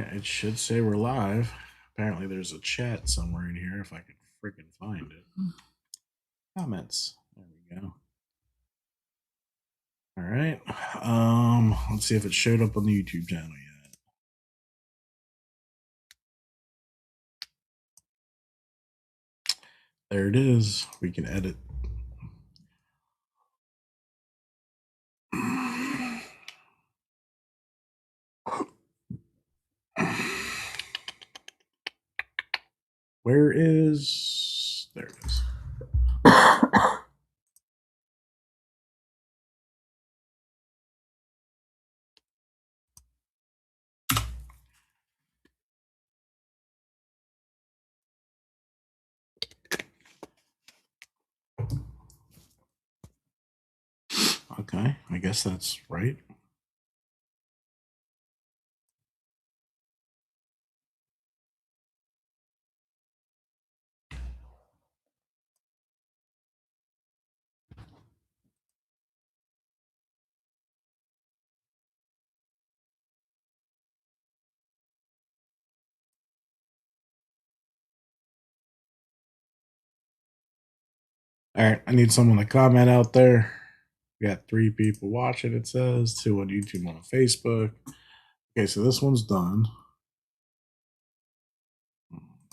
right, it should say we're live. Apparently, there's a chat somewhere in here if I can freaking find it. Comments. There we go. All right. Let's see if it showed up on the YouTube channel yet. There it is. We can edit. Where is... There it is. Okay, I guess that's right. All right, I need someone to comment out there. We got 3 people watching, it says, 2 on YouTube, 1 on Facebook. Okay, so this one's done.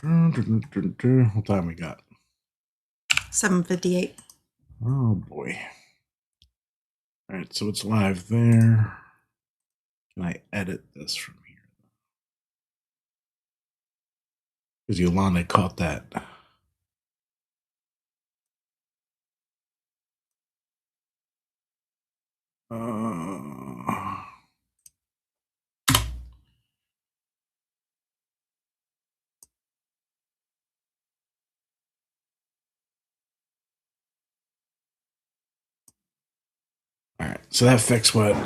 What time we got? 7:58. Oh boy. All right, so it's live there. Can I edit this from here? Because Yolanda caught that. All right, so that fixed what?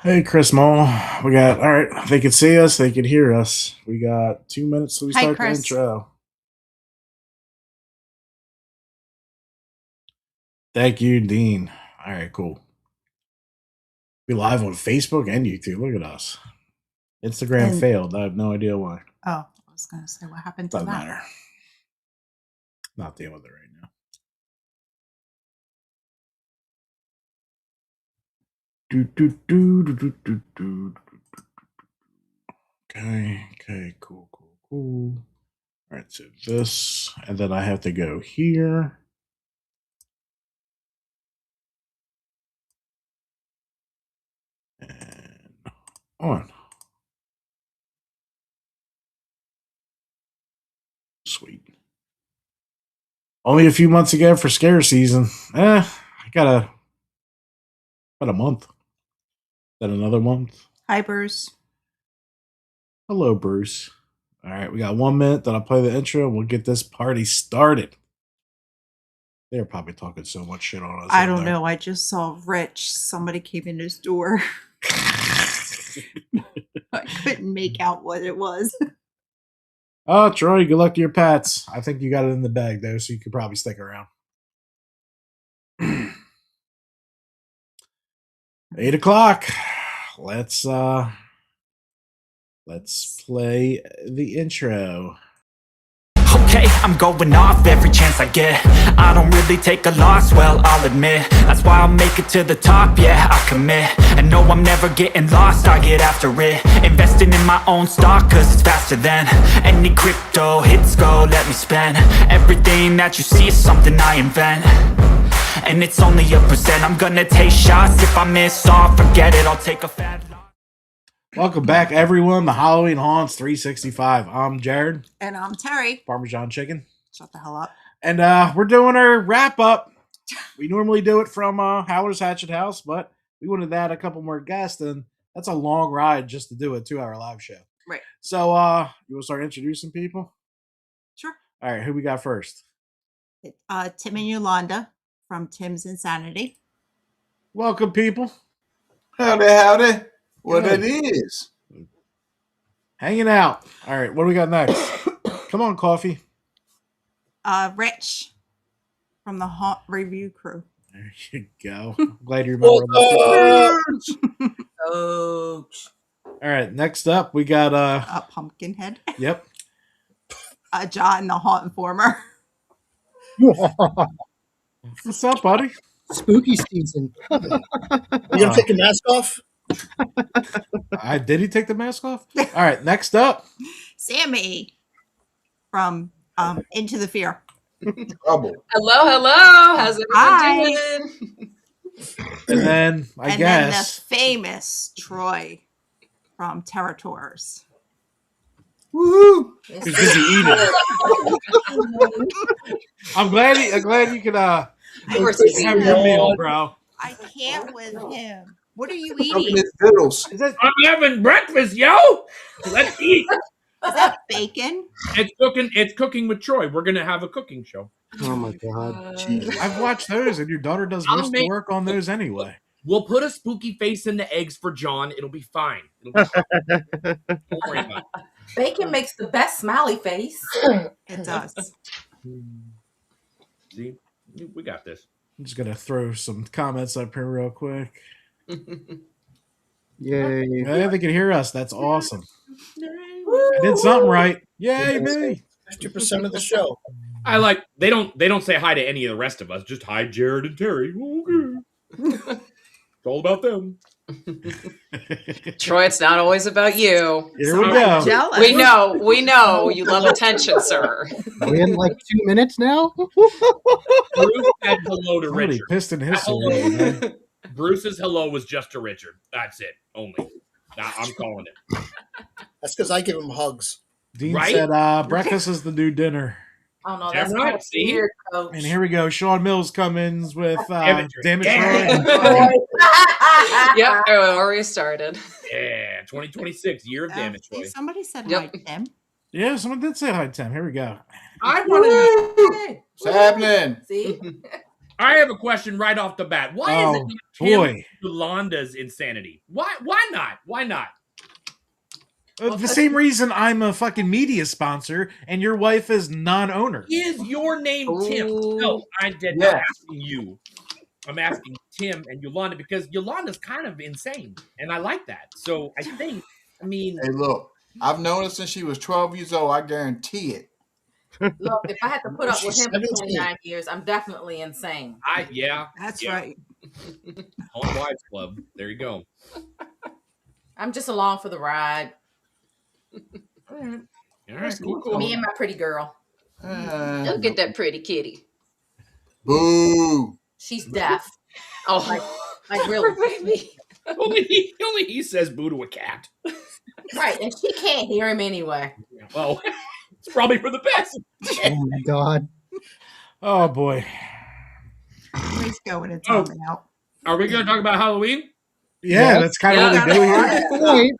Hey, Chris Mole. We got, all right, they can see us, they can hear us. We got 2 minutes till we start the intro. Thank you, Dean. All right, cool. We live on Facebook and YouTube. Look at us. Instagram failed. I have no idea why. Oh, I was going to say, what happened to that? Doesn't matter. Not dealing with it right now. Okay, cool. All right, so this, and then I have to go here. And on. Sweet. Only a few months ago for scare season. I got about a month. Then another month. Hi, Bruce. Hello, Bruce. All right, we got 1 minute. Then I'll play the intro and we'll get this party started. They're probably talking so much shit on us. I don't know. I just saw Rich. Somebody came in his door. I couldn't make out what it was. Oh, Troy, good luck to your pets. I think you got it in the bag, though, so you could probably stick around. 8 o'clock. Let's play the intro. Okay, I'm going off every chance I get. I don't really take a loss, well, I'll admit. That's why I'll make it to the top, yeah, I commit. And no, I'm never getting lost, I get after it. Investing in my own stock, cause it's faster than any crypto hits go, let me spend. Everything that you see is something I invent. And it's only a percent, I'm gonna take shots. If I miss all, forget it, I'll take a fat loss. Welcome back, everyone, to Halloween Haunts 365. I'm Jared. And I'm Terry. Parmesan chicken. Shut the hell up. And we're doing our wrap-up. We normally do it from Howler's Hatchet House, but we wanted to add a couple more guests, and that's a long ride just to do a 2-hour live show. Right. So, you want to start introducing people? Sure. All right, who we got first? Tim and Yolanda from Tim's Insanity. Welcome, people. Howdy. What it is. Hanging out. All right, what do we got next? Come on, coffee. Rich from the Haunt Review Crew. There you go. I'm glad you remember. Coach. All right, next up we got Pumpkinhead. Yep. John, the Haunt Informer. What's up, buddy? Spooky season. You gonna take the mask off? Did he take the mask off? All right, next up. Sammy from Into the Fear. Trouble. Hello. How's everyone Hi. doing? And then I and guess then the famous Troy from Terror Tours. Woo! he's busy eating. I'm glad you could Of course he's have eating. your meal, bro. I can't with him. What are you Choking eating? his fiddles. Is that I'm having breakfast, yo. Let's eat. Is that bacon? It's cooking with Troy. We're gonna have a cooking show. Oh my god. Jesus. I've watched those, and your daughter does I'll most of the make- work on those anyway. We'll put a spooky face in the eggs for John. It'll be fine. It'll be fine. Don't worry about it. Bacon makes the best smiley face. It does. See, we got this. I'm just gonna throw some comments up here real quick. Yay. Yeah, they can hear us. That's awesome. I did something right. Yay, me. 50% of the show. I like. They don't say hi to any of the rest of us. Just hi, Jared and Terry. Okay. It's all about them. Troy, it's not always about you. Here we I'm go. Jealous. We know you love attention, sir. We in like 2 minutes now? Bruce said hello to Somebody Richard. pissed in That history. hello- Man. Bruce's hello was just to Richard. That's it. Only. Now I'm calling it. That's because I give him hugs. Dean Right? said, breakfast is the new dinner. Oh no, Damn that's right, not see? weird, Coach. And here we go. Sean Mills comes with Damn Damn it, It Troy. Troy. Yep, already started. Yeah, 2026, year of damage, See, Troy. somebody said Yep. hi, Tim. Yeah, someone did say hi, Tim. Here we go. I want to. What's happening? See? I have a question right off the bat. Why is it Oh, not Tim boy. Yolanda's insanity? Why not? Why not? The same reason I'm a fucking media sponsor and your wife is non-owner. Is your name Tim? Ooh. No, I did Yes. not asking you. I'm asking Tim and Yolanda because Yolanda's kind of insane, and I like that. So I mean, Hey, look. I've known her since she was 12 years old. I guarantee it. Look, if I had to put up with him for 17. 29 years, I'm definitely insane. That's Yeah. right. On Wives Club. There you go. I'm just along for the ride. All right, cool. Me and my pretty girl. Look at that pretty kitty. Boo. She's deaf. Oh, Like really. poor baby. Only he says boo to a cat. Right. And she can't hear him anyway. Well, it's probably for the best. Oh my god. Oh boy. He's going to tell me out. Are we going to talk about Halloween? Yeah, that's kind of what we do here.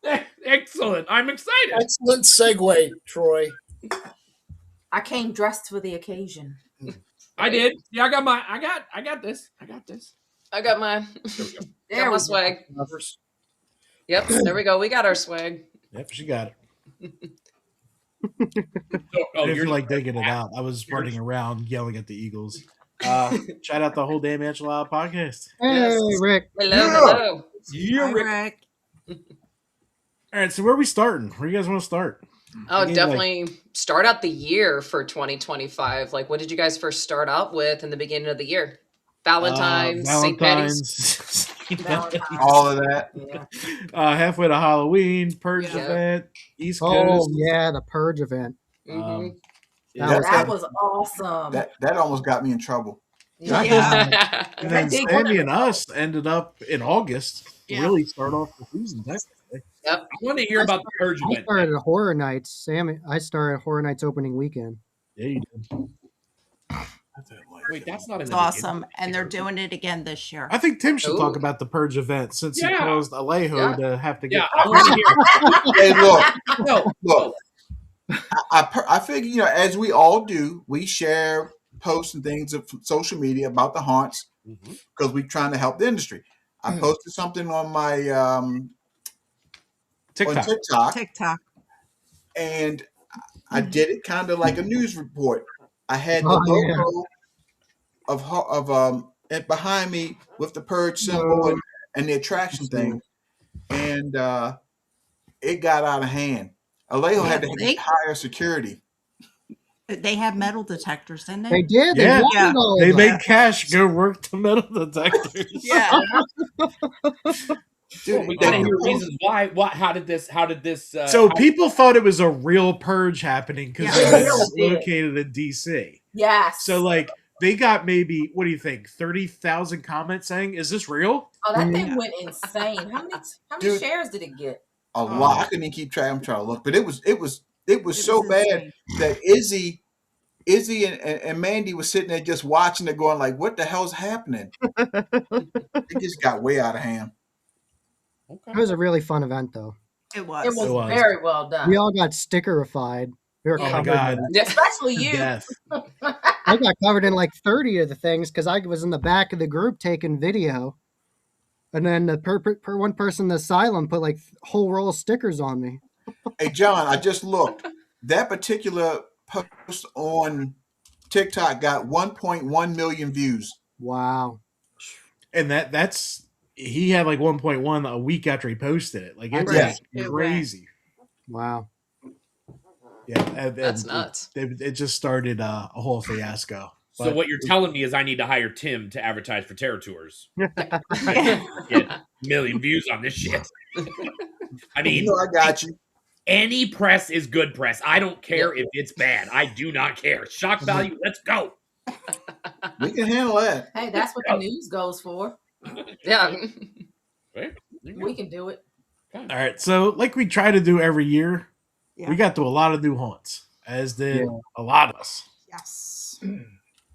Wait, Excellent. I'm excited. Excellent segue, Troy. I came dressed for the occasion. I did. Yeah, I got this. I got this. I got my There we go. There got we my go. swag. Yep, there we go. We got our swag. Yep, she got it. Oh, if you're you're like digging it out, I was running around yelling at the Eagles. Shout out the whole Damn Enchilada podcast. hey, Rick. Hello. Yeah, Hi, Rick. Rick. All right, so where are we starting? Where do you guys want to start? Oh, Again, definitely start out the year for 2025. Like, what did you guys first start out with in the beginning of the year? Valentine's, St. Patty's. Valentine's. All of that. Yeah. Halfway to Halloween, Purge Yeah. event, East Oh Coast. yeah, the purge event. Mhm. Yeah, That was awesome. That almost got me in trouble. Yeah. and then I did Sammy wonder- and us ended up in August to Yeah. really start off the season. I want to hear about the Purge I event. started at Horror Nights. Sammy, I started Horror Nights opening weekend. Yeah, you did. Wait, that's not in It's the awesome. And they're doing it again this year. I think Tim should talk Ooh. about the Purge event since he Yeah. caused Alejo Yeah. to have to get. Yeah, I want to hear. Hey, look. No, Look. I figure, as we all do, we share posts and things of social media about the haunts Mhm. because we're trying to help the industry. I posted something on my on TikTok. TikTok. and I did it kind of like a news report. I had the Oh, yeah. logo of it behind me with the purge symbol and the attraction thing. and it got out of hand. Alejo had to Really? hire security. They have metal detectors, didn't They they? did. They Yeah. wanted Yeah. all They of made them. Cash go work the metal detectors. Yeah. Dude, We they gotta hear proposed- reasons why. What? How did this? So how- people thought it was a real purge happening because Yeah. it They was really did. located in DC. Yes. So like they got maybe, what do you think, 30,000 comments saying, "Is this real?" Oh, that Mhm. thing went insane. How many Dude. shares did it get? a lot. I couldn't even keep track. I'm trying to look, but it was so was bad insane. that Izzy and Mandy was sitting there just watching it, going like, "What the hell's happening?" It just got way out of hand. It was a really fun event, though. It was. It was was. very well done. We all got stickerified. We were Oh my covered. God. In it. Especially you. Death. I got covered in like 30 of the things because I was in the back of the group taking video, and then the one person in the asylum put like whole roll of stickers on me. Hey, John, I just looked. That particular post on TikTok got 1.1 million views. Wow. And that's he had like 1.1 a week after he posted it. Like it was Yeah. It crazy. Wow. Yeah, That's nuts. It just started a whole fiasco. So But what you're telling me is I need to hire Tim to advertise for Terror Tours. Yeah. Get a million views on this shit. I You mean, know, I got you. any press is good press. I don't care if it's bad. I do not care. Shock value, let's go. We can handle that. Hey, that's what the news goes for. Yeah. Right? We can do it. all right, so like we try to do every year, Yeah. we got to a lot of new haunts, as did Yeah. a lot of us. Yes.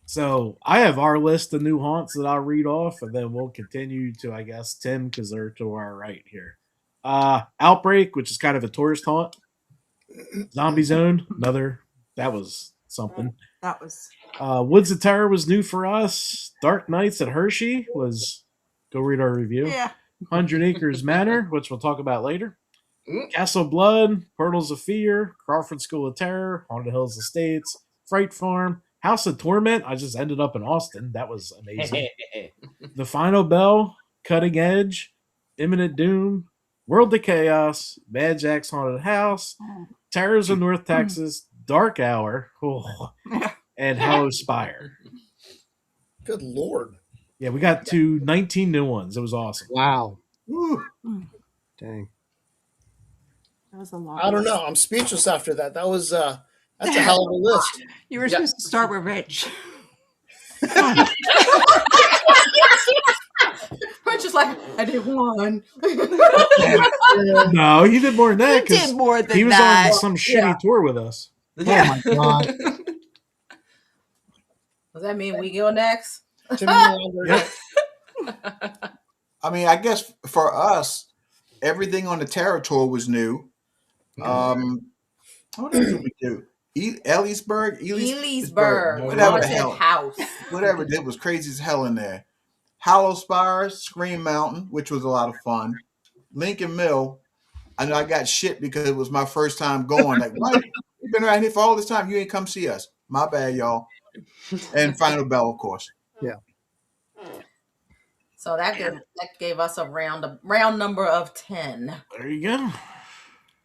So I have our list of new haunts that I'll read off, and then we'll continue to, I guess, Tim, because they're to our right here. Outbreak, which is kind of a tourist haunt. Zombie Zone, another, that was something. That was. Woods of Terror was new for us. Dark Nights at Hershey was, go read our review. Yeah. 100 Acres Manor, which we'll talk about later. Mm. Castle Blood, Portals of Fear, Crawford School of Terror, Haunted Hills Estates, Fright Farm, House of Torment. I just ended up in Austin. That was amazing. The Final Bell, Cutting Edge, Imminent Doom, World of Chaos, Mad Jack's Haunted House, Terrors of North Texas, Dark Hour, and Hollow Spire. Good Lord. Yeah, we got to 19 new ones. It was awesome. Wow. Woo. Dang. That was a lot. I don't know. I'm speechless after that. That was that's a hell of a list. You were Yeah. supposed to start with Rich. We're just like, I did one. No, he did more than that You because did more than he was that. on some shitty tour with us. Yeah. Oh my God. Does that mean we go next? Timmy Longer. Yep. I mean, I guess for us, everything on the Terror Tour was new. What else did we do? Ellisburg? Ellisburg. Whatever the Haunted hell. house. Whatever it did was crazy as hell in there. Hollow Spire, Scream Mountain, which was a lot of fun. Lincoln Mill. I know I got shit because it was my first time going. Like, what? You've been around here for all this time. You ain't come see us. My bad, y'all. And Final Bell, of course. So that gave us a round number of 10. There you go.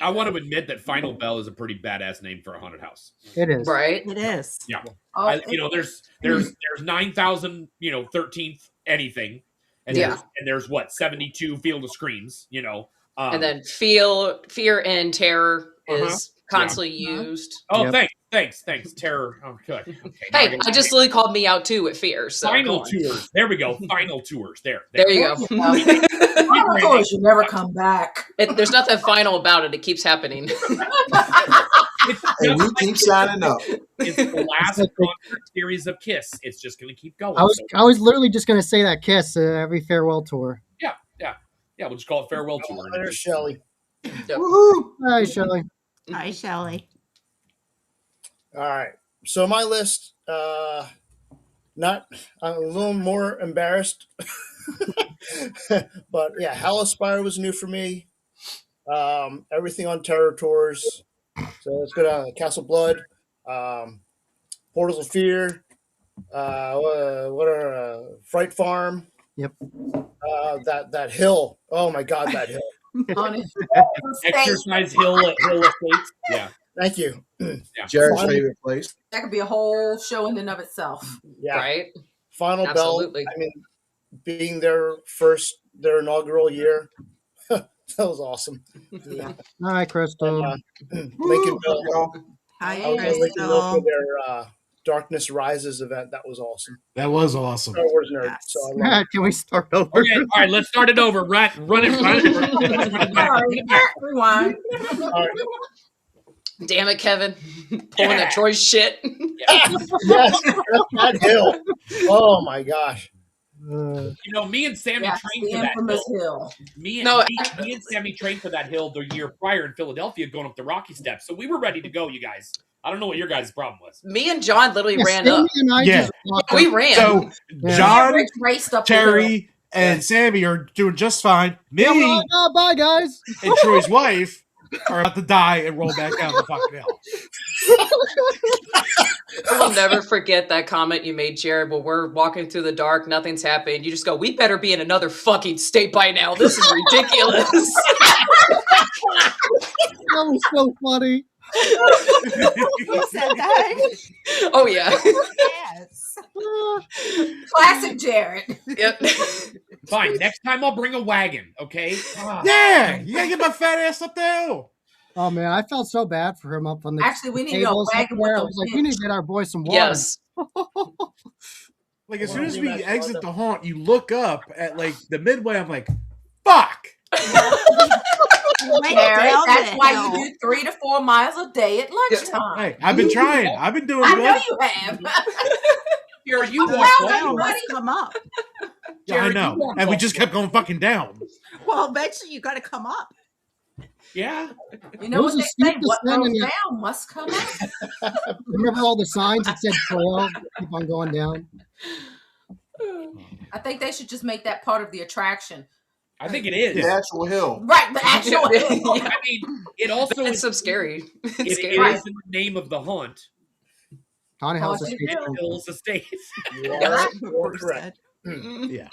I want to admit that Final Bell is a pretty badass name for a haunted house. It is. Right? It is. Yeah. Oh, There's 9,000, 13th anything. And Yeah. there's what, 72 Field of Screams, And then fear and terror Uh-huh. is constantly Uh-huh. used. Oh, Yep. thanks. Terror. Oh, good. Okay, now I Hey, gotta- I just literally called me out too with fear. So go Final on. tours. There we go. Final tours. There. There you go. Final tours, you never come back. There's nothing final about it. It keeps happening. It's And we just keep signing up. it's the last concert series of Kiss. It's just going to keep going. I was literally just gonna say that Kiss every farewell tour. Yeah, we'll just call it farewell tour. There's Shelley. Woohoo! Hi, Shelley. Hi, Shelley. All right. So my list, not I'm a little more embarrassed, but yeah, Hollow Spire was new for me. Everything on Terror Tours. So let's go to Castle Blood, Portals of Fear. What are Fright Farm? Yep. That hill. Oh my God, that hill. On it. Exercise Hill Estates. Yeah. Thank you. Jared's Final- favorite place. That could be a whole show in and of itself. Yeah. Right? Final Absolutely. Bell. I mean, being their inaugural year, that was awesome. Yeah. Hi, Crystal. And, Lincolnville. Y'all. Hi, I was in Lincolnville for Crystal. their Darkness Rises event. That was awesome. That was awesome. Star Wars nerd. Yes. So I love it. Can we start over? Okay, all right, let's start it over. Run it back. Sorry. Rewind. All right. Damn it, Kevin. Pulling that Troy shit. Yes, that hill. Oh my gosh. You know, me and Sammy Yeah, trained the for that infamous hill. hill. Me and Sammy trained for that hill the year prior in Philadelphia, going up the Rocky Steps. So we were ready to go, you guys. I don't know what your guys' problem was. Me and John literally ran Sammy up. and I Yeah. just walked We up. ran. So Yeah. John, Rich raced up the hill. Terry, and Sammy are doing just fine. Me Bye, guys. and Troy's wife are about to die and roll back down the fucking hill. I will never forget that comment you made, Jared, when we're walking through the dark, nothing's happened. You just go, we better be in another fucking state by now. This is ridiculous. That was so funny. You said that? Oh, yeah. Yes. Classic Jared. Yep. Fine. Next time I'll bring a wagon, okay? Yeah, you gotta get my fat ass up there. Oh man, I felt so bad for him up on the Actually, we need a tables up wagon there. with I a was like, we need to get our boy some water. Yes. Like as soon Well, as you we imagine exit all the haunt, you look up at like the midway. I'm like, fuck. Went Jared, down that's the why hill. you do 3 to 4 miles a day at lunchtime. Hey, I've been trying. I've been doing I good. know you have. Here, you Well, walk well, down. Down, buddy. let's come up. Yeah, I Jared, know. you walk And we off. just kept going fucking down. Well, eventually you got to come up. Yeah. You know It was what a they say? steep What descent goes and you- down must come up. Remember all the signs that said trail? Keep on going down. I think they should just make that part of the attraction. I think it is. The actual hill. Right, the actual hill. Yeah. I mean, it also It's is, so scary. It's it scary. is in the name of the haunt. Haunted House Haunted Escape Hill. Room. Hills Estates. You Yeah, are correct. Yeah.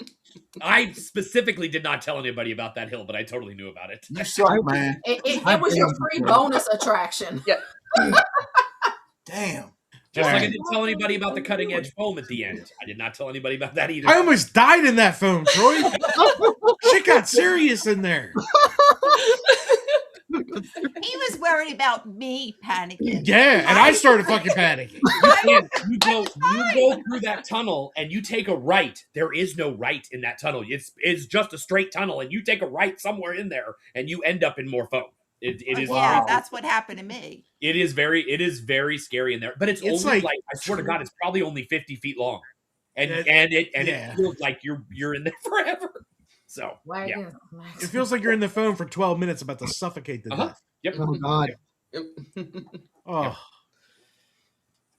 I specifically did not tell anybody about that hill, but I totally knew about it. You suck, man. It was your free bonus attraction. Damn. Just All like I right. didn't tell anybody about the cutting edge foam at the end. I did not tell anybody about that either. I almost died in that phone, Troy. Shit got serious in there. He was worried about me panicking. Yeah, and I started fucking panicking. You go through that tunnel and you take a right. There is no right in that tunnel. It's just a straight tunnel, and you take a right somewhere in there, and you end up in more foam. It is Yeah, Wow. that's what happened to me. it is very scary in there. But it's It's only like- like I swear to God, it's probably only 50 feet long, and Yeah. it feels like you're in there forever. So yeah, Wagon. It feels like you're in the phone for 12 minutes about to suffocate to Uh-huh. death. yep, Oh God. Oh.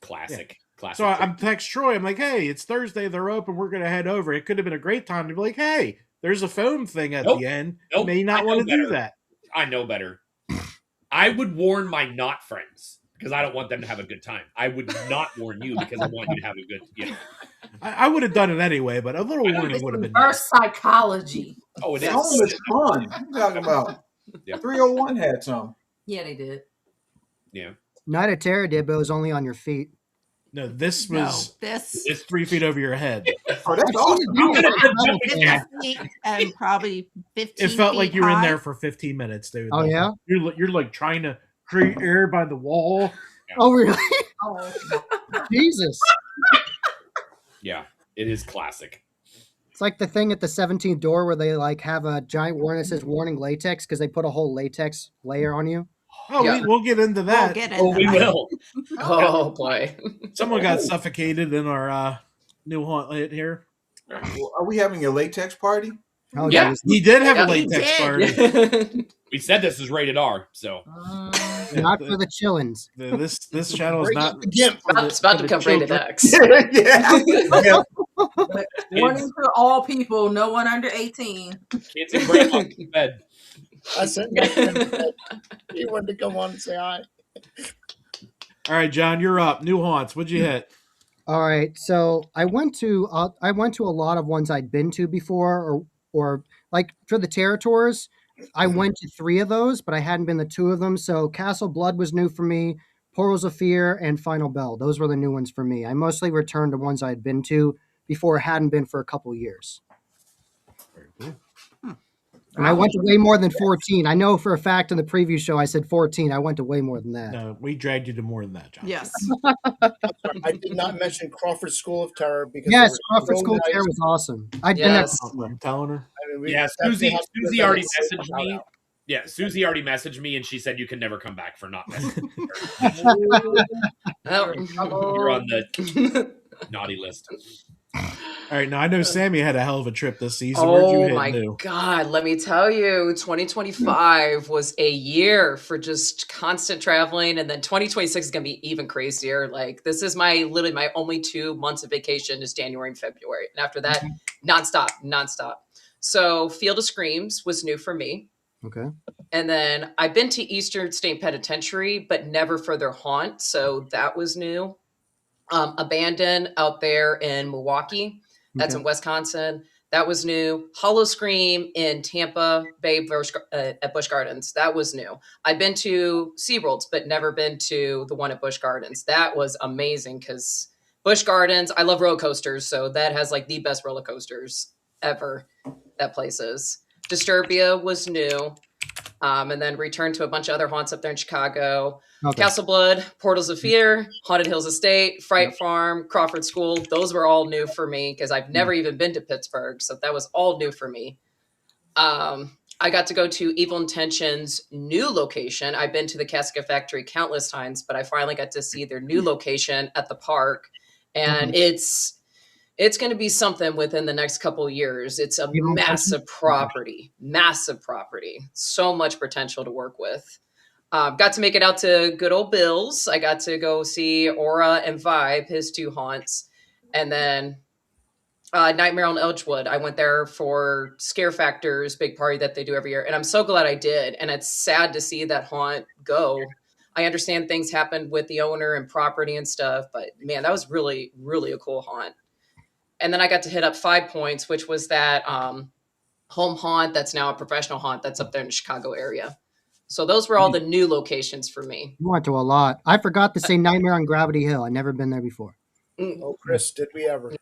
classic. So I'm text Troy. I'm like, hey, it's Thursday. They're open. We're going to head over. It could have been a great time to be like, hey, there's a phone thing at Nope. the end. Nope. May I not know want to do better. that. I know better. I would warn my not friends because I don't want them to have a good time. I would not warn you because I want you to have a good, I would have done it anyway, but a little I know warning It's would have been nice. reverse psychology. Oh, it It's is. home is fun. What you talking about? Yeah. 301 had some. Yeah, they did. Yeah. Night of Terror did, but it was only on your feet. No, this No, was this it's 3 feet over your head. Oh, that's awesome. You could have been jumping 50 jack. feet and probably 15 It felt like feet you were in high. there for 15 minutes, dude. Oh, Like, yeah? You're like trying to create air by the wall. Oh really? Oh, Jesus. Yeah, it is classic. It's like the thing at the 17th door where they like have a giant warning that says warning latex because they put a whole latex layer on you. Oh, Yeah. we'll get into We'll that. get Oh, into we that. will. Oh, boy. Someone got suffocated in our new haunt hit here. Are we having a latex party? Oh Yeah. geez. He did have Yeah, a he latex did. party. We said this is rated R, so Not for the chillins. This channel is Bring not out the gimp. for the- It's about for to the become rated children. X. Yeah. but warning to all people, no one under 18. kids and grandma in bed. I said that. He wanted to come on and say hi. All right, John, you're up. New haunts. What'd you hit? All right, so I went to a lot of ones I'd been to before, or like for the Terror tours. I went to 3 of those, but I hadn't been to 2 of them. So Castle Blood was new for me. Portals of Fear and Final Bell. Those were the new ones for me. I mostly returned to ones I had been to before, hadn't been for a couple years. Very cool. And I went to way more than 14. I know for a fact in the preview show I said 14. I went to way more than that. No, we dragged you to more than that, John. Yes. I did not mention Crawford School of Terror because Yes, it was Crawford so School of nice. Terror was awesome. I'd been there Yes. before. I'm telling her. I mean, we Yeah, definitely have to give Susie them already a messaged shout me. out. Yeah, Susie already messaged me, and she said you can never come back for not messaging. Oh. You're on the naughty list. All right, now I know Sammy had a hell of a trip this season. Where'd you Oh hit my new? God, let me tell you, 2025 was a year for just constant traveling. And then 2026 is going to be even crazier. Like, this is literally my only 2 months of vacation is January and February. And after that, nonstop. So Field of Screams was new for me. Okay. And then I've been to Eastern State Penitentiary, but never for their haunt. So that was new. Abandoned out there in Milwaukee. That's in Wisconsin. That was new. Hollow Scream in Tampa Bay at Busch Gardens. That was new. I've been to SeaWorlds, but never been to the one at Busch Gardens. That was amazing because Busch Gardens, I love roller coasters. So that has like the best roller coasters ever. That place is. Disturbia was new. And then returned to a bunch of other haunts up there in Chicago. Okay. Castle Blood, Portals of Fear, Haunted Hills Estate, Fright Farm, Crawford School. Those were all new for me because I've never even been to Pittsburgh. So that was all new for me. I got to go to Evil Intentions' new location. I've been to the Casket Factory countless times, but I finally got to see their new location at the park. And it's going to be something within the next couple of years. It's a massive property. So much potential to work with. Got to make it out to good old Bill's. I got to go see Aura and Vibe, his 2 haunts. And then Nightmare on Edgewood. I went there for Scare Factor's big party that they do every year. And I'm so glad I did. And it's sad to see that haunt go. I understand things happened with the owner and property and stuff. But man, that was really, really a cool haunt. And then I got to hit up 5 Points, which was that home haunt that's now a professional haunt that's up there in the Chicago area. So those were all the new locations for me. You went to a lot. I forgot to say Nightmare on Gravity Hill. I've never been there before. Oh, Chris, did we ever? Is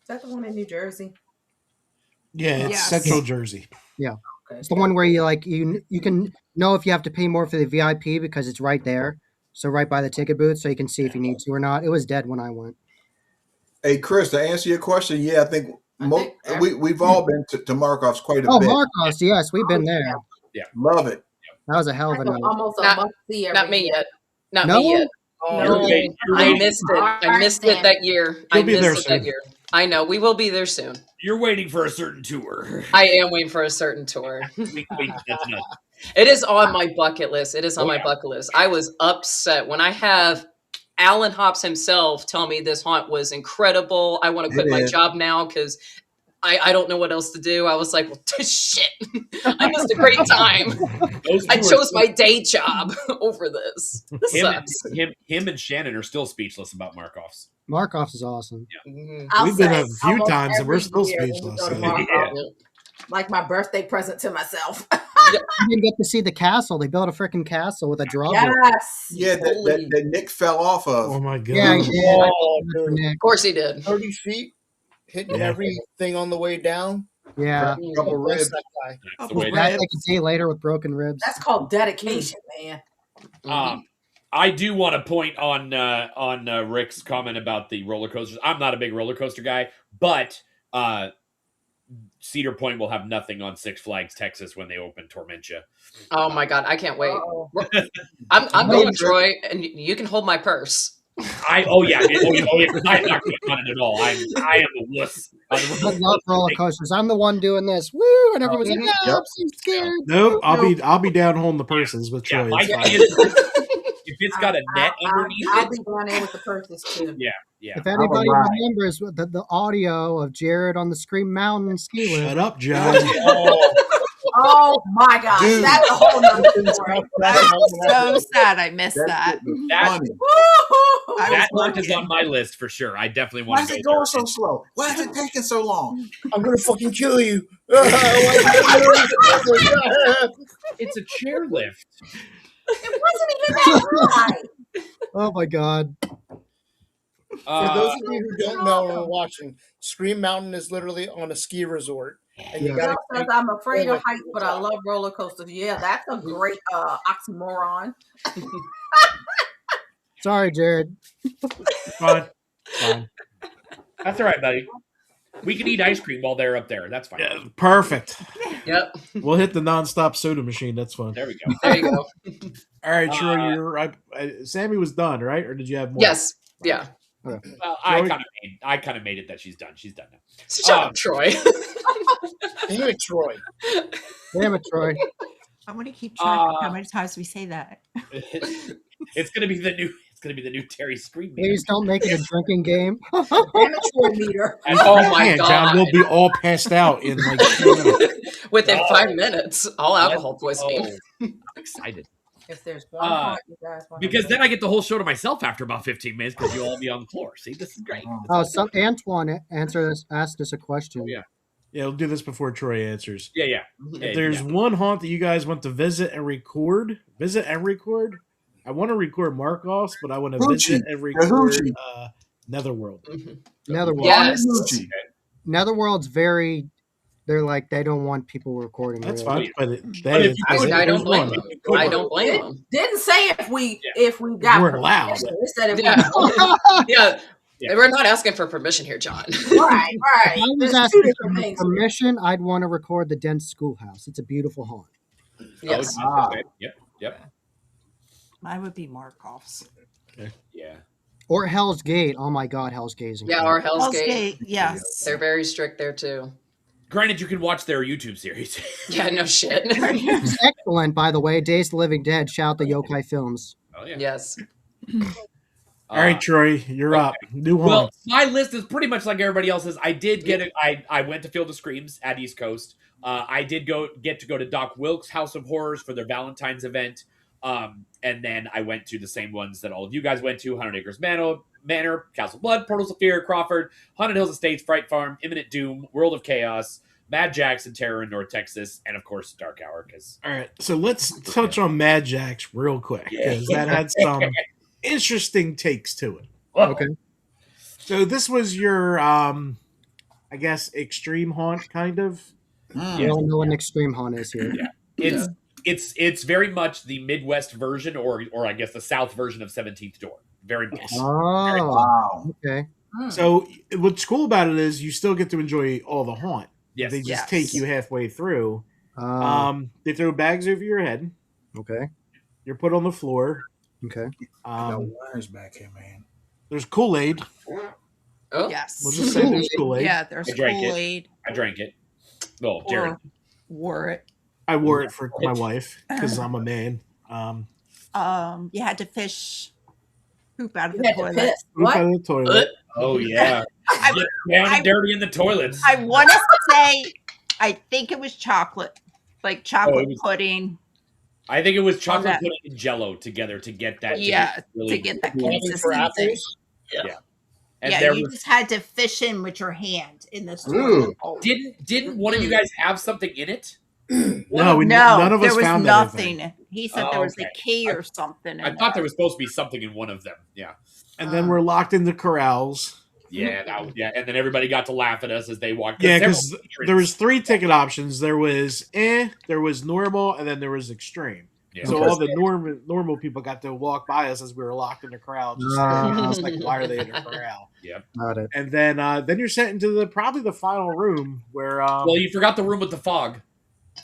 that the one in New Jersey? Yeah, it's Yes. Central Jersey. Yeah. Okay. It's the one where you can know if you have to pay more for the VIP because it's right there. So right by the ticket booth, so you can see if you need to or not. It was dead when I went. Hey, Chris, to answer your question, yeah, I think we've all been to Markov's quite a Oh, bit. Marcos, yes, we've been there. Love it. That was a hell of a That's night. almost a Not- must see every Not me year. yet. Not No? me yet. Oh, No, waiting. I missed it. I missed it that year. I You'll be there missed it that soon. year. I know. We will be there soon. You're waiting for a certain tour. I am waiting for a certain tour. Wait, that's enough. It is on my bucket list. It is on Oh, my yeah. bucket list. I was upset when I have Alan Hops himself tell me this haunt was incredible. I want to quit It my is. job now because I don't know what else to do. I was like, well, shit. I missed a great time. Those I two are- chose my day job over this. This sucks. him and Shannon are still speechless about Markov's. Markov's is awesome. Mhm. I'll We've been say a few almost times and we're every still year when we speechless, go to so- Markov, Yeah. like my birthday present to myself. You didn't get to see the castle. They built a freaking castle with a drawbridge. Yes. Yeah, that Nick fell off of. Oh my god. Yeah, he did. I Oh, felt bad for dude. Nick. Of course he did. 30 feet, hitting Yeah. everything on the way down. Yeah. Couple Bless ribs. that guy. That's the way it Back is. like a day later with broken ribs. That's called dedication, man. I do want to point on Rick's comment about the roller coasters. I'm not a big roller coaster guy, but Cedar Point will have nothing on Six Flags Texas when they open Tormentia. Oh my god, I can't wait. Uh-oh. I'm going, Troy, and you can hold my purse. Oh yeah, 'cause I'm not going on it at all. I am a wuss. I love roller coasters. I'm the one doing this. Woo! And everyone's like, no, Yep. I'm so scared. Nope, I'll be down holding the purses with Yeah, Troy. my It's thing fine. is, if it's got a net underneath I'll it, be down there with the purses too. yeah. If anybody ride. remembers the audio of Jared on the Scream Mountain ski lift, Shut up, John. Oh, Oh my gosh, Dude. that's a whole nother story. I'm so sad I missed that. That Funny. Woo-hoo. I that was hunt is working. on my list for sure. I definitely Why want is to it go going there. so slow? Why is it taking so long? I'm gonna fucking kill you. It's a chairlift. It wasn't even that high. Oh my god. For those of you who don't know or are watching, Scream Mountain is literally on a ski resort. And you Yeah. gotta Girl says, I'm afraid of Oh, heights, but I love roller coasters. Yeah, that's a great oxymoron. Sorry, Jared. Fine. Fine. That's all right, buddy. We can eat ice cream while they're up there. That's fine. Yeah, perfect. Yep. We'll hit the nonstop soda machine. That's fun. There we go. There you go. All right, Troy, you're. Sammy was done, right? Or did you have more? Yes. Yeah. Well, I Joey? kind of made it that she's done. She's done now. Shut up, Troy. damn it, Troy. Damn it, Troy. I want to keep track of how many times we say that. It's gonna be the new. It's gonna be the new Terry Scream. Please don't make it a drinking game. Amateur meter. Oh my John, god. we'll be all passed out in like 2 minutes. Within 5 minutes, all alcohol poisoning. I'm excited If there's one part you guys want because then I get the whole show to myself after about 15 minutes because you'll all be on the floor. See, this is great. Oh, Antoine asked us a question. Oh, yeah. Yeah, we'll do this before Troy answers. Yeah. If there's one haunt that you guys want to visit and record, I want to record Markov's, but I want to visit and record Netherworld. Netherworld. Yes. Netherworld's very. They're like they don't want people recording. That's really. fine. But I don't blame them. I don't blame them. Didn't say if we got We're allowed. permission. It said if Yeah. we Yeah. We're not asking for permission here, John. right. If I was There's two asking different for things. permission, I'd want to record the Dent Schoolhouse. It's a beautiful haunt. Yes. Okay. Yep. Mine would be Markov's. Yeah. Or Hell's Gate. Oh my God, Hell's Gate is Yeah, incredible. or Hell's Gate. Yes. They're very strict there too. Granted, you can watch their YouTube series. Yeah, no shit. It's excellent, by the way. Days of the Living Dead. Shout out to Yokai Films. Oh yeah. Yes. All right, Troy, you're up. New haunt. Well, my list is pretty much like everybody else's. I did get I went to Field of Screams at East Coast. I did get to go to Doc Wilkes' House of Horrors for their Valentine's event. And then I went to the same ones that all of you guys went to: 100 Acres Manor, Castle Blood, Portals of Fear, Crawford, Haunted Hills Estates, Fright Farm, Imminent Doom, World of Chaos, Mad Jack's and Terror in North Texas, and of course Dark Hour. Because All right, so let's touch on Mad Jack's real quick because that had some interesting takes to it. Okay. So this was your, I guess, extreme haunt, kind of. We all know what an extreme haunt is here. Yeah. It's very much the Midwest version, or I guess the South version of 17th Door. Very much. Oh, Wow. okay. So what's cool about it is you still get to enjoy all the haunt. Yes. They just Yes. take you halfway through. They throw bags over your head. Okay. You're put on the floor. Okay. Got wires back here, man. There's Kool-Aid. Oh, Yes. We'll just say there's Kool-Aid. Yeah, there's I drank it. Kool-Aid. I drank it. Well, Jared. Or wore it. I wore it for my wife because I'm a man. You had to fish poop out of You the had to toilet. piss. Poop What? out of the toilet. Oh yeah. Get down and dirty in the toilets. I want to say, I think it was chocolate, like chocolate was- pudding. I think it was chocolate that. pudding and Jello together to get that. Yeah, really to get that Wanting for consistency. apples. And Yeah, there you was, just had to fish in with your hand in this Ooh. toilet. didn't one of you guys have something in it? No, No, none of us there was found nothing. anything. He said Oh, there was okay. a key or something. I thought there was supposed to be something in one of them. Yeah. And then we're locked in the corrals. Yeah, and then everybody got to laugh at us as they walked. Yeah, there because were there was 3 ticket options. There was there was normal, and then there was extreme. Yeah. So all the normal people got to walk by us as we were locked in the corral. Just it's like, why are they in the corral? Got it. And then you're sent into probably the final room where Well, you forgot the room with the fog,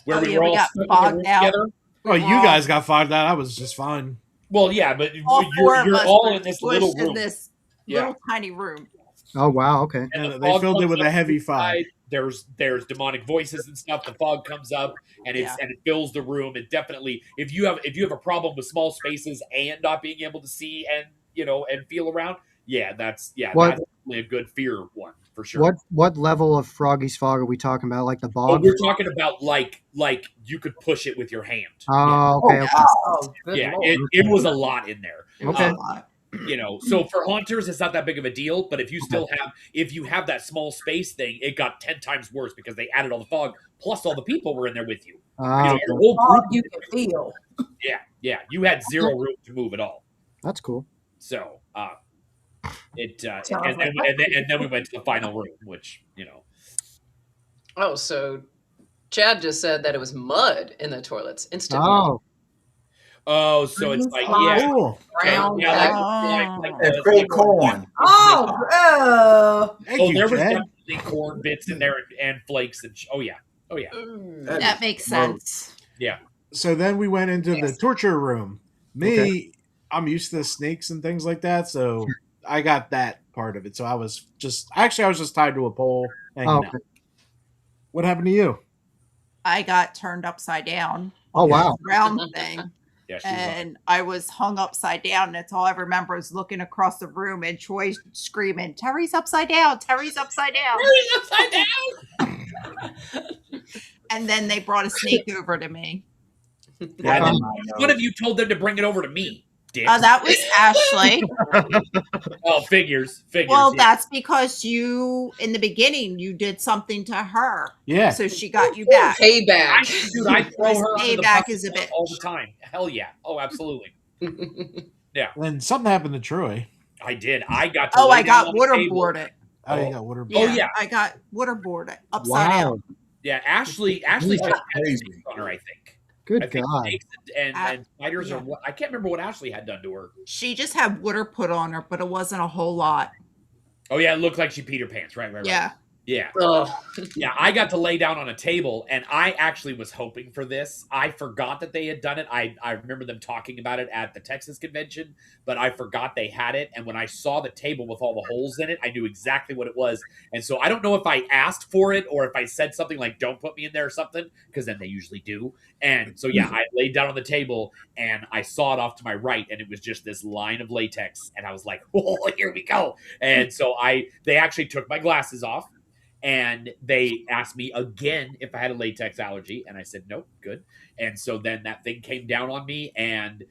where Oh, we yeah, were we all got stuck in the fogged room out. together. oh, you guys got fogged out. I was just fine. Well, yeah, but all four of you're us all were in this squished little in room. this Yeah. little tiny room. Oh wow. Okay. And And the they fog filled it comes with a up heavy inside. fog. There's demonic voices and stuff. The fog comes up and Yeah. it fills the room. It definitely, if you have a problem with small spaces and not being able to see and and feel around, that's What- definitely a good fear one. for sure. What level of Froggy's Fog are we talking about? Like the Oh, bog? we're talking about like you could push it with your hand. Oh, Oh, okay. Okay. wow. Oh, good Yeah, lord. it was a lot in there. It was Okay. a lot. So for hunters, it's not that big of a deal. But if you have that small space thing, it got 10 times worse because they added all the fog, plus all the people were in there with you. Okay. Your whole Fog group. you can feel. Yeah, you had zero room to move at all. That's cool. So Sounds like and then we went to the final room, which Oh, so Chad just said that it was mud in the toilets. Instant mud. Oh, so it's like Cool. Brown. And fake corn. Oh, Thank Oh, you, there was Chad. definitely corn bits in there and flakes and oh yeah. That makes sense. So then we went into the Yes. torture room. Me, I'm used to snakes and things like that, so I got that part of it. So I was just tied to a pole hanging Oh, out. okay. What happened to you? I got turned upside down. Oh, wow. Round thing. Yeah, she was And I was hung upside down. That's all I remember is looking across the room and Troy screaming, "Terry's upside down! Terry's upside down!" Upside down. And then they brought a snake over to me. Yeah, one of you told them to bring it over to me. Dicks. That was Ashley. Oh, figures. Well, yeah. that's because you, in the beginning, you did something to her. Yeah. So she got you back. Payback. Dude, I throw her under the Payback bus is a bitch. all the time. Hell yeah. Oh, absolutely. Then something happened to Troy. I did. I got. To Oh, lay I down got on the table. waterboarded. Oh, you got water. Oh, yeah. I got waterboarded upside down. Yeah, Ashley's That's just had crazy. snakes on her, I think. Good I think God. snakes and spiders yeah. or what? I can't remember what Ashley had done to her. She just had water put on her, but it wasn't a whole lot. Oh yeah, it looked like she peed her pants. Right. Yeah. Yeah. Ugh. Yeah, I got to lay down on a table, and I actually was hoping for this. I forgot that they had done it. I remember them talking about it at the Texas convention, but I forgot they had it. And when I saw the table with all the holes in it, I knew exactly what it was. And so I don't know if I asked for it or if I said something like, "Don't put me in there" or something, because then they usually do. And so, yeah, I laid down on the table, and I saw it off to my right, and it was just this line of latex. And I was like, "Oh, here we go." And so they actually took my glasses off. And they asked me again if I had a latex allergy, and I said nope, good. And so then that thing came down on me, and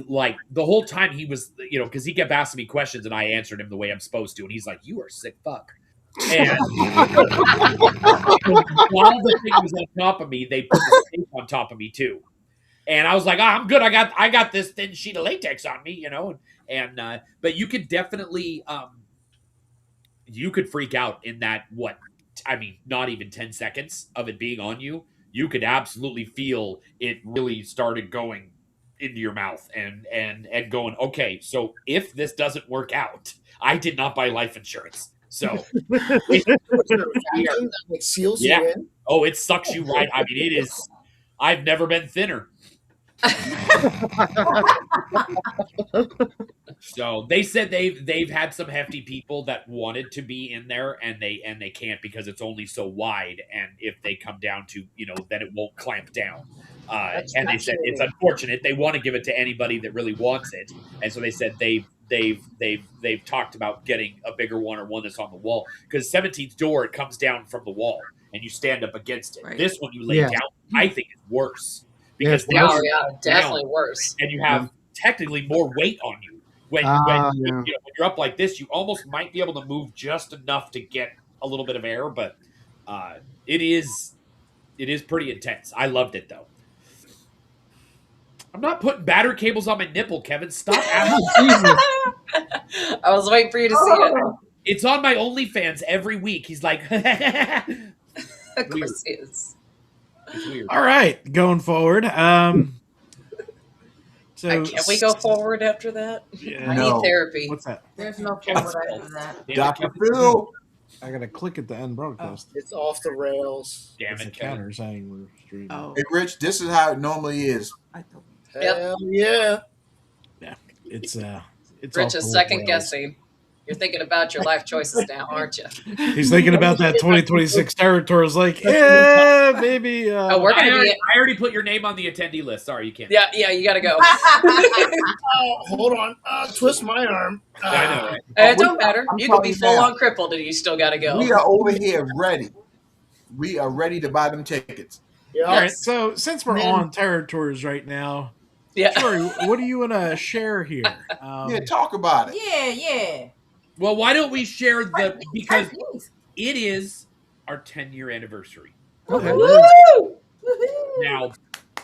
like the whole time he was, because he kept asking me questions, and I answered him the way I'm supposed to, and he's like, "You are a sick fuck." And while the thing was on top of me, they put the tape on top of me too. And I was like, I'm good. I got this thin sheet of latex on me, And but you could definitely you could freak out in that, not even 10 seconds of it being on you. You could absolutely feel it really started going into your mouth and going, okay, so if this doesn't work out, I did not buy life insurance. So It seals you in. oh, it sucks you right. I mean, it is, I've never been thinner. So they said they've had some hefty people that wanted to be in there and they can't because it's only so wide, and if they come down to then it won't clamp down. And they said it's unfortunate. They want to give it to anybody that really wants it, and so they said they've talked about getting a bigger one or one that's on the wall, because 17th door, it comes down from the wall and you stand up against it. Right. This one you lay down, I think is worse because Yeah, now Oh you're yeah, definitely down, worse. and you have technically more weight on you. When you're up like this, you almost might be able to move just enough to get a little bit of air, but it is pretty intense. I loved it though. I'm not putting battery cables on my nipple, Kevin. Stop asking. I was waiting for you to see it. It's on my OnlyFans every week. He's like, Of course it is. it's weird. All right, going forward. So Can we go forward after that? Yeah. I No. need therapy. What's that? There's no Kevin's forward fault. after that. Damn it, Dr. Kevin. Phil. I gotta click at the end broadcast. It's off the rails. Damn It's a it, Kevin. counter saying we're streaming. Oh, Hey, Rich, this is how it normally is. I thought. Yep. Hell yeah. It's Rich off is the second rails. guessing. You're thinking about your life choices now, aren't you? He's thinking about that 2026 territory. Is like, yeah, maybe. Oh, we're gonna be. I already put your name on the attendee list. Sorry, you can't. Yeah, you gotta go. Hold on. Twist my arm. I know. Right? It don't matter. I'm You could be telling you full now. on crippled and you still gotta go. We are over here ready. We are ready to buy them tickets. Yeah. All right. So since we're on territories right now, Yeah. Tori, what do you want to share here? Yeah, talk about it. Yeah. Well, why don't we share the because Please. it is our 10-year anniversary. Okay. Woohoo! Now,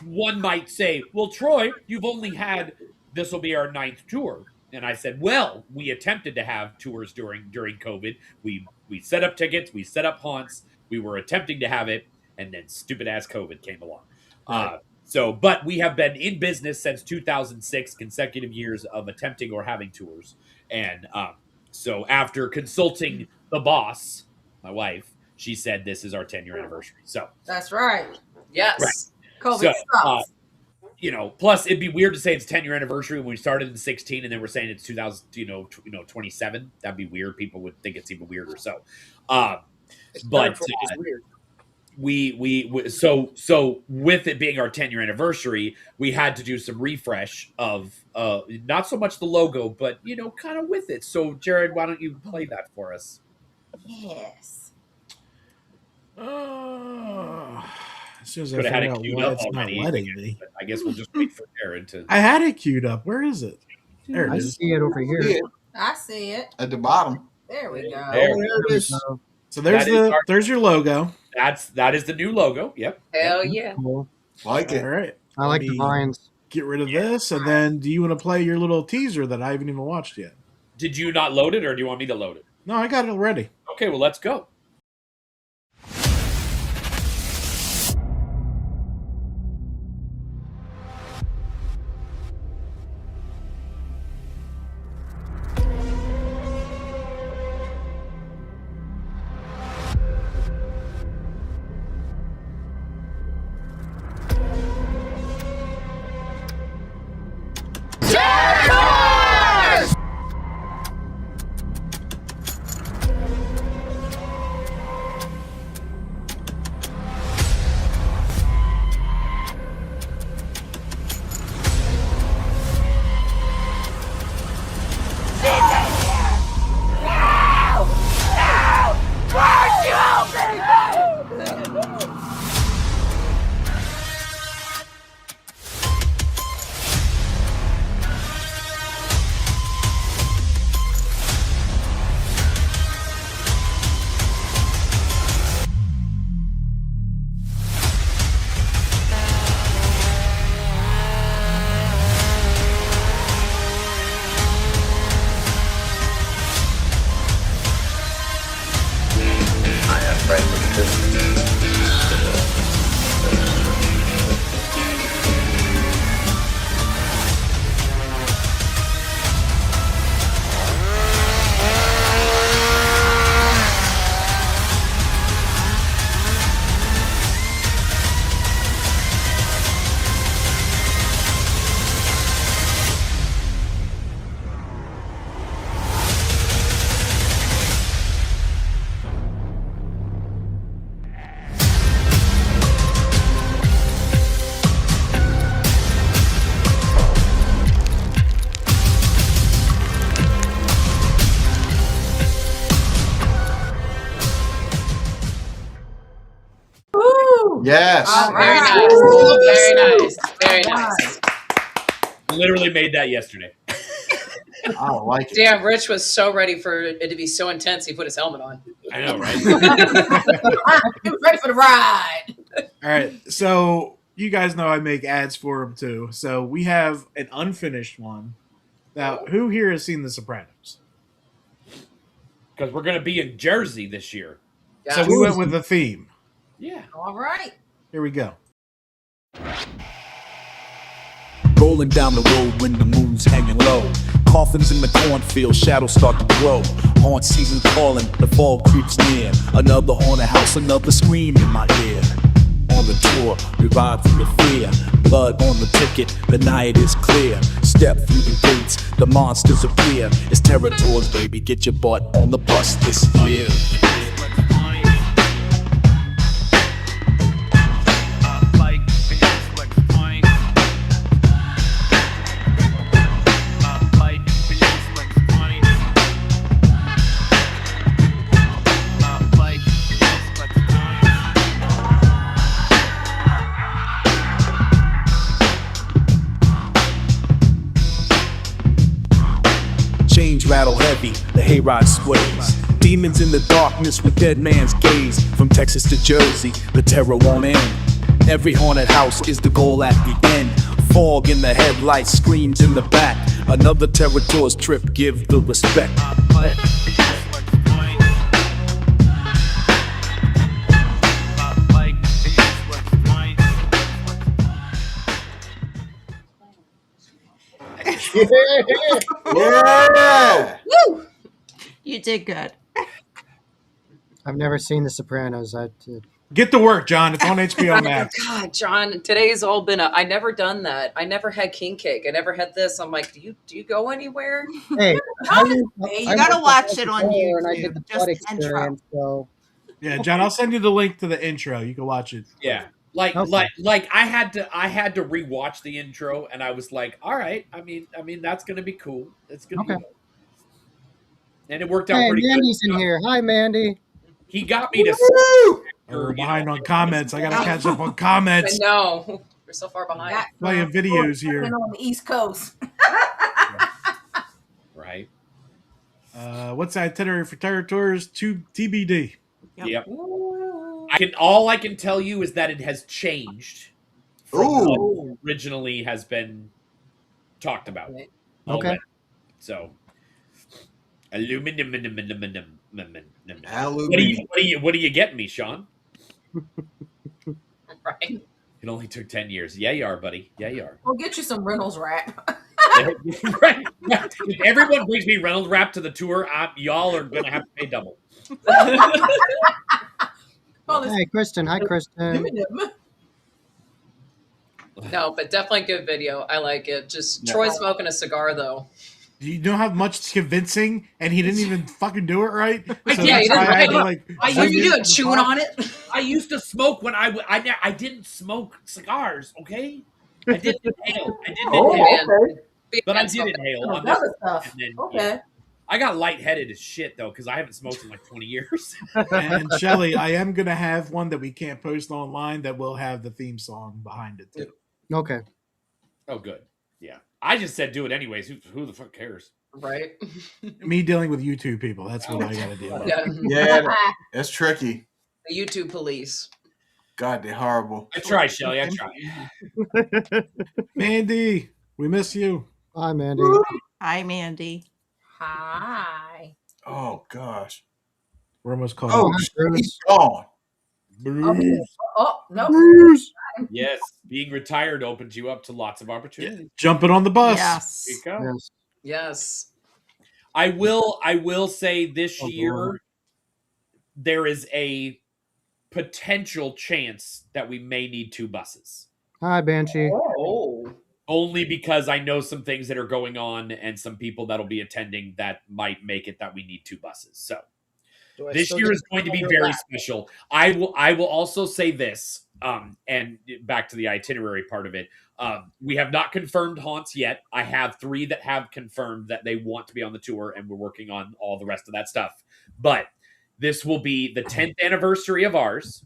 one might say, well, Troy, you've only had, this will be our 9th tour. And I said, well, we attempted to have tours during COVID. We set up tickets, we set up haunts, we were attempting to have it, and then stupid ass COVID came along. Right. But we have been in business since 2006, consecutive years of attempting or having tours. And so after consulting the boss, my wife, she said this is our 10-year anniversary. So That's right. Yes. Right. COVID sucks. Plus it'd be weird to say it's 10-year anniversary when we started in 16 and then we're saying it's 27. That'd be weird. People would think it's even weirder. So, but It's weird. we so with it being our 10-year anniversary, we had to do some refresh of not so much the logo, but kind of with it. So Jared, why don't you play that for us? Yes. As soon as I Could have had figure it out queued why up it's not already. letting me. But I guess we'll just wait for Jared to. I had it queued up. Where is it? There I it is. see it over here. Yeah, I see it. at the bottom. There we go. There. Oh, there it is. So there's That is there's your logo. That is the new logo. Yep. Hell yeah. Cool. Like All it. right. I like the Let me vines. Get rid of this, and then do you want to play your little teaser that I haven't even watched yet? Did you not load it, or do you want me to load it? No, I got it already. Okay, well, let's go. Yes. All Very right. nice. Very nice. Literally made that yesterday. I like it. Damn, Rich was so ready for it to be so intense he put his helmet on. I know, right? He was ready for the ride. All right. So you guys know I make ads for them too. So we have an unfinished one. Now, who here has seen The Sopranos? Because we're going to be in Jersey this year. So we went with the theme. Yeah. All right. Here we go. Rolling down the road when the moon's hanging low. Coffins in the cornfield, shadows start to grow. Haunt season calling, the fall creeps near. Another haunted house, another scream in my ear. On the tour, revived from the fear. blood on the ticket, the night is clear. Step through the gates, the monsters appear. It's Terror Tours, baby, get your butt on the bus this year. Chains rattle heavy, the hayride sways. Demons in the darkness with dead man's gaze. From Texas to Jersey, the terror won't end. Every haunted house is the goal at the end. Fog in the headlights, screams in the back. Another Terror Tours trip, give the respect. Yeah. Woo! You did good. I've never seen The Sopranos. Get to work, John. It's on HBO Max. God, John, today's all been I never done that. I never had king cake. I never had this. I'm like, do you go anywhere? Hey, You gotta watch it on And I YouTube. did the Just blood the intro. experience, so Yeah, John, I'll send you the link to the intro. You can watch it. Yeah. Like I had to rewatch the intro, and I was like, all right, I mean that's gonna be cool. It's gonna Okay. be cool. And it worked out hey, pretty Mandy's good. in here. Hi, Mandy. He got me to Woo! We're behind on comments. I gotta catch up on comments. I know. We're so far behind. Back Playing from videos here. on the East Coast. right. What's the itinerary for Terror Tours? To TBD. Yep. All I can tell you is that it has changed from what originally has been talked about. Okay. already. So aluminum. What are you getting me, Sean? Right. It only took 10 years. Yeah, you are, buddy. Yeah, you are. We'll get you some Reynolds wrap. Right. If everyone brings me Reynolds wrap to the tour, y'all are gonna have to pay double. Hey, Kristen. Hi, Kristen. No, but definitely good video. I like it. Just Yeah. Troy smoking a cigar though. You don't have much convincing, and he didn't even fucking do it right. So Yeah, he that's why didn't I had to, right. like, I What are you used doing? Chewing on it? I used to smoke when I didn't smoke cigars. Okay, I didn't inhale. Man. But I did inhale. On this, Other stuff. and then, Okay. I got lightheaded as shit though because I haven't smoked in like 20 years. And Shelly, I am gonna have one that we can't post online that will have the theme song behind it too. Okay. Oh, good. Yeah, I just said do it anyways. Who the fuck cares? Right. Me dealing with YouTube people, that's what I gotta deal with. Yeah. Yeah, that's tricky. The YouTube police. God, they're horrible. I tried, Shelly. I tried. Mandy, we miss you. Hi, Mandy. Hi, Mandy. Hi. Oh gosh. We're almost caught Oh, up. he's gone. Bruce. Oh, no. Yes, being retired opens you up to lots of opportunities. Jumping on the bus. Yes. There you go. Yes. Yes. I will say this Oh, year Lord. there is a potential chance that we may need 2 buses. Hi, Banshee. Oh. Only because I know some things that are going on and some people that'll be attending that might make it that we need 2 buses. So Do I this still year get is going to be your very lap? special. I will also say this, and back to the itinerary part of it. We have not confirmed haunts yet. I have 3 that have confirmed that they want to be on the tour, and we're working on all the rest of that stuff. But this will be the 10th anniversary of ours,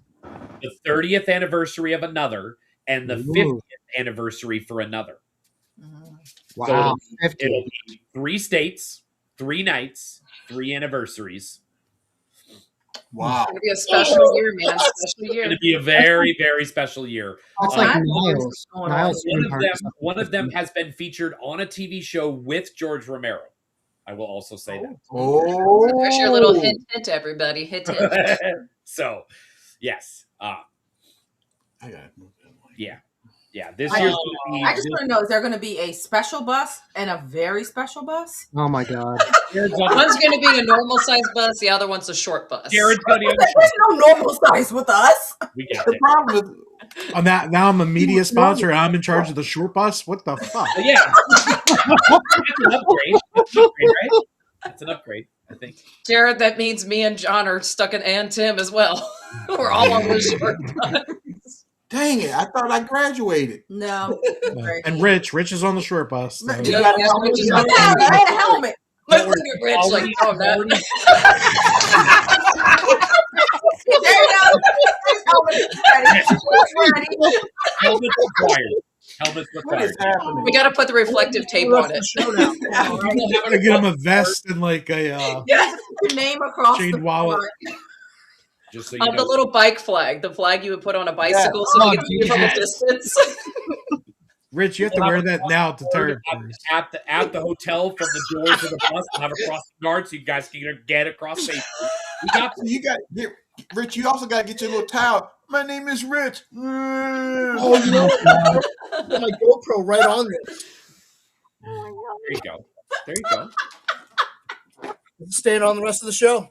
the 30th anniversary of another, and the Ooh. 50th anniversary for another. Wow. So 50. it'll be 3 states, 3 nights, 3 anniversaries. Wow. It's gonna be a special year, man. Special It's year. going to be a very, very special year. That's like I- Niles. going on. Niles One of them has been featured on a TV show with George Romero. I will also say that. Oh. There's your little hint, everybody. Hint. So, yes. I gotta move that one. Yeah. This I- year's going I to just want to know: is there going to be a special bus and a very special bus? Oh my God. be One's going to be a normal size bus. The other one's a short bus. Jared's going to be on the There's no normal size with us. show. We got The it. problem is On that, now I'm a media sponsor and I'm in charge of the short bus. What the fuck? Yeah. That's an upgrade. That's an upgrade, right? That's an upgrade, I think. Jared, that means me and John are stuck in and Tim as well. We're all on the short bus. Dang it! I thought I graduated. No. And Rich is on the short bus. So. You got a helmet? Rich is Yeah, on I had a helmet. Look at Rich like, oh, no. There you go. Helmet is ready. It's ready. Helmets required. Helmets What required. is happening? We got to put the reflective tape on it. I get him a vest and like a Yeah. Your name across chain the wallet. front. Just so you On the know. little bike flag, the flag you would put on a bicycle so you can see from a distance. Rich, you have to wear that now to turn. At the hotel from the door to the bus, we'll have a crossing guard so you guys can get across safely. You got get Rich. You also got to get your little towel. My name is Rich. Oh, you know what? Put my GoPro right on there. There you go. There you go. Staying on the rest of the show.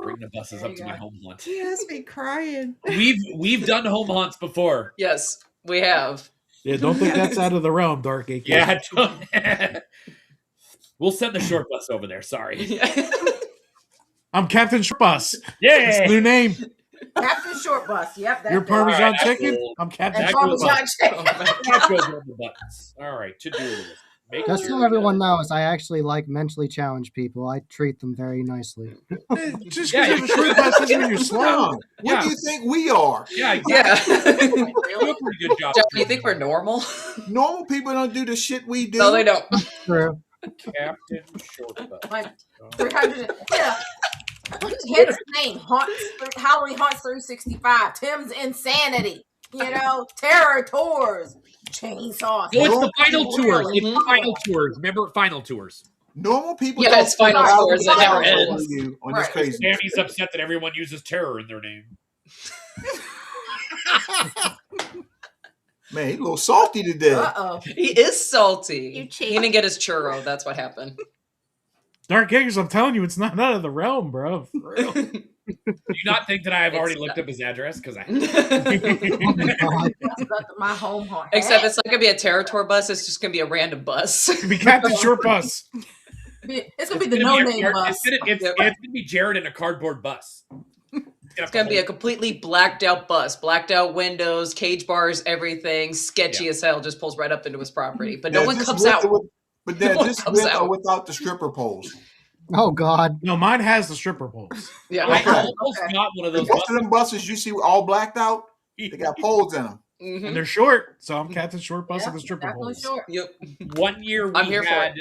Bring the buses up to my home haunt. He has me crying. We've done home haunts before. Yes, we have. Yeah, don't think that's out of the realm, Dark AK. Yeah. We'll send the short bus over there. Sorry. I'm Captain Short Bus. Yeah. That's the new name. Captain Short Bus. Yep. That's Your it. Parmesan All right, that's chicken. cool. I'm Captain And Short Bus. Parmesan chicken. That goes on the buttons. All right. To do list. Make Just sure so everyone knows, I actually like mentally challenged people. I treat them very nicely. Just because Yeah, you have a short bus doesn't mean you're slow. What Yeah. do you think we are? Yeah. Yeah. You do a pretty good job. John, do you think we're normal? Normal people don't do the shit we do. No, they don't. True. Captain Short Bus. Like 300. Yeah. Hence the name. Halloween Haunts 365. Tim's Insanity. You know, Terror Tours. Chainsaws. No, it's the final People tours. really It's love final it. tours. Remember final tours. Normal people. Yeah, don't it's final figure out tours that what never to ends. do on this Right. crazy. Sammy's upset that everyone uses terror in their name. Man, he's a little salty today. Uh-oh. He is salty. You He cheat. didn't get his churro. That's what happened. Dark Acres, I'm telling you, it's not out of the realm, bro. For real. Do you not think that I have It's already not. looked up his address? Because I. That's my home haunt. Except it's not going to be a Terror Tour bus. It's just going to be a random bus. It'd be Captain Short Bus. It's going to be the It's gonna no-name bus. It's gonna be Jared in a cardboard bus. It's going to be a completely blacked out bus. Blacked out windows, cage bars, everything. Sketchy as hell. Just pulls right up into his property. But no Now, one is this comes with out. or with- But then No one this comes with or out. without the stripper poles. Oh God. No, mine has the stripper poles. Yeah. I Okay. almost got one of those Most of buses. them buses you see all blacked out, they got poles in them. Mhm. And they're short, so I'm Captain Short Bus Yeah, with the stripper definitely poles. short. Yep. One year I'm here for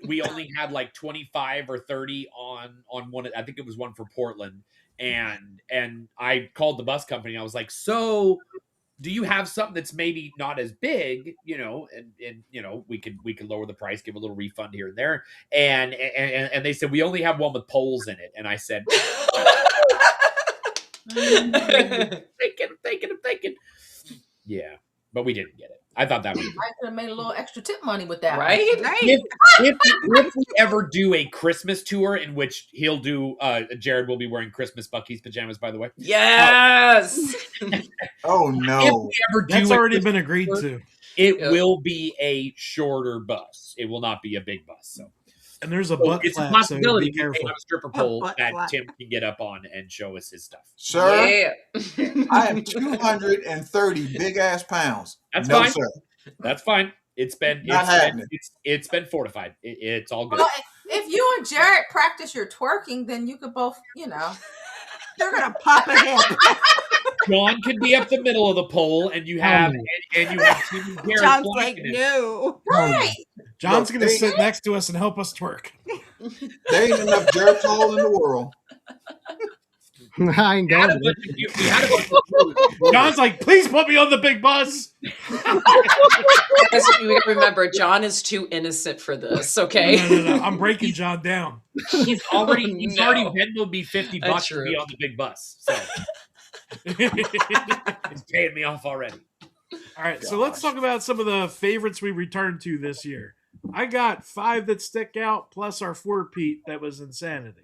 we only had like 25 or 30 on one. I think it was one for Portland, and I called the bus company. I was like, so. Do you have something that's maybe not as big, and we could lower the price, give a little refund here and there, and they said we only have one with poles in it, and I said, thinking, yeah, but we didn't get it. I thought that would be I could have made a little extra tip money with that. Right? if we ever do a Christmas tour in which he'll do, Jared will be wearing Christmas Bucky's pajamas, by the way. Yes. Oh If no! we ever do That's a already Christmas been agreed tour, to. it Yep. will be a shorter bus. It will not be a big bus. So And there's a So butt it's a flap, so possibility be we may careful. have a stripper A pole butt that flap. Tim can get up on and show us his stuff. Sir, Yeah. I am 230 big ass pounds. That's no, fine. sir. That's fine. It's been Not happening. it's been fortified. It's all good. Well, if you and Jared practice your twerking, then you could both, They're gonna pop a hip. John can be up the middle of the pole, and you have no. and you have Tim and Jared John's flanking like, it. no. Right. John's Look, going to they- sit next to us and help us twerk. There ain't enough dirt all in the world. I ain't We had going. a bunch of you- we had a bunch of- John's like, please put me on the big bus. Guys, you gotta remember, John is too innocent for this. Okay. No. I'm breaking John down. he's already No. Venmoed me $50 That's to be true. on the big bus. So he's paying me off already. All right, so let's talk about some of the favorites we returned to this year. I got 5 that stick out, plus our 4-peat that was insanity.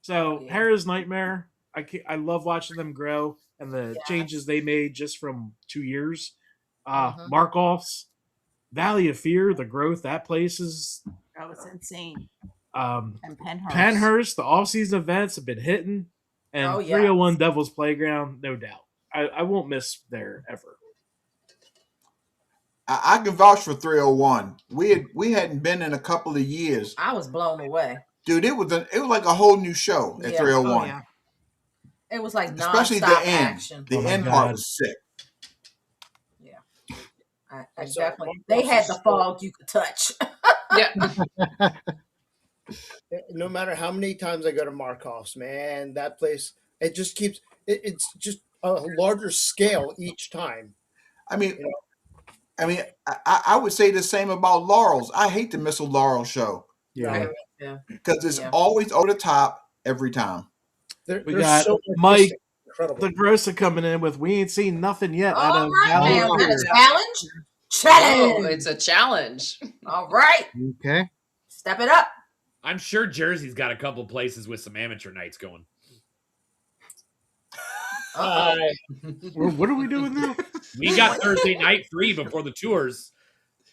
So Yeah. Hera's Nightmare, I love watching them grow. and the Yes. changes they made just from 2 years. Mhm. Markoff's Valley of Fear, the growth that place is. That was insane. Um, And Penhurst. Penhurst, the off-season events have been hitting, and Oh, yes. 301 Devil's Playground, no doubt. I won't miss there ever. I can vouch for 301. We hadn't been in a couple of years, I was blown away. dude. It was like a whole new show at Yeah. 301. Oh, yeah. It was like Especially the nonstop end. action. The Oh my end God. part was sick. I So, definitely. Mark They had Ross the is- fog you could touch. Yeah. No matter how many times I go to Markov's, man, that place it just keeps it's just a larger scale each time. I mean, You know? I would say the same about Laurel's. I hate to miss a Laurel show Yeah. Yeah. because it's Yeah. always over the top every time. We There's got so much Mike, missing. Incredible. the Grosser coming in with we ain't seen nothing yet out All of right, Valley now. of Is that Fear. a challenge? Oh, Challenge. it's a challenge. All right. Okay. Step it up. I'm sure Jersey's got a couple places with some amateur nights going. Uh-oh. What are we doing now? We got Thursday night free before the tours.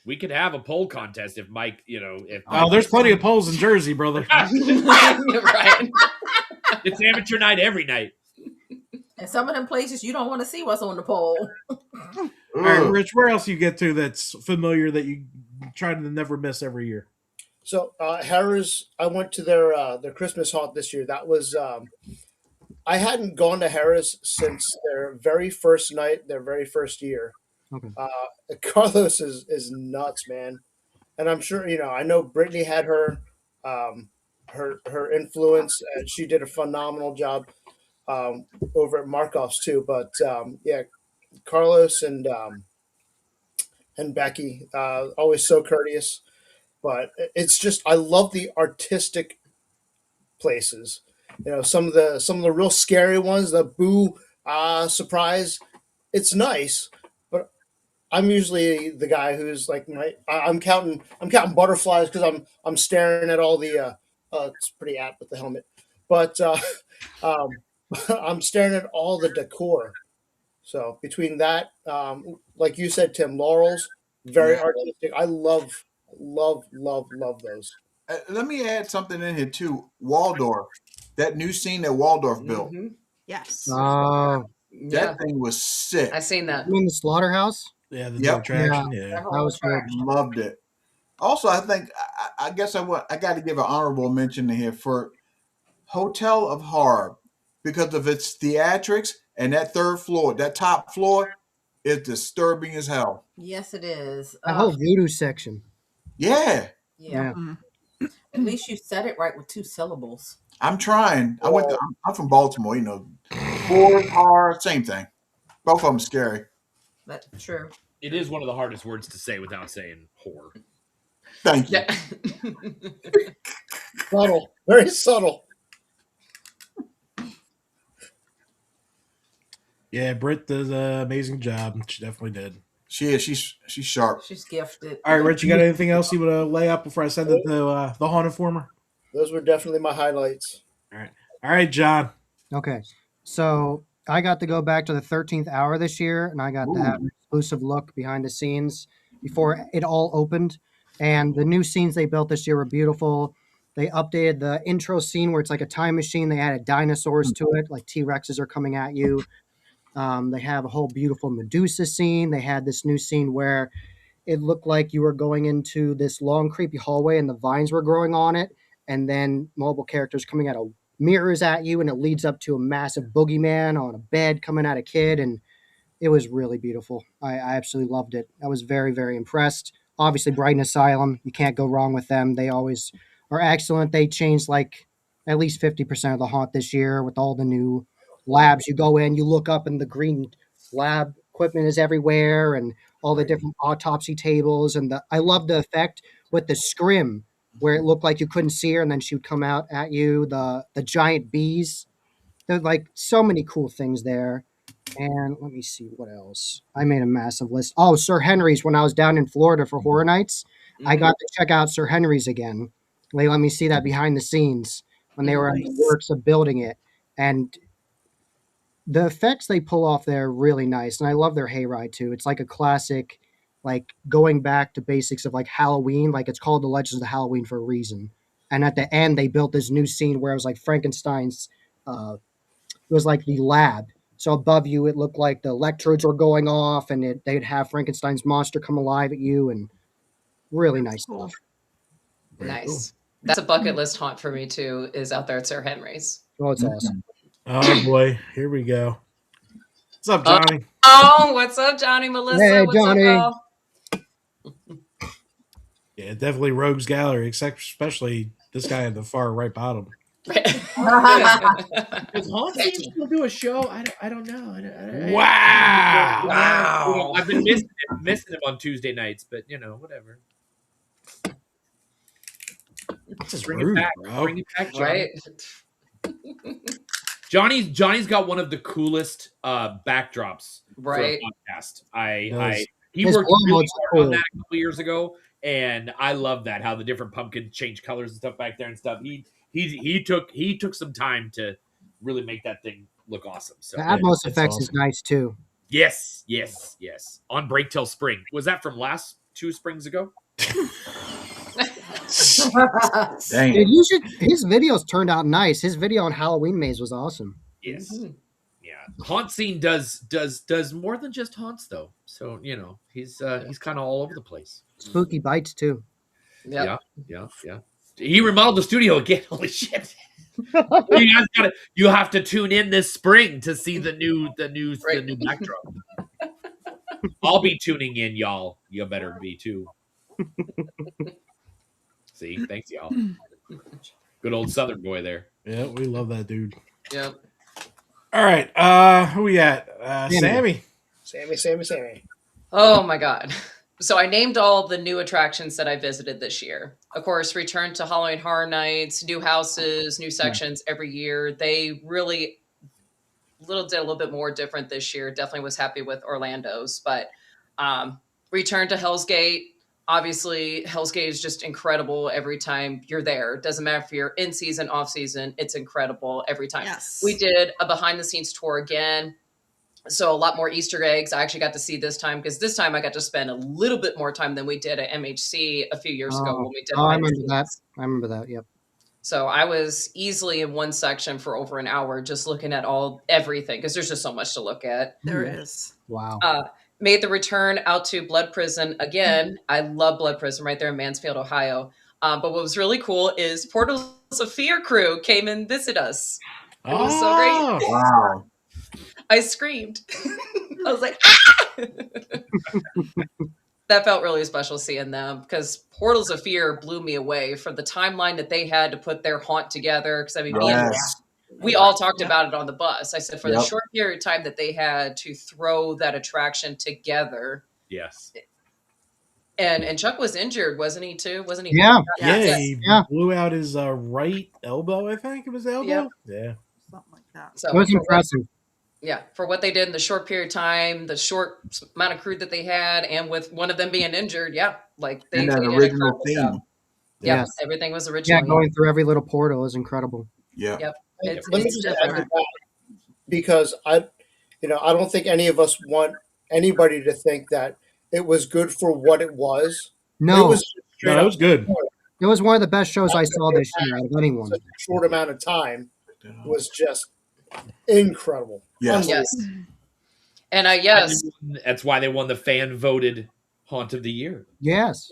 We could have a poll contest if Mike, if Oh, there's plenty of polls in Jersey, brother. Right. It's amateur night every night. And some of them places you don't want to see what's on the poll. All right, Ugh. Rich, where else you get to that's familiar that you try to never miss every year? So Harrah's, I went to their Christmas haunt this year. That was I hadn't gone to Harrah's since their very first night, their very first year. Okay. Carlos is nuts, man, and I'm sure I know Brittany had her her influence, and she did a phenomenal job over at Markov's too. But yeah, Carlos and Becky always so courteous. But it's just I love the artistic places. Some of the real scary ones, the boo surprise. It's nice, but I'm usually the guy who's like I'm counting butterflies because I'm staring at all the it's pretty apt with the helmet, but um, I'm staring at all the decor. So between that, like you said, Tim, Laurel's very Yeah. artistic. I love those. Let me add something in here too. Waldorf, that new scene that Waldorf built, Mhm. Yes. Oh, Yeah. that thing was sick. I seen that. you mean the slaughterhouse? Yeah, the Yep. new attraction. Yeah. That That was good. Loved it. Also, I think I guess I got to give an honorable mention here for Hotel of Horror because of its theatrics and that third floor, that top floor is disturbing as hell. Yes, it is. That whole voodoo section. Yeah, Yeah. Mm. At least you said it right with 2 syllables. I'm trying. I'm from Baltimore. Horror, horror, same thing. Both of them scary. That's true. It is one of the hardest words to say without saying whore. Thank you. Yeah. Subtle, very subtle. Yeah, Britt does an amazing job. She definitely did. She is. She's sharp. She's gifted. All right, Rich, you got anything else you want to lay out before I send it to the Haunted Former? Those were definitely my highlights. All right, John. Okay. So I got to go back to the 13th hour this year, and I got to have an exclusive look behind the scenes before it all opened. And the new scenes they built this year were beautiful. They updated the intro scene where it's like a time machine. They added dinosaurs to it, like T-Rexes are coming at you. They have a whole beautiful Medusa scene. They had this new scene where it looked like you were going into this long, creepy hallway and the vines were growing on it. And then mobile characters coming out of mirrors at you, and it leads up to a massive boogeyman on a bed coming at a kid. And it was really beautiful. I absolutely loved it. I was very, very impressed. Obviously, Brighton Asylum, you can't go wrong with them. They always are excellent. They changed like at least 50% of the haunt this year with all the new labs. You go in, you look up, and the green lab equipment is everywhere, and all the different autopsy tables. And I love the effect with the scrim where it looked like you couldn't see her, and then she would come out at you. The giant bees. There's like so many cool things there. And let me see what else. I made a massive list. Oh, Sir Henry's. When I was down in Florida for Horror Nights, I got to check out Sir Henry's again. They let me see that behind the scenes when they were in the Nice. works of building it. And the effects they pull off there are really nice, and I love their hayride too. It's like a classic, like going back to basics of like Halloween. Like it's called the Legends of Halloween for a reason. And at the end, they built this new scene where it was like Frankenstein's. It was like the lab. So above you, it looked like the electrodes were going off, and they'd have Frankenstein's monster come alive at you, and really nice Cool. stuff. Nice. That's a bucket list haunt for me too. Is out there at Sir Henry's. Oh, it's awesome. Oh boy, here we go. What's up, Johnny? Oh, what's up, Johnny? Melissa, Hey, what's Johnny. up, y'all? Yeah, definitely Rogues Gallery, especially this guy at the far right bottom. Does Haunt Scene still do a show? I don't know. Wow. Wow. I've been missing him on Tuesday nights, but whatever. This is Bring rude, it back, bro. bring it back, Johnny. Right. Johnny's got one of the coolest backdrops Right. for a podcast. He His worked blow really modes are hard on cool. that a couple years ago, and I love that how the different pumpkins change colors and stuff back there and stuff. He took some time to really make that thing look awesome. So The Atmos that's effects is awesome. nice too. yes. On break till spring. Was that from last 2 springs ago? Dang. Dude, his videos turned out nice. His video on Halloween Maze was awesome. Yes. Mhm. Yeah. Haunt Scene does more than just haunts though. So, he's kind of all over the place. Spooky bites too. Yep. Yeah. He remodeled the studio again. Holy shit. You have to tune in this spring to see the new backdrop. I'll be tuning in, y'all. You better be too. See, thanks, y'all. Good old Southern boy there. Yeah, we love that dude. Yep. All right, who we at? Sammy. Sammy. Oh my God. So I named all the new attractions that I visited this year. Of course, return to Halloween Horror Nights, new houses, new sections every year. They really did a little bit more different this year. Definitely was happy with Orlando's, but return to Hell's Gate. Obviously, Hell's Gate is just incredible every time you're there. Doesn't matter if you're in season, off season. It's incredible every time. Yes. We did a behind the scenes tour again. So a lot more Easter eggs I actually got to see this time, because this time I got to spend a little bit more time than we did at MHC a few years ago when we did. I behind the remember that. scenes. I remember that. Yep. So I was easily in one section for over an hour just looking at everything, because there's just so much to look at. There is. Wow. Made the return out to Blood Prison again. I love Blood Prison right there in Mansfield, Ohio. But what was really cool is Portals of Fear crew came and visit us. It was so great. Wow. I screamed. I was like, ah! That felt really special seeing them, because Portals of Fear blew me away for the timeline that they had to put their haunt together. Because I mean, Yes. we all talked about it on the bus. I said for the Yep. short period of time that they had to throw that attraction together. Yes. And Chuck was injured, wasn't he too? Wasn't he? Yeah. Yeah, Yes. he Yeah. blew out his right elbow. I think it was elbow. Yep. Yeah. Something like that. So It was impressive. yeah, for what they did in the short period of time, the short amount of crew that they had, and with one of them being injured, like they And that did an original incredible job. theme. Yeah, Yes. everything was Yeah, original. going through every little portal is incredible. Yeah. Yep. It's Let me it's just add to different. that, because I don't think any of us want anybody to think that it was good for what it was. It No, was straight No, it up was good. it was one of the best shows I saw this year out of anyone. such a short amount of time was just incredible. Yes. Yes. And yes, That's why they won the fan voted Haunt of the Year. Yes.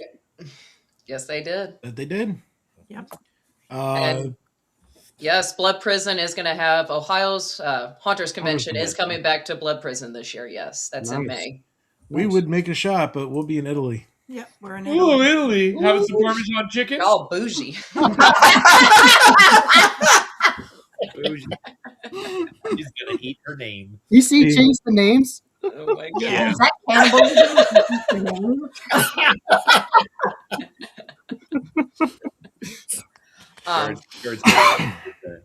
yes, they did. That they did. Yep. And yes, Blood Prison is going to have Ohio's Haunters Convention is coming back to Blood Prison this year. Yes, that's in Nice. May. we would make a shot, but we'll be in Italy. Yep. We're in Oh, Italy. Italy. Having some Parmesan chicken? Y'all bougie. Bougie. She's going to eat her name. You see, change the names. Oh my god. Yeah. Is that cannibalism? Yours-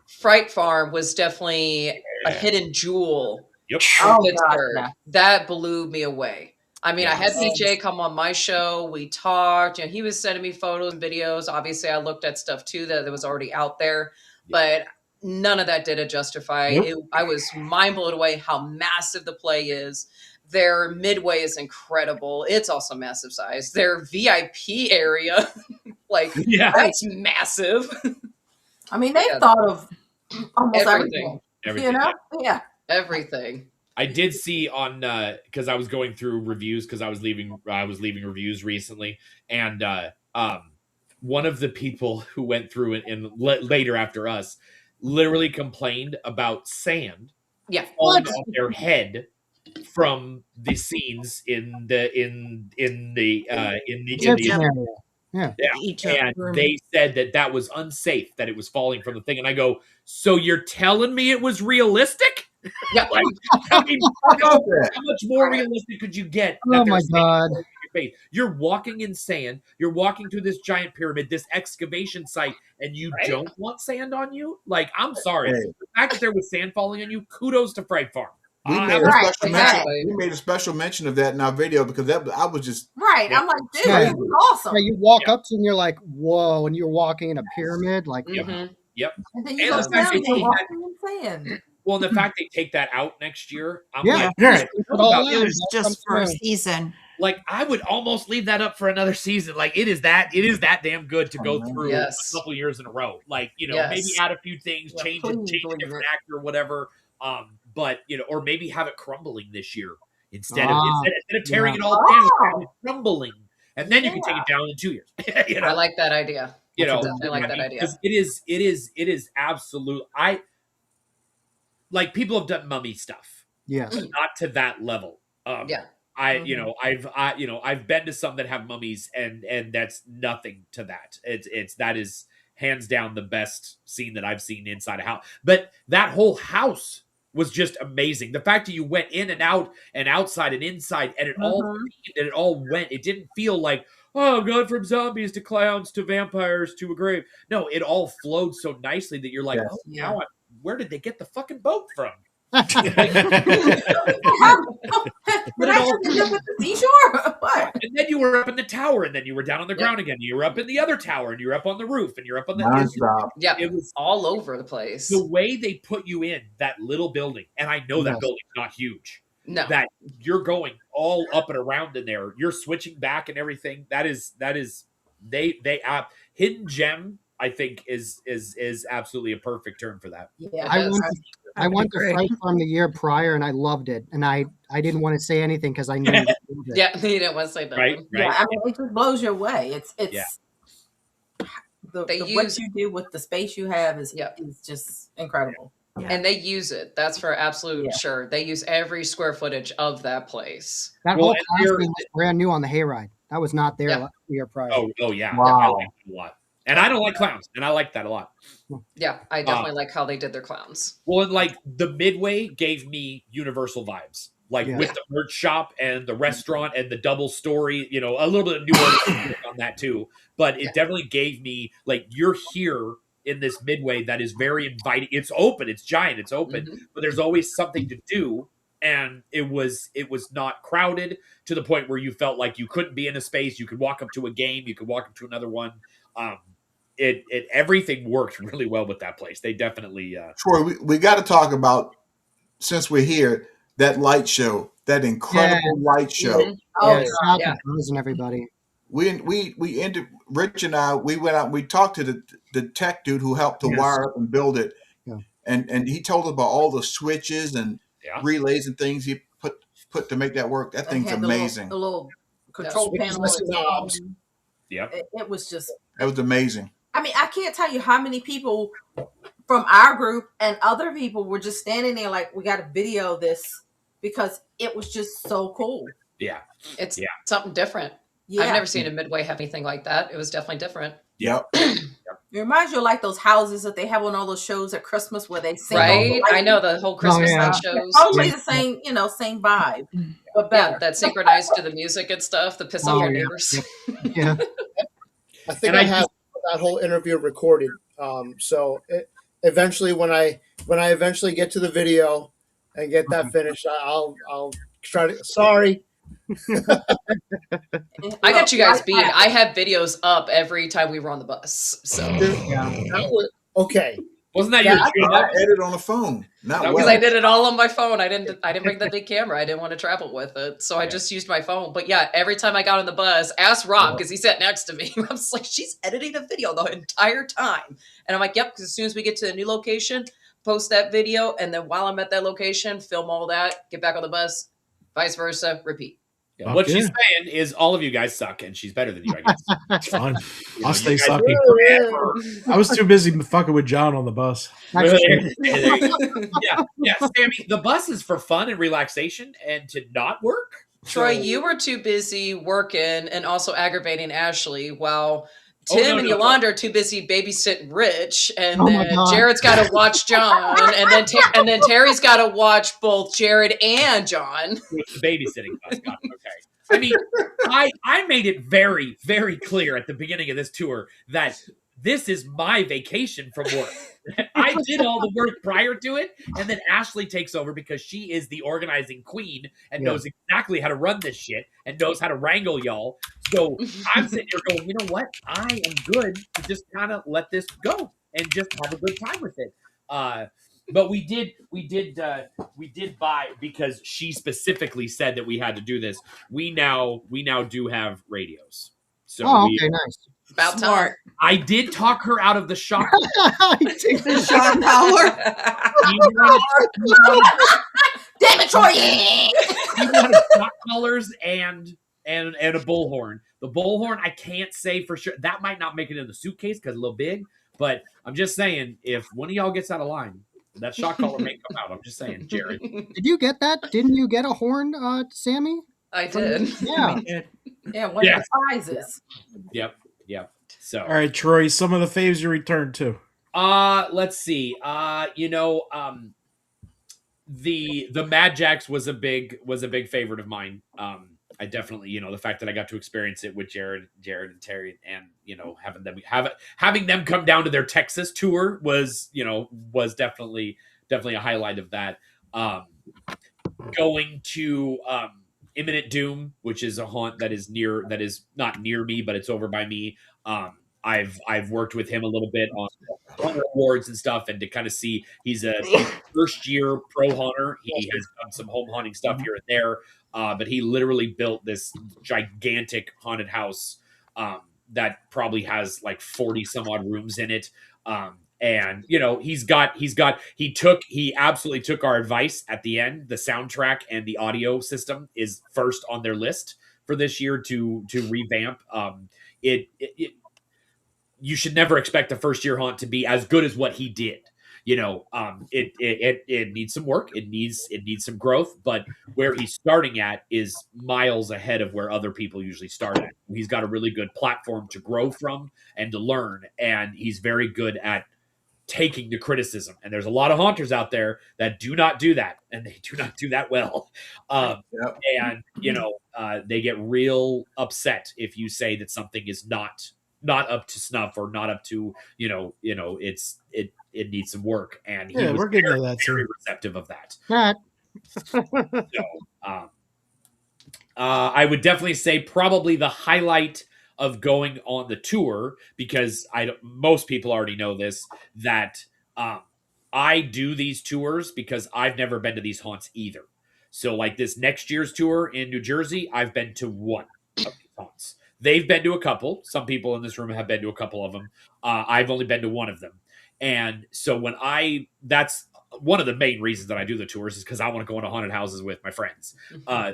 Fright Farm was definitely a hidden jewel Yep. in Oh, Pittsburgh. gotcha. That blew me away. I mean, I had Yes. PJ come on my show. We talked. He was sending me photos and videos. Obviously, I looked at stuff too that was already out there. But none of that did it justify. Nope. I was mind blown away how massive the play is. Their midway is incredible. It's also massive size. Their VIP area, like Yeah. that's massive. I mean, they Yeah. thought of almost Everything. everything. You know? Yeah. Everything. I did see on because I was going through reviews because I was leaving reviews recently, and one of the people who went through it and later after us literally complained about sand Yeah. falling on their head from the scenes in the Egyptian area. Yeah. and they said that was unsafe, that it was falling from the thing. And I go, so you're telling me it was realistic? Yeah. Like, I mean, how much more realistic could you get? Oh my God. You're walking in sand. You're walking through this giant pyramid, this excavation site, and you don't want sand on you? Like, I'm sorry. Hey. The fact that there was sand falling on you, kudos to Fright Farm. We I made, a was- Right, special exactly. mention, we made a special mention of that in our video because I was just Right. Yeah. I'm like, dude, Yeah. this is awesome. Yeah, you walk up to and you're like, whoa, and you're walking in a pyramid. Like, Mhm. And then you And go the fact down that and they walking in sand. Well, and the fact they take that out next year, I'm Yeah. like, Right. Put it all It in, was don't just for a come through. season. like I would almost leave that up for another season. Like it is that damn good to go through Yes. a couple years in a row. Like, Yes. maybe add a few things, Yeah, change please a leave different it. actor or whatever. But or maybe have it crumbling this year instead Ah, of tearing yeah. it all down, Oh. have it crumbling, and then you can take it down in 2 years. I like that idea. you know, Definitely like that idea. because it is absolute. I like people have done mummy stuff, Yes. not to that level. Yeah. I've been to some that have mummies and that's nothing to that. That is hands down the best scene that I've seen inside a house. But that whole house was just amazing. The fact that you went in and out and outside and inside and it all went. It didn't feel like, oh, gone from zombies to clowns to vampires to a grave. No, it all flowed so nicely that you're like, Yes. oh, now where did they get the fucking boat from? Did I have to do with the seashore? What? And then you were up in the tower, and then you were down on the ground again. You were up in the other tower, and you were up on the roof, and you're up on the nonstop. Yeah. It was all over the place. the way they put you in that little building, and I know that Yes. building's not huge. No. That you're going all up and around in there. You're switching back and everything. That is they Hidden Gem. I think is absolutely a perfect term for that. Yeah. I went to Fright Farm the year prior and I loved it. And I didn't want to say anything because I knew you would love it. Yeah, you didn't want to say that. Right, Yeah, I mean, it just blows you away. It's Yeah. what use- you do with the space you have is just incredible. And they use it. That's for absolute sure. They use every square footage of that place. That Well, whole and casting was brand new on the hayride. That was not there Yeah. the year prior. Oh yeah. Wow. I like it a lot. And I don't like clowns, and I like that a lot. Yeah, I definitely like how they did their clowns. Well, and like the Midway gave me Universal vibes, like Yeah. with the merch shop and the restaurant and the double story. You know, a little bit of New Orleans on that too, but it definitely gave me like you're here in this Midway that is very inviting. It's open, it's giant, it's open, Mhm. but there's always something to do. And it was not crowded to the point where you felt like you couldn't be in a space. You could walk up to a game, you could walk up to another one. It everything worked really well with that place. They definitely Troy, we got to talk about, since we're here, that light show, that incredible light show. Mhm. Oh, yeah, shout out yeah. to Buzz and everybody. We ended, Rich and I, we went out and we talked to the tech dude who helped to Yes. wire up and build it. Yeah. And he told us about all the switches and Yeah. relays and things he put to make that work. That They thing's had amazing. The little control Yeah, panel. switches, knobs. Yep. It was just. That was amazing. I mean, I can't tell you how many people from our group and other people were just standing there like, we got to video this because it was just so cool. Yeah. It's Yeah. something different. Yeah. I've never seen a Midway have anything like that. It was definitely different. Yep. It reminds you of like those houses that they have on all those shows at Christmas where they sing. all the Right? lights. I know the whole Christmas yeah. light shows. Totally the same, same vibe, but Yeah, better. that synchronized to the music and stuff to piss off Oh, your yeah. neighbors. Yeah. I think And I I have that whole interview recorded. So eventually, when I eventually get to the video and get that finished, I'll try to. Sorry. I got you guys beat. I have videos up every time we were on the bus. So That was, okay. Wasn't that Yeah, your I dream? I edit on the phone, not That was- Because well. I did it all on my phone. I didn't bring the big camera. I didn't want to travel with it. So I just used my phone. But yeah, every time I got on the bus, ask Rob because he sat next to me. I was like, she's editing the video the entire time. And I'm like, yep, because as soon as we get to a new location, post that video. And then while I'm at that location, film all that, get back on the bus, vice versa, repeat. Yeah, Fuck what she's yeah. saying is all of you guys suck, and she's better than you, I guess. It's fun. You know, I'll you stay guys- sucky. I was too busy fucking with John on the bus. That's true. yeah, Sammy. The bus is for fun and relaxation, and to not work. Troy, So- you were too busy working and also aggravating Ashley while Oh, Tim no, and no, Yolanda are too busy babysitting Rich, and Oh my then God. Jared's got to watch John, and then Terry's got to watch both Jared and John. With the babysitting bus. Got it. Okay. I mean, I made it very, very clear at the beginning of this tour that this is my vacation from work. I did all the work prior to it, and then Ashley takes over because she is the organizing queen and Yeah. knows exactly how to run this shit and knows how to wrangle y'all. So I'm sitting here going, you know what? I am good to just kind of let this go and just have a good time with it. But we did buy, because she specifically said that we had to do this. We now do have radios. So Oh, we, okay, nice. About time. Smart. I did talk her out of the shock. The shock collar. Damn it, Troy! He wanted shock collars and a bullhorn. The bullhorn, I can't say for sure. That might not make it in the suitcase because it's a little big. But I'm just saying, if one of y'all gets out of line, that shock collar may come out. I'm just saying, Jared. Did you get that? Didn't you get a horn, Sammy? I did. Yeah. Yeah, one Yeah. of the prizes. Yep. So All right, Troy, some of the faves you returned to. let's see. The Mad Jacks was a big favorite of mine. I definitely, the fact that I got to experience it with Jared and Terry, and having them come down to their Texas tour was definitely a highlight of that. Going to Imminent Doom, which is a haunt that is not near me, but it's over by me. I've worked with him a little bit on hunter awards and stuff, and to kind of see he's a first year pro hunter. He has done some home hunting stuff here and there, but he literally built this gigantic haunted house that probably has like 40 some odd rooms in it. And he absolutely took our advice at the end. The soundtrack and the audio system is first on their list for this year to revamp. You should never expect a first year haunt to be as good as what he did. It needs some work. It needs some growth, but where he's starting at is miles ahead of where other people usually start at. He's got a really good platform to grow from and to learn. And he's very good at taking the criticism. And there's a lot of haunters out there that do not do that, and they do not do that well. Yep. And they get real upset if you say that something is not up to snuff or not up to it needs some work. And he was We're getting to that very soon. receptive of that. That. So I would definitely say probably the highlight of going on the tour, because most people already know this, that I do these tours because I've never been to these haunts either. So like this next year's tour in New Jersey, I've been to one of these haunts. They've been to a couple. Some people in this room have been to a couple of them. I've only been to one of them. And so that's one of the main reasons that I do the tours, is because I want to go into haunted houses with my friends.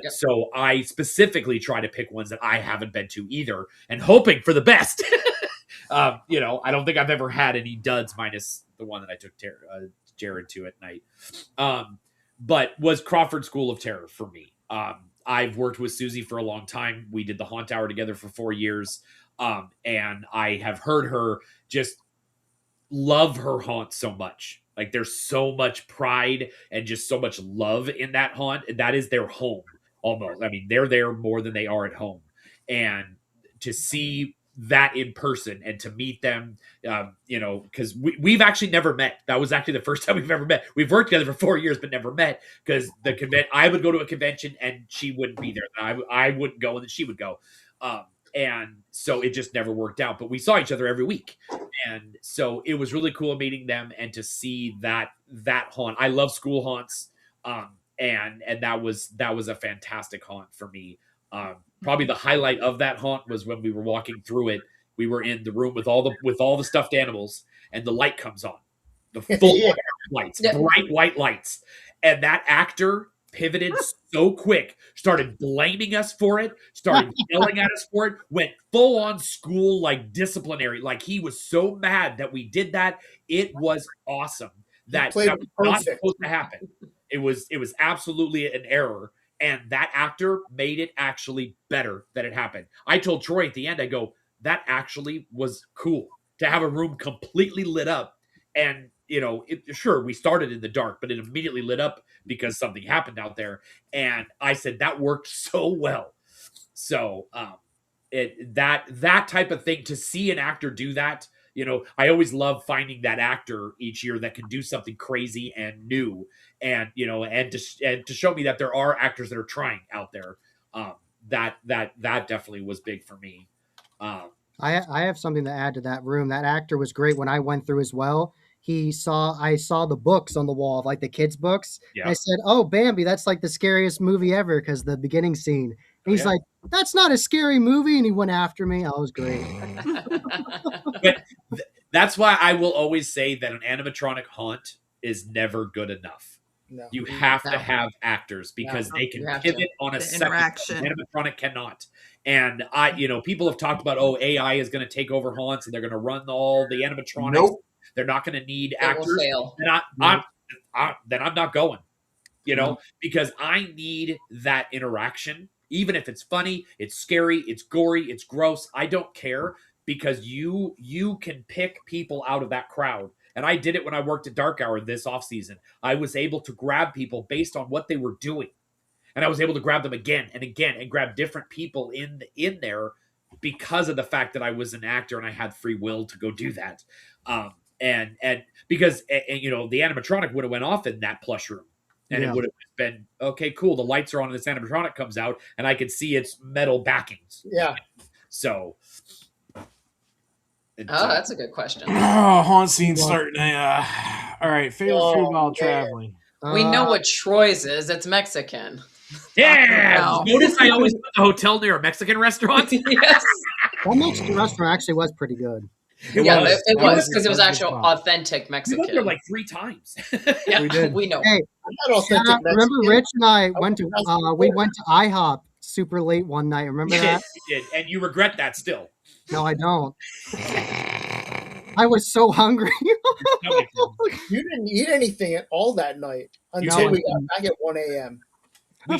So I specifically try to pick ones that I haven't been to either, and hoping for the best. I don't think I've ever had any duds, minus the one that I took Jared to at night. But was Crawford School of Terror for me. I've worked with Susie for a long time. We did the Haunt Hour together for 4 years. And I have heard her just love her haunt so much. Like, there's so much pride and just so much love in that haunt. That is their home almost. I mean, they're there more than they are at home. And to see that in person and to meet them, because we've actually never met. That was actually the first time we've ever met. We've worked together for 4 years, but never met, because I would go to a convention and she wouldn't be there. I wouldn't go and then she would go. And so it just never worked out, but we saw each other every week. And so it was really cool meeting them and to see that haunt. I love school haunts, and that was a fantastic haunt for me. Probably the highlight of that haunt was when we were walking through it. We were in the room with all the stuffed animals, and the light comes on, the full Yeah. lights, Yeah. bright white lights, and that actor pivoted so quick, started blaming us for it, started yelling at us for it, went full on school like disciplinary, like he was so mad that we did that. It was awesome. That played was not perfect. supposed to happen. It was absolutely an error, and that actor made it actually better that it happened. I told Troy at the end, I go, that actually was cool to have a room completely lit up. And sure, we started in the dark, but it immediately lit up because something happened out there. And I said that worked so well. So that type of thing, to see an actor do that, I always love finding that actor each year that can do something crazy and new, and and to show me that there are actors that are trying out there. That definitely was big for me. I have something to add to that room. That actor was great when I went through as well. I saw the books on the wall, like the kids' books. Yeah. And I said, "Oh, Bambi, that's like the scariest movie ever," because the beginning scene. And he's yeah. like, "That's not a scary movie," and he went after me. That was great. But that's why I will always say that an animatronic haunt is never good enough. No. You have No. to have actors because No, they can you have to. pivot on a The second. interaction. Animatronic cannot. And people have talked about, AI is going to take over haunts and they're going to run all the animatronics. Nope. They're not going to need It will actors. fail. Then I'm not going. Because I need that interaction. Even if it's funny, it's scary, it's gory, it's gross, I don't care, because you can pick people out of that crowd. And I did it when I worked at Dark Hour this offseason. I was able to grab people based on what they were doing. And I was able to grab them again and again and grab different people in there because of the fact that I was an actor and I had free will to go do that. And because the animatronic would have went off in that plush room. And it would have been, okay, cool. The lights are on and this animatronic comes out and I could see its metal backings. Yeah. So. That's a good question. Oh, haunt scene starting. All right, favorite food while traveling. We know what Troy's is. It's Mexican. Yeah. Wow. Notice I always put the hotel near a Mexican restaurant. Yes. That Mexican restaurant actually was pretty good. It Yeah, was. it was because it was That was a good actual spot. authentic We went Mexican. there like 3 times. Yeah, We did. we know. Hey, Not authentic Sarah, remember Mexican. Rich and I went to was Mexican we before. went to IHOP super late one night. Remember You did, that? you did, and you regret that still. No, I don't. I was so hungry. No, You didn't eat anything at all that night until did. we got back at 1 a.m. we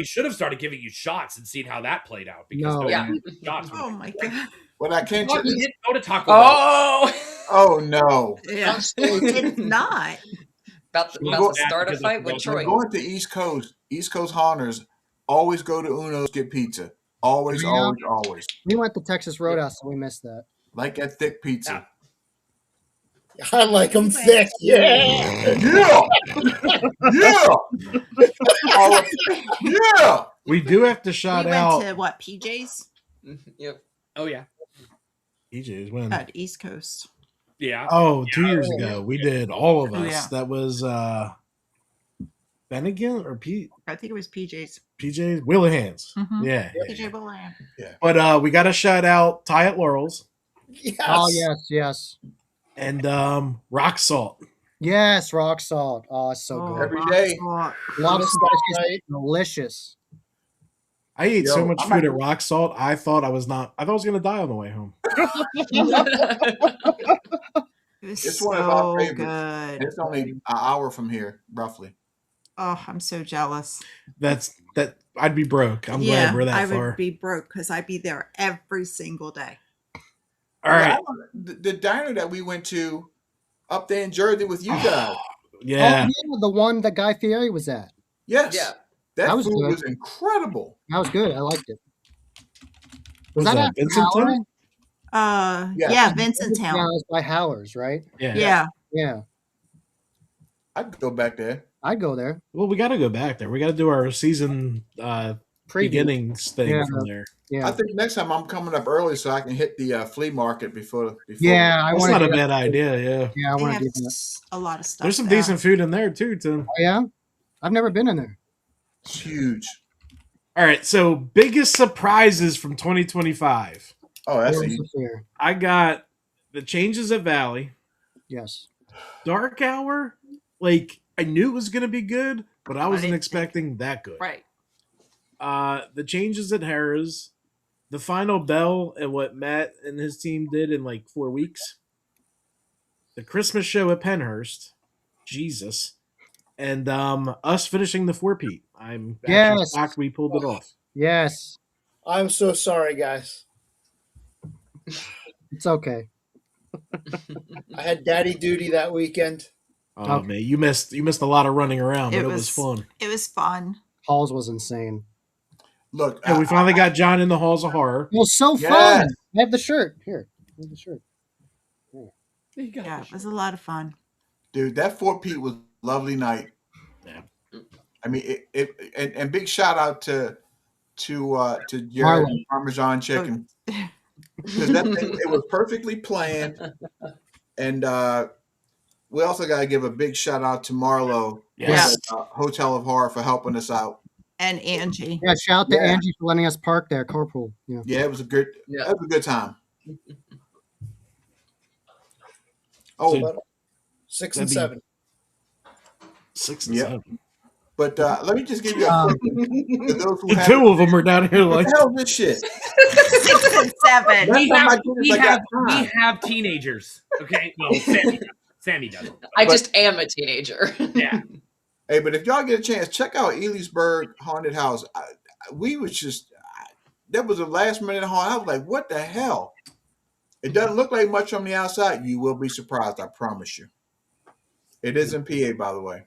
should have started giving you shots and seen how that played out because No. those Yeah. shots. Oh my god. But I can't. We didn't go to Taco Bell. Oh, Oh no! Yeah. It's not. about We'll to go start a because fight of with those- Troy. Going to East Coast haunters, always go to Uno's, get pizza. Always, Yeah. always, always. We went to Texas Roadhouse, so we missed that. Like that thick pizza. I like them thick. Yeah. Yeah, yeah, Oh, yeah. We do have to We shout went out to what, PJ's Yep. Oh yeah, PJ's when. at East Coast. yeah. Oh, 2 years ago we did all of us. Yeah. That was Bennigan or I think it was PJ's. PJ's Willihan's. Mhm. Yeah. PJ Bullan. But we got to shout out Ty at Laurel's Yes. Oh yes. and Rock Salt. Yes, rock salt. Oh, it's so good. Every day. Lobster Last is night. delicious. I ate so Yo, much I food might- at Rock Salt. I thought I was gonna die on the way home. It was It's so one of our favorites. good. It's only an hour from here, roughly. Oh, I'm so jealous. That I'd be broke. I'm glad we're that I far. would be broke because I'd be there every single day. All right. The diner that we went to up there in Jersey with you guys. Yeah. Oh, yeah, the one that Guy Fieri was at. Yes. Yeah. That That was food good. was incredible. That was good. I liked it. Was that that at Vincent Howard? Town? Yes. Yeah, Vincent Yeah, it Town. was by Howler's, right? Yeah. Yeah. Yeah. I'd go back there. I'd go there. Well, we got to go back there. We got to do our season beginnings thing Yeah. from there. Yeah. I think next time I'm coming up early so I can hit the flea market before. Yeah, I That's want not to a do bad that. idea. Yeah, Yeah, I They want have to do that. a lot of stuff. there's some there. decent food in there too, Tim. Oh, yeah? I've never been in there. It's huge. All right, so biggest surprises from 2025. Oh, that's Portals easy. of Fear. I got the changes at Valley, Yes. Dark Hour. Like I knew it was going to be good, but I wasn't didn't expecting that good. Right. The changes at Harrah's, the final bell, and what Matt and his team did in like 4 weeks. The Christmas show at Penhurst, Jesus, and us finishing the four-peat. I'm actually Yes. shocked we pulled it off. Yes. I'm so sorry, guys. It's okay. I had daddy duty that weekend. Oh Okay. man, you missed a lot of running around, but it was fun. It was fun. Halls was insane. Look, And we finally got John in the halls of horror. It was so Yes. fun. I have the shirt. Here. I have the shirt. Yeah, it was a lot of fun. dude, that Fort Pete was a lovely night. Yeah. I mean, and big shout out to Jared Marlon. and Parmesan Chicken because that thing, it was perfectly planned. And we also got to give a big shout out to Marlo, Yes. at, Hotel of Horror, for helping us out. And Angie. Yeah, shout out to Yeah. Angie for letting us park there, carpool. Yeah. Yeah, it was a good. Yeah. That was a good time. Oh, So- 6 That'd and be- 7. 6 and Yeah. 7. but let me just give you a quick for those who The have. two of them are down here What like, the hell is this shit? 6 and 7. Last We time I have, did this, we, I got have, we time. have teenagers. Okay, well, Sammy doesn't. I just am a teenager. Yeah, Hey, but if y'all get a chance, check out Elisburg Haunted House. We was just that was a last minute haunt. I was like, what the hell? It doesn't look like much on the outside. You will be surprised, I promise you. It is in PA, by the way.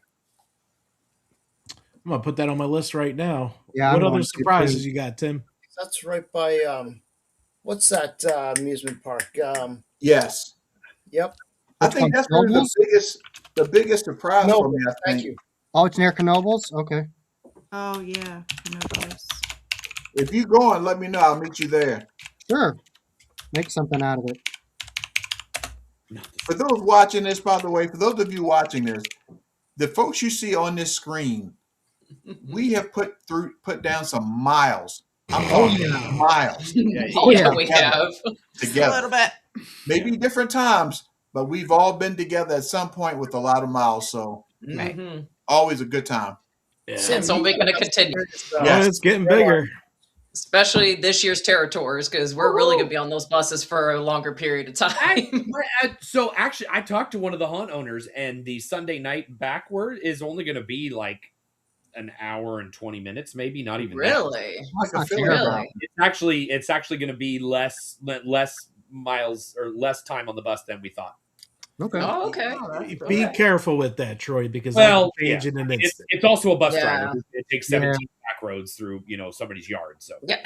I'm gonna put that on my list right now. Yeah, What I'm other going to surprises too. you got, Tim? That's right by what's that amusement park? Yes, Yep. I Which think one, that's really Nobles? the biggest surprise No, for me. I thank think you. Oh, it's near Knobles? Okay. Oh, yeah. Pinocchio's. if you go and let me know, I'll meet you there. Sure. Make something out of it. For those watching this, by the way, for those of you watching this, the folks you see on this screen, we have put down some miles. I'm talking miles Oh, yeah. we have. Just a together. little bit. Maybe different times, but we've all been together at some point with a lot of miles. So Mhm. always a good time. Yeah. And so we're going to continue, Oh, Yes. it's getting bigger. especially this year's Terror Tours, because we're really going to be on those buses for a longer period of time. so actually, I talked to one of the haunt owners, and the Sunday night backward is only going to be like an hour and 20 minutes, maybe not even that. Really? Like a not film. terrible. Really? It's actually going to be less miles or less time on the bus than we thought. Okay. Oh, okay. Be careful with that, Troy, because Well, that can change in an It's, instant. it's also a bus Yeah. driver. It takes 17 back roads through somebody's yard. So Yeah,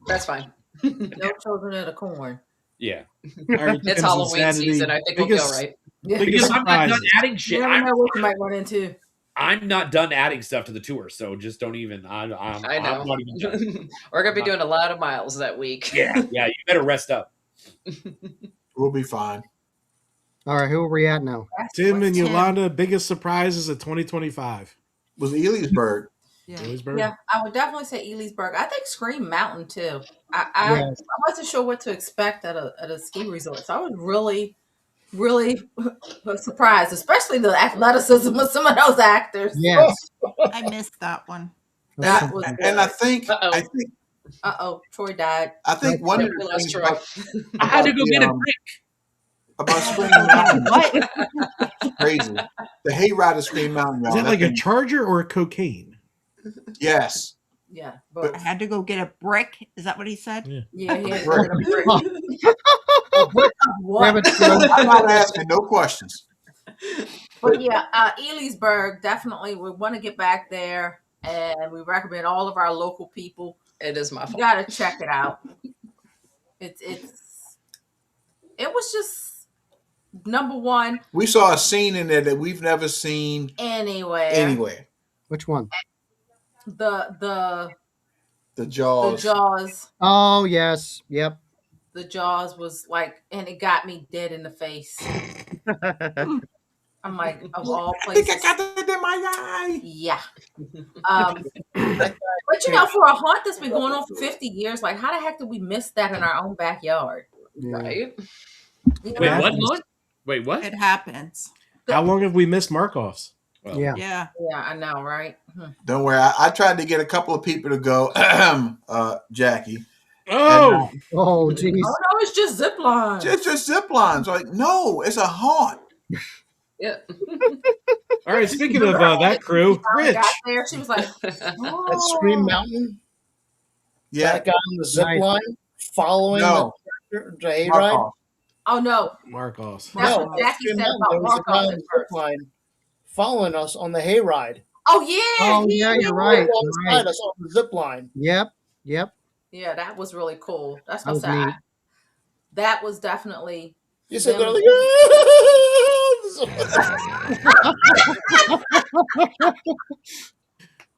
that's fine. No children at a corn. yeah, All right, It's Tim's Halloween insanity. season. I think we'll be all Biggest- right. Yeah. Biggest because I'm not done surprises. adding You shit. never know what you might run into. I'm not done adding stuff to the tour, so just don't even. I know. I'm not even done. We're going to be doing a lot of miles that week. Yeah, you better rest up. We'll be fine. All right, who are we at now? Tim and Tim. Yolanda, biggest surprises of 2025. Was Elisburg. Yeah. Lewisburg? Yeah, I would definitely say Elisburg. I think Scream Mountain too. I Yes. wasn't sure what to expect at a ski resort, so I was really, really surprised, especially the athleticism of some of those actors. Yes. I missed that one. That was And I think Troy died. one of We the lost things Troy. I had to go get a the, drink. about Scream Mountain What? is crazy. The hayride of Scream Mountain, Is y'all. that like a thing- charger or a cocaine? yes. Yeah, But- I had to go get a brick. Is that what he said? yeah, he had Right. what? Yeah, but- I'm not asking no questions. But yeah, Elisburg, definitely. We want to get back there, and we recommend all of our local people. It is my You fault. got to check it out. It was just number one We saw a scene in there that we've never seen anywhere. anywhere. Which one? The The The Jaws. Jaws. Oh yes, yep. The Jaws was like, and it got me dead in the face. I'm like, of all I think I places. got that in my eye. Yeah. But you know, for a haunt that's been going on for 50 years, like how the heck did we miss that in our own backyard? Yeah. Right? You Wait, know? what? happens. Haunt? Wait, what? It happens. How long have we missed Markovs? Well, Yeah. Yeah. Yeah, I know, right? Don't worry. I tried to get a couple of people to go, Jackie. Oh, Oh jeez. Oh no, it's just zip lines. It's just zip lines. Like, no, it's a haunt. Yeah. all right. Speaking of that crew, Finally got Rich. there. She was like, At Scream oh. Mountain, Yeah. that guy on the zip Nice. line following No. the hayride. Markov. Oh no, Markovs. that's No, what Jackie Scream said Mountain, about there was a guy Markov on at the zip first. line following us on the hayride. Oh yeah, Oh yeah, you're right. Alongside You're right. us on the zip line. Yep. Yep. yeah, that was really cool. That's That what was I said. neat. That was definitely You said they're them. like,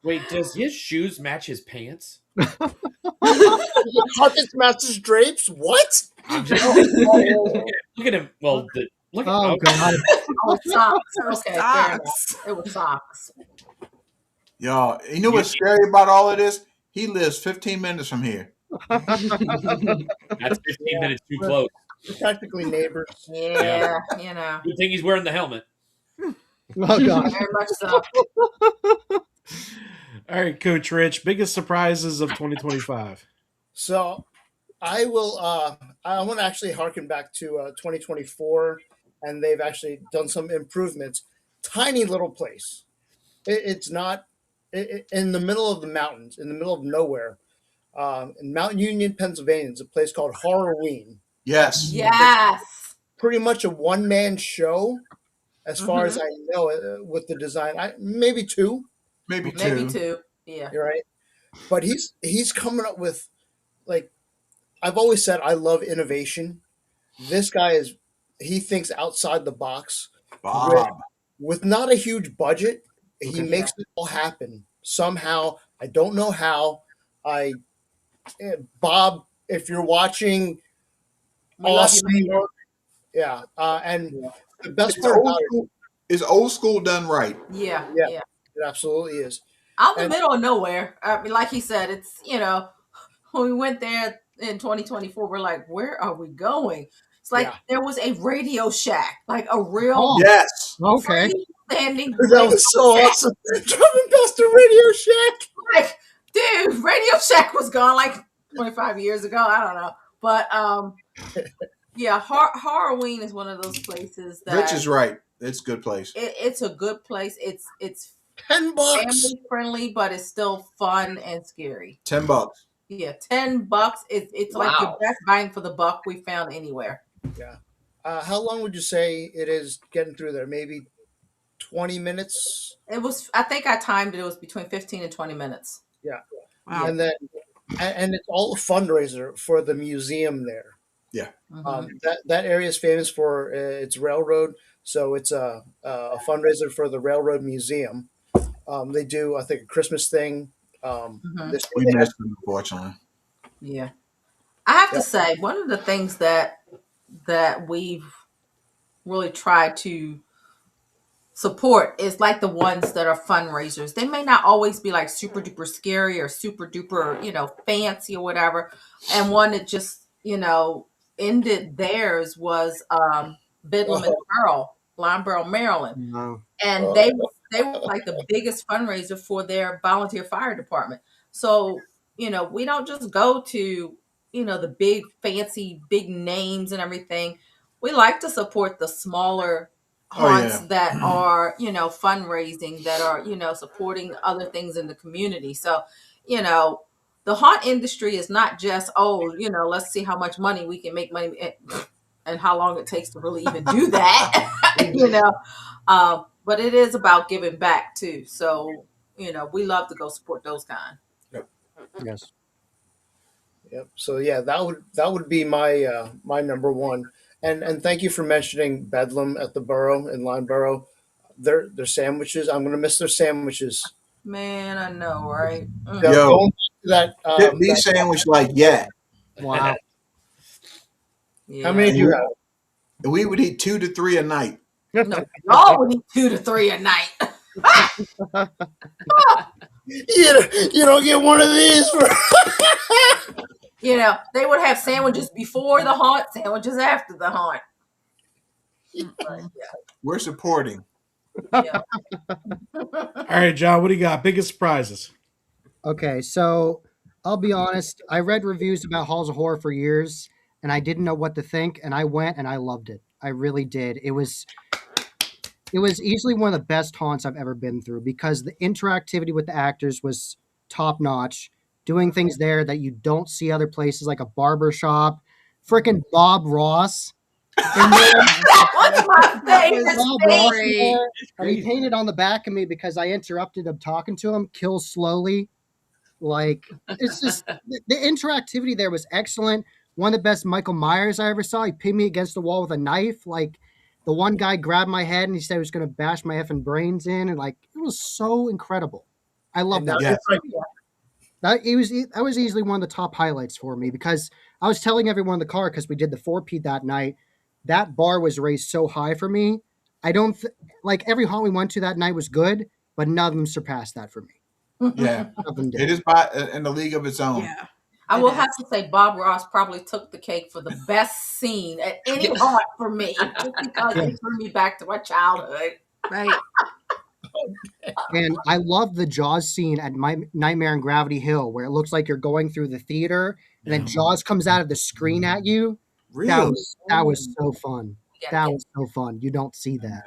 wait, does his shoes match his pants? Carpet matches drapes. What? I'm just look at him. Well, look at Oh god. Oh, socks. Okay, fair enough. Socks. It was socks. Y'all, you know what's scary about all of this? He lives 15 minutes from here. That's 15 minutes too close. We're practically neighbors. Yeah, you know, Good thing he's wearing the helmet. Oh god. very much so. All right, Coach Rich. Biggest surprises of 2025. So I will. I want to actually harken back to 2024, and they've actually done some improvements. Tiny little place. It's not in the middle of the mountains, in the middle of nowhere. In Mount Union, Pennsylvania, it's a place called Horrorween. Yes. Yes. Pretty much a one-man show, as far as Mhm. I know, with the design. Maybe two. Maybe two. Maybe two. Yeah. You're right. But he's coming up with, like, I've always said I love innovation. This guy he thinks outside the box Bob. with not a huge budget. He Okay. makes it all happen somehow. I don't know how. Bob, if you're watching, We love you, awesome baby. work. Yeah. And the best It's part old about it, school. It's old school done right. Yeah. Yeah. Yeah. it absolutely is. Out in the And- middle of nowhere. I mean, like he said, it's, you know, when we went there in 2024, we're like, where are we going? It's like Yeah. there was a Radio Shack, like a real Oh, Yes. okay. standing. That was so awesome. Driving past the Radio Shack. Like, dude, Radio Shack was gone like 25 years ago. I don't know. But yeah, Halloween is one of those places that Rich is right. It's a good place. it's a good place. It's $10. family friendly, but it's still fun and scary. $10. Yeah, $10. It's like your Wow. best bang for the buck we found anywhere. How long would you say it is getting through there? Maybe 20 minutes? It was. I think I timed it. It was between 15 and 20 minutes. Wow. And then, and it's all a fundraiser for the museum there. Mhm. That area is famous for its railroad, so it's a fundraiser for the railroad museum. They do, I think, a Christmas thing. Mhm. This We year they have- missed him, unfortunately. Yeah, I have to Yep. say one of the things that we've really tried to support is like the ones that are fundraisers. They may not always be like super duper scary or super duper, you know, fancy or whatever. And one that just, you know, ended theirs was Bedlam and Pearl, Limeboro, Maryland. No. And they were like the biggest fundraiser for their volunteer fire department. So, you know, we don't just go to, you know, the big fancy big names and everything. We like to support the smaller Oh, haunts yeah. that are, you know, fundraising, that are, you know, supporting other things in the community. So, you know, the haunt industry is not just, oh, you know, let's see how much money we can make money and how long it takes to really even do that, you know. But it is about giving back too. So, you know, we love to go support those kind. Yes. Yep. So yeah, that would be my my number one. And thank you for mentioning Bedlam at the Borough in Lineborough. Their sandwiches. I'm gonna miss their sandwiches. Man, I know, right? They're Yo. going back that. Beef sandwich like yeah. Wow. Yeah. How many do you have? And we would eat 2 to 3 a night. No, y'all would eat 2 to 3 a night. You don't get one of these for. You know, they would have sandwiches before the haunt, sandwiches after the haunt. We're supporting. Yeah. All right, John, what do you got? Biggest surprises. Okay, so I'll be honest. I read reviews about Halls of Horror for years, and I didn't know what to think. And I went and I loved it. I really did. It was easily one of the best haunts I've ever been through because the interactivity with the actors was top notch. Doing things there that you don't see other places, like a barber shop, freaking Bob Ross. in there. What's my favorite Bob Ross in thing? there, and he painted on the back of me because I interrupted him talking to him. Kill slowly. Like it's just the interactivity there was excellent. One of the best Michael Myers I ever saw. He pinned me against the wall with a knife. Like the one guy grabbed my head and he said he was going to bash my effing brains in, and like it was so incredible. I love that. Yeah. That was easily one of the top highlights for me because I was telling everyone in the car because we did the 4P that night. That bar was raised so high for me. I don't like every haunt we went to that night was good, but none of them surpassed that for me. Yeah. None of them did. It is in a league of its own. Yeah. I will have to say Bob Ross probably took the cake for the best scene at any haunt for me, just because it threw me back to my childhood. Right. And I love the Jaws scene at my Nightmare on Gravity Hill, where it looks like you're going through the theater, and then Jaws comes out of the screen at you. Really? That was so fun. Yeah, That was so fun. You don't see that.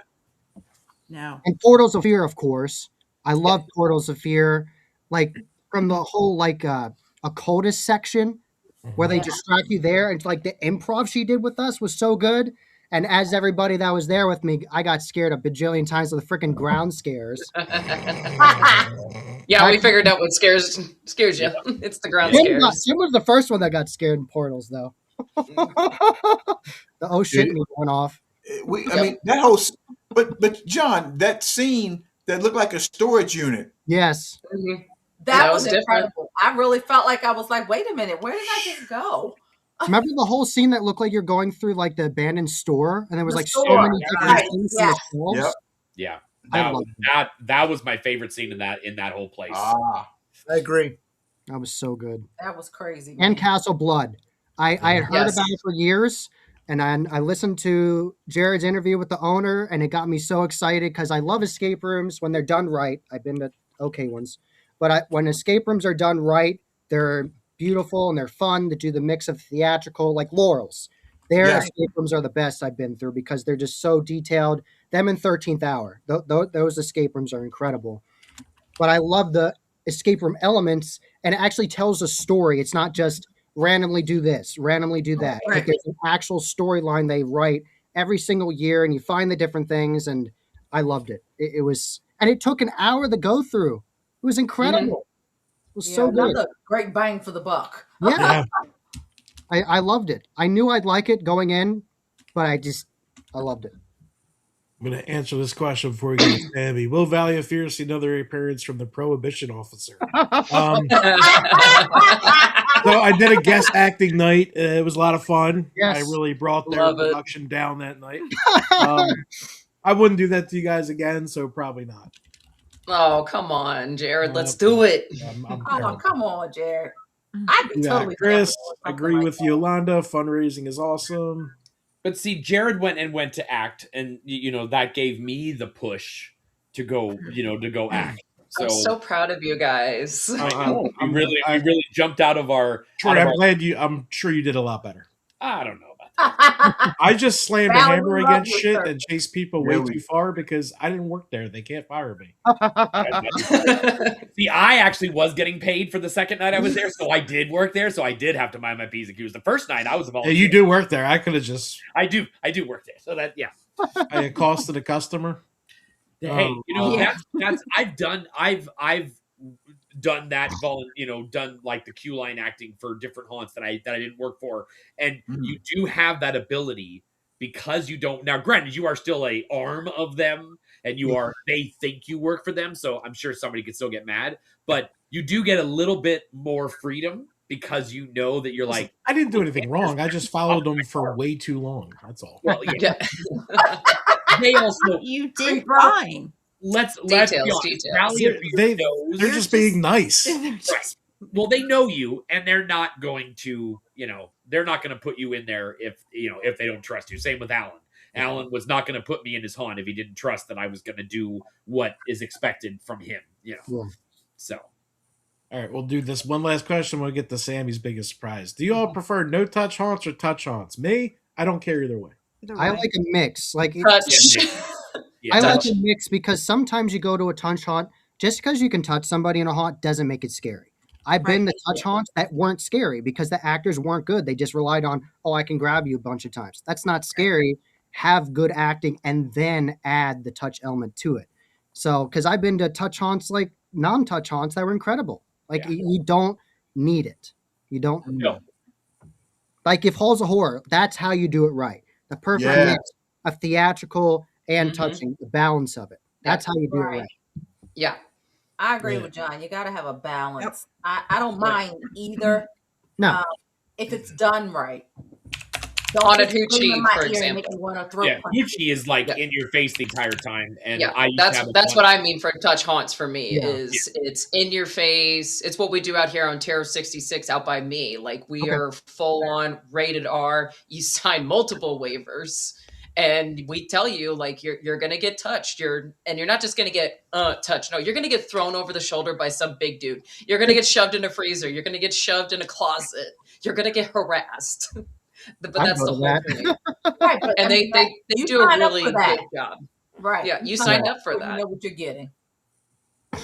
No. And Portals of Fear, of course. I love Portals of Fear. Like from the whole like occultist section where they distract you there, and like the improv she did with us was so good. And as everybody that was there with me, I got scared a bajillion times of the freaking ground scares. Yeah, we figured out what scares you. It's the ground Jim scares. was the first one that got scared in Portals, though. The oh shit me went off. I mean that whole. But John, that scene that looked like a storage unit. Yes. Mhm. That was was incredible. I really felt like I was like, wait a minute, where did I just go? Remember the whole scene that looked like you're going through like the abandoned store, and there was The like so store, many different right, things yeah. in the shelves? Yep. Yeah, I love that was my favorite scene in that whole place. Ah. I agree. That was so good. That was crazy. And man. Castle Blood. I had heard Yes. about it for years, and I listened to Jared's interview with the owner, and it got me so excited because I love escape rooms when they're done right. I've been to okay ones, but when escape rooms are done right, they're beautiful and they're fun to do the mix of theatrical, like Laurel's. Their Yeah. escape rooms are the best I've been through because they're just so detailed. Them in 13th Hour, those escape rooms are incredible. But I love the escape room elements, and it actually tells a story. It's not just randomly do this, randomly do that. Right. Like there's an actual storyline they write every single year, and you find the different things. And I loved it. It was, and it took an hour to go through. It was incredible. It was Yeah, so good. another great bang for the buck. Yeah, Yeah. I loved it. I knew I'd like it going in, but I loved it. I'm going to answer this question before we get to Sammy. Will Valley of Fear see another appearance from the prohibition officer? So I did a guest acting night. It was a lot of fun. Yes. I really brought their Love it. production down that night. I wouldn't do that to you guys again, so probably not. Oh, come on, Jared. Let's do it. I'm Oh, terrible. come on, Jared. I'd be Yeah, totally Chris, down for something agree like with that. Yolanda. Fundraising is awesome. But see, Jared went to act, and that gave me the push to go act. So, I'm so proud of you guys. we really jumped out of our. Troy, out of I'm our- glad I'm sure you did a lot better. I don't know about that. I just slammed a Valerie hammer love against you, shit sir. and chased people Yeah, way too far because I didn't work there. They can't fire me. See, I actually was getting paid for the second night I was there, so I did work there. So I did have to mind my P's and Q's. The first night I was a Yeah, volunteer. you do work there. I could have just I do work there. So that I accosted a customer. Hey, Yeah. that's I've done done that done like the queue line acting for different haunts that I didn't work for, and you do have that ability because you don't now. Granted, you are still a arm of them, and they think you work for them. So I'm sure somebody could still get mad, but you do get a little bit more freedom because you know that you're like, I didn't do anything wrong. I just followed them for way too long. That's all. well, yeah. Yeah. They also You did fine. let's be Details, honest. details. Rally a fear knows. They're just being nice. Right. Well, they know you, and they're not going to, they're not going to put you in there if they don't trust you. Same with Alan. Alan was not going to put me in his haunt if he didn't trust that I was going to do what is expected from him. Yeah. So. All right, we'll do this one last question. We'll get to Sammy's biggest surprise. Do you all prefer no touch haunts or touch haunts? Me, I don't care either way. I like a mix. Like Touch. Yeah, I touch. like a mix because sometimes you go to a touch haunt, just because you can touch somebody in a haunt doesn't make it scary. I've been to touch haunts that weren't scary because the actors weren't good. They just relied on, I can grab you a bunch of times. That's not scary. Have good acting and then add the touch element to it. So, because I've been to touch haunts, like non-touch haunts, that were incredible. Like you don't need it. You don't. No. Like if Halls of Horror, that's how you do it right. The perfect mix of theatrical and touching, the balance of it. That's how you do it right. Yeah. I agree with John. You got to have a balance. I don't mind either. No. If it's done right. Haunted Hoochie, for example. Hoochie is like in your face the entire time, and that's what I mean for touch haunts for me. It's in your face. It's what we do out here on Terror 66 out by me. Like we are full on rated R. You sign multiple waivers, and we tell you like you're gonna get touched. You're not just gonna get touched. No, you're gonna get thrown over the shoulder by some big dude. You're gonna get shoved in a freezer. You're gonna get shoved in a closet. You're gonna get harassed. But that's the whole thing. Right, but and they do a really good job. Right. Yeah, you signed up for that. You know what you're getting.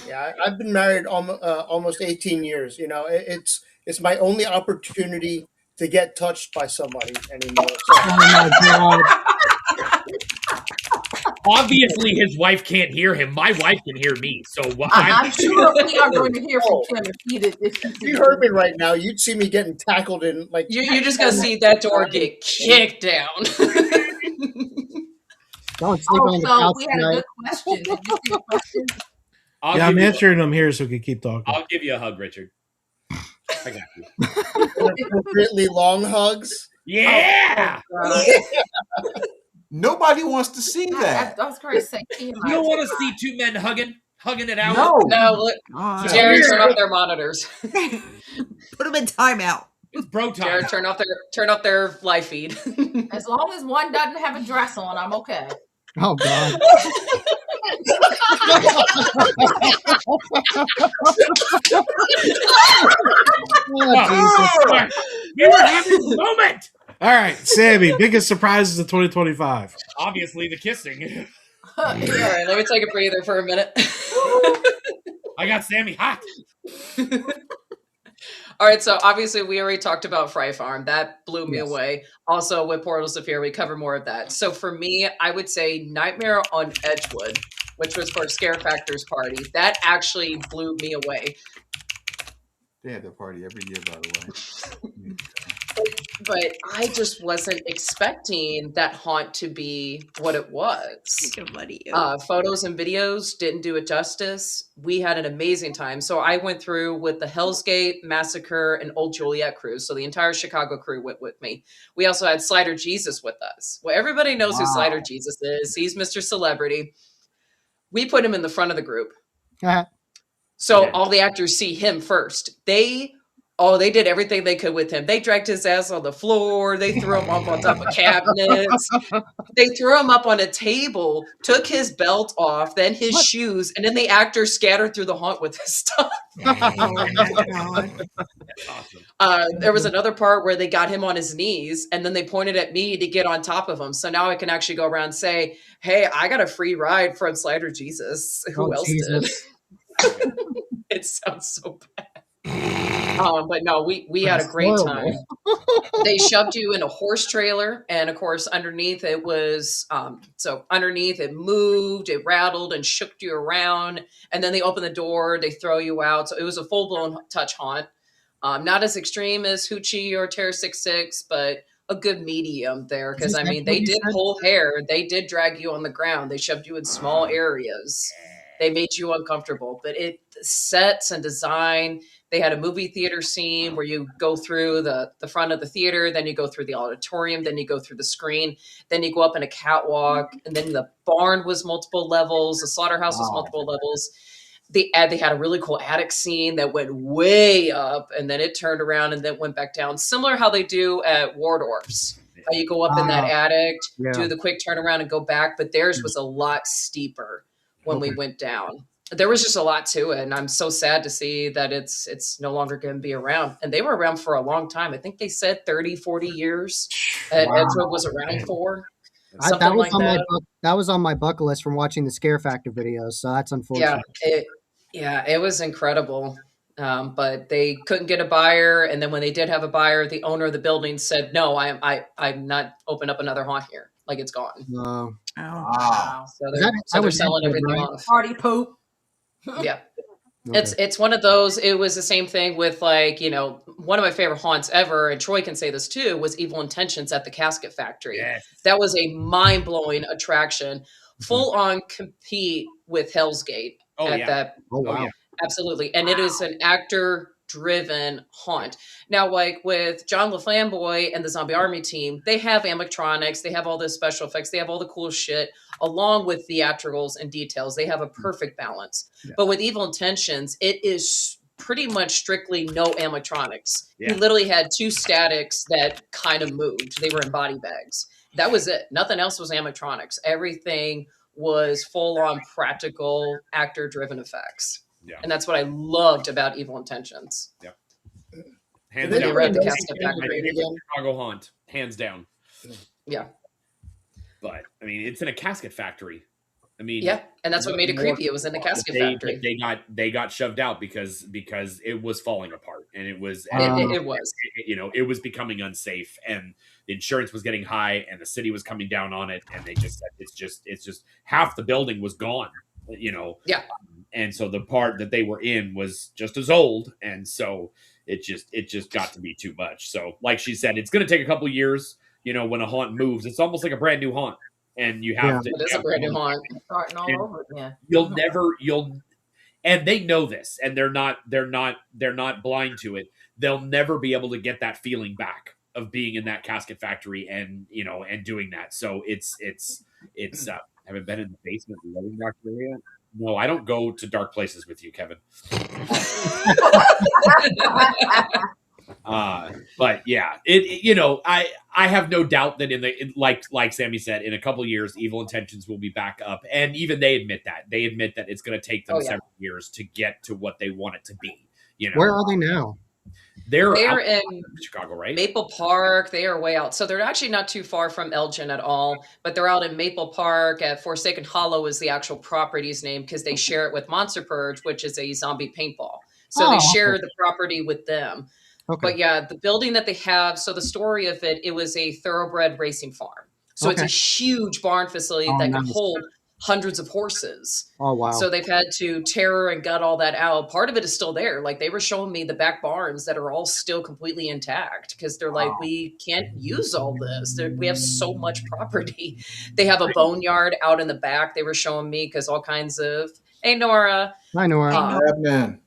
Yeah, I've been married almost 18 years. It's my only opportunity to get touched by somebody anymore. So. Oh my God. Obviously, his wife can't hear him. My wife can hear me. So I'm sure we are going to hear from Kim if you heard me right now, you'd see me getting tackled in like. You just gotta see that door get kicked down. Don't sleep on the couch we had a good question. Did you see the question? I'm answering them here so we can keep talking. I'll give you a hug, Richard. I got you. Appropriately long hugs. Yeah. Nobody wants to see that. I was going to say, you don't want to see two men hugging it out. No. Look, Jared, turn off their monitors. Put them in timeout. It's bro time. Jared, turn off their live feed. As long as one doesn't have a dress on, I'm okay. Oh God. We were having a moment. All right, Sammy, biggest surprises of 2025. Obviously, the kissing. All right, let me take a breather for a minute. I got Sammy hot. All right, so obviously we already talked about Fry Farm. That blew me away. Also with Portals of Fear, we cover more of that. So for me, I would say Nightmare on Edgewood, which was for Scare Factor's party. That actually blew me away. They had that party every year, by the way. But I just wasn't expecting that haunt to be what it was. Photos and videos didn't do it justice. We had an amazing time. So I went through with the Hell's Gate, Massacre, and Old Juliet crew. So the entire Chicago crew went with me. We also had Slider Jesus with us. Well, everybody knows who Slider Jesus is. He's Mr. Celebrity. We put him in the front of the group. So all the actors see him first. They did everything they could with him. They dragged his ass on the floor. They threw him up on top of cabinets. They threw him up on a table, took his belt off, then his shoes, and then the actors scattered through the haunt with his stuff. There was another part where they got him on his knees, and then they pointed at me to get on top of him. So now I can actually go around and say, hey, I got a free ride from Slider Jesus. Who else did? It sounds so bad. But no, we had a great time. They shoved you in a horse trailer, and of course, underneath it was underneath it moved, it rattled and shook you around, and then they open the door, they throw you out. So it was a full blown touch haunt. Not as extreme as Hoochie or Terror 66, but a good medium there, Is because this I mean what they you did said? pull hair, they did drag you on the ground, they shoved you in small areas, they made you uncomfortable, but it sets and design. They had a movie theater scene where you go through the front of the theater, then you go through the auditorium, then you go through the screen, then you go up in a catwalk, and then the barn was multiple levels, the slaughterhouse was Wow. multiple levels. They had a really cool attic scene that went way up, and then it turned around and then went back down, similar how they do at Wardorf's. How you go up in that attic, Yeah. do the quick turnaround and go back, but theirs was a lot steeper when we Okay. went down. There was just a lot to it, and I'm so sad to see that it's no longer going to be around. And they were around for a long time. I think they said 30, 40 years. Edgewood was around for something that was like on my that. that was on my bucket list from watching the Scare Factor videos. So that's Yeah, unfortunate. it was incredible. But they couldn't get a buyer, and then when they did have a buyer, the owner of the building said, "No, I'm not open up another haunt here. Like it's gone." Oh. Wow. So Is that they're was selling Edgewood, everything right? off. Party poop. Yeah. Okay. It's one of those. It was the same thing with, like, one of my favorite haunts ever, and Troy can say this too, was Evil Intentions at the Casket Factory. Yes. That was a mind-blowing attraction, full on compete with Hell's Gate Oh, at yeah. that. Oh wow. yeah. Absolutely. And it is an actor driven haunt. Now, like with John LaFlamboy and the Zombie Army team, they have animatronics, they have all this special effects, they have all the cool shit along with theatricals and details. They have a perfect balance. Yeah. But with Evil Intentions, it is pretty much strictly no animatronics. Yeah. He literally had two statics that kind of moved. They were in body bags. That was it. Nothing else was animatronics. Everything was full on practical actor driven effects. Yeah. And that's what I loved about Evil Intentions. Hands Did they down. were at the My Casket Factory. favorite Chicago haunt, hands down. Yeah. But I mean, it's in a casket factory. I mean, Yeah. And that's what made it more- creepy. It was in the casket they, factory. they got shoved out because it was falling apart, and it was It was. it was becoming unsafe, and the insurance was getting high, and the city was coming down on it, and they just said it's just half the building was gone. Yeah. And so the part that they were in was just as old, and so it just got to be too much. So, like she said, it's going to take a couple years. When a haunt moves, it's almost like a brand new haunt, and you have to. It is a brand new haunt. Starting all over again. And they know this, and they're not blind to it. They'll never be able to get that feeling back of being in that casket factory and doing that. So it's haven't been in the basement of the loading dock area. No, I don't go to dark places with you, Kevin. But yeah, I have no doubt that like Sammy said, in a couple of years, Evil Intentions will be back up, and even they admit that it's going to take them several years to get to what they want it to be. Where are they now? They're in Chicago, right? Maple Park. They are way out. So they're actually not too far from Elgin at all, but they're out in Maple Park. At Forsaken Hollow is the actual property's name because they share it with Monster Purge, which is a zombie paintball. So they share the property with them. Okay. But yeah, the building that they have, so the story of it was a thoroughbred racing farm. So it's a huge barn facility that can hold hundreds of horses. Oh, wow. So they've had to tear and gut all that out. Part of it is still there. Like they were showing me the back barns that are all still completely intact because they're like, we can't use all this. We have so much property. They have a boneyard out in the back. They were showing me because all kinds of, hey, Nora. Hi, Nora.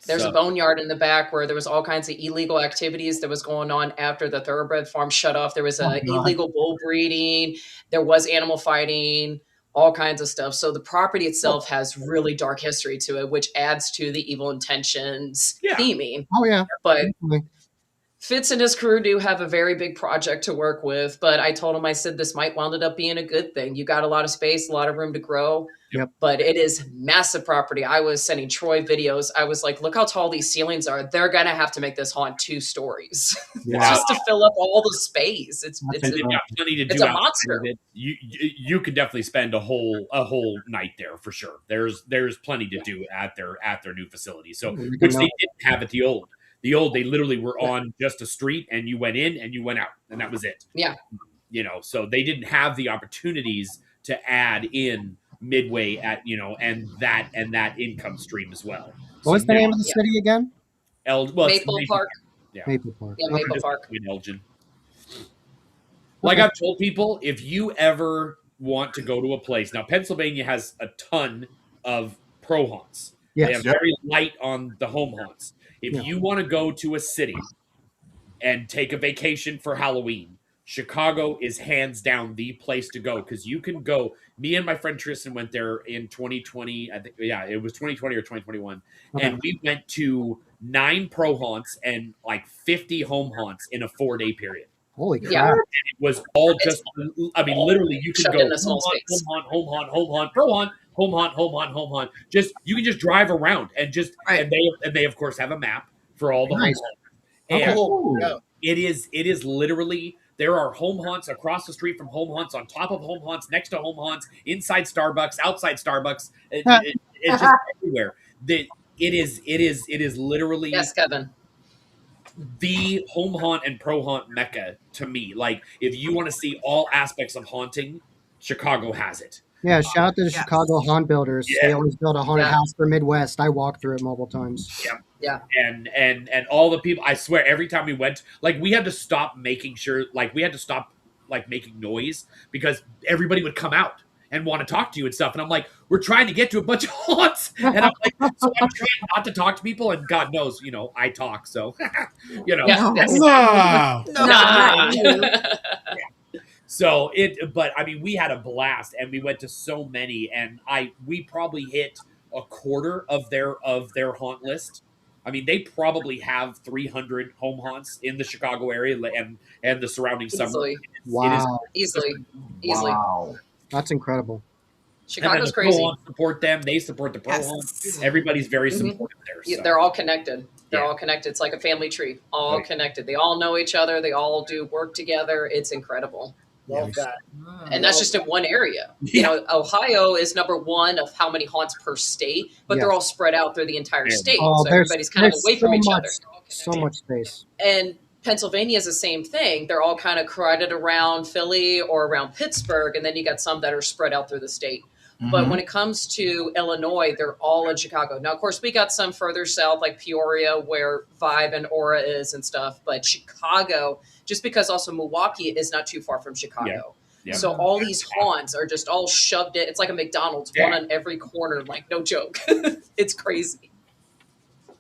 There's a boneyard in the back where there was all kinds of illegal activities that was going on after the thoroughbred farm shut off. There was illegal bull breeding. There was animal fighting, all kinds of stuff. So the property itself has really dark history to it, which adds to the Evil Intentions theming. Oh, yeah. But Fitz and his crew do have a very big project to work with. But I told him, I said, this might wound up being a good thing. You got a lot of space, a lot of room to grow. Yep. But it is massive property. I was sending Troy videos. I was like, look how tall these ceilings are. They're going to have to make this haunt 2 stories just to fill up all the space. It's plenty to do. It's a monster. You could definitely spend a whole night there for sure. There's plenty to do at their new facility. So which they didn't have at the old. The old, they literally were on just a street, and you went in and you went out, and that was it. Yeah. So they didn't have the opportunities to add in midway at and that income stream as well. What's the name of the city again? Maple Park. Yeah. Maple Park. Yeah, Maple Park. In Elgin. like I've told people, if you ever want to go to a place, now Pennsylvania has a ton of pro haunts. They Yes. have very light on the home haunts. If Yeah. you want to go to a city and take a vacation for Halloween, Chicago is hands down the place to go because you can go. Me and my friend Tristan went there in 2020. I think, yeah, it was 2020 or 2021. Okay. And we went to 9 pro haunts and like 50 home haunts in a 4-day period. Holy Yeah. crap. It was all just, I mean, literally, you could Shoved go in a small home haunt, space. home haunt, home haunt, pro haunt, home haunt, home haunt, home haunt. Just, you can just drive around and just, Right. and they of course have a map for all the Nice. home haunts. And Cool. Yeah. it is literally, there are home haunts across the street from home haunts, on top of home haunts, next to home haunts, inside Starbucks, outside Starbucks. It's just everywhere. That it is literally Yes, Kevin. the home haunt and pro haunt mecca to me. Like, if you want to see all aspects of haunting, Chicago has it. Yeah, shout out to the Yes. Chicago haunt builders. Yeah. They always build a haunted Yeah. house for Midwest. I walked through it multiple times. And all the people, I swear, every time we went, like, we had to stop making sure, like, we had to stop like making noise because everybody would come out and want to talk to you and stuff. And I'm like, we're trying to get to a bunch of haunts. And I'm like, so I'm trying not to talk to people. And God knows, you know, I talk. So, you know, Yeah, No. yes. Nah. No, Nah. not you. so but I mean, we had a blast and we went to so many, and we probably hit a quarter of their haunt list. I mean, they probably have 300 home haunts in the Chicago area and the surrounding suburbs. Easily. Wow. Easily. Wow. That's incredible. And then Chicago's the pro crazy. haunts support them. They support the pro Yes. haunts. Everybody's very Mhm. supportive there. So. They're all connected. They're Yeah. all connected. It's like a family tree, all Right. connected. They all know each other. They all do work together. It's incredible. Love that. And that's just in one area. You know, Ohio is number one of how many haunts per state, but they're Yeah. all spread out through the entire Yeah. state. Oh, So everybody's kind of there's away from so each much, other. So much space. And Pennsylvania is the same thing. They're all kind of crowded around Philly or around Pittsburgh, and then you got some that are spread out through the state. But when it comes to Illinois, they're all in Chicago. Now, of course, we got some further south, like Peoria, where Vibe and Aura is and stuff. But Chicago, just because also Milwaukee is not too far from Chicago. Yeah. So all these haunts are just all shoved in. It's like a McDonald's, one on every corner, like no joke. It's crazy.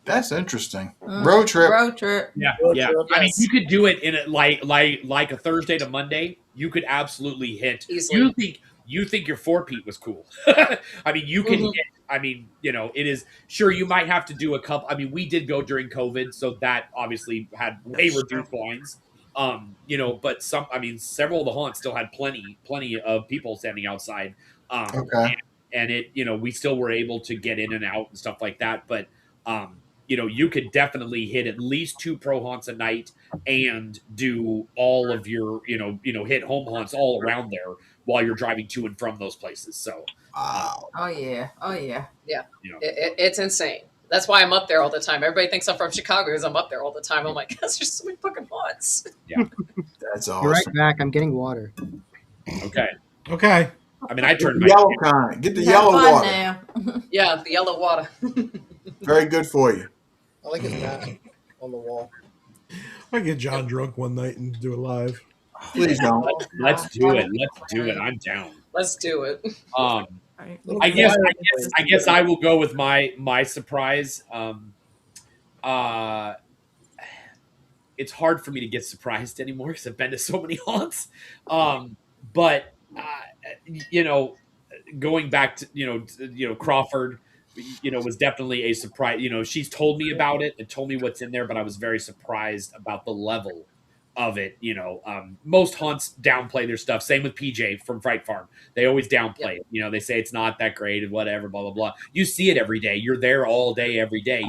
That's interesting. Road trip. Road trip. Yeah, Road yeah. trip, I mean, yes. you could do it in a, like a Thursday to Monday. You could absolutely hit. Easily. You think your 4-peat was cool? I mean, you can. Mhm. Hit, I mean, you know, it is sure you might have to do a couple. I mean, we did go during COVID, so that obviously had way reduced lines. You know, but several of the haunts still had plenty of people standing outside. Okay. And it, you know, we still were able to get in and out and stuff like that. But, you know, you could definitely hit at least 2 pro haunts a night and do all of your, hit home haunts all around there while you're driving to and from those places. So, Wow. Oh yeah. Oh yeah. you know, It's insane. That's why I'm up there all the time. Everybody thinks I'm from Chicago because I'm up there all the time. I'm like, there's just so many fucking haunts. That's You're right awesome. back. I'm getting water. okay. Okay. I mean, I Get turned the my yellow kind. Get the Have yellow fun water. now. Yeah, the yellow water. Very good for you. I like his map on the wall. I get John drunk one night and do it live. Please don't. Let's do it. Let's do it. I'm down. Let's do it. Right. I guess I will go with my surprise. It's hard for me to get surprised anymore because I've been to so many haunts. But you know, going back to Crawford, was definitely a surprise. You know, she's told me about it and told me what's in there, but I was very surprised about the level of it. You know, most haunts downplay their stuff. Same with PJ from Fright Farm. They always downplay it. You know, they say it's not that great and whatever, blah, blah, blah. You see it every day. You're there all day, every day.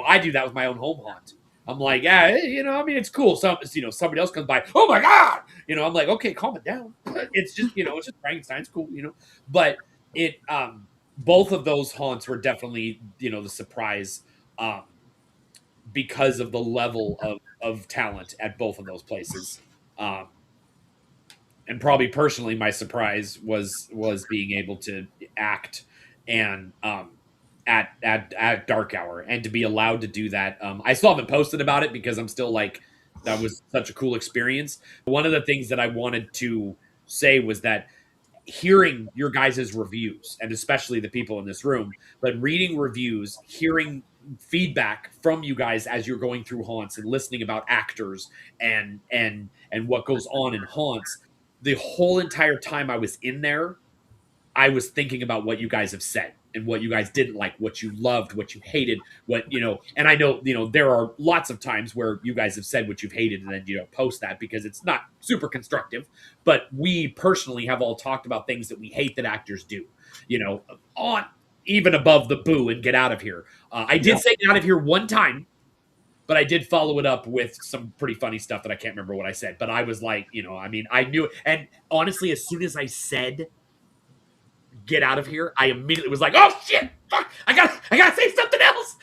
I do that with my own home haunt. I'm like, yeah, I mean, it's cool. Somebody else comes by. Oh my God. I'm like, okay, calm it down. It's just, it's just Frankenstein's cool, but it, both of those haunts were definitely, the surprise, because of the level of talent at both of those places. And probably personally, my surprise was being able to act and at dark hour and to be allowed to do that. I still haven't posted about it because I'm still like That was such a cool experience. One of the things that I wanted to say was that hearing your guys' reviews, and especially the people in this room, but reading reviews, hearing feedback from you guys as you're going through haunts and listening about actors and what goes on in haunts, the whole entire time I was in there, I was thinking about what you guys have said and what you guys didn't like, what you loved, what you hated, and I know, there are lots of times where you guys have said what you've hated and then you don't post that because it's not super constructive. But we personally have all talked about things that we hate that actors do, on even above the boo and get out of here. I did say get out of here one time, but I did follow it up with some pretty funny stuff that I can't remember what I said. But I was like, I knew it. And honestly, as soon as I said get out of here, I immediately was like, oh shit, fuck, I gotta say something else.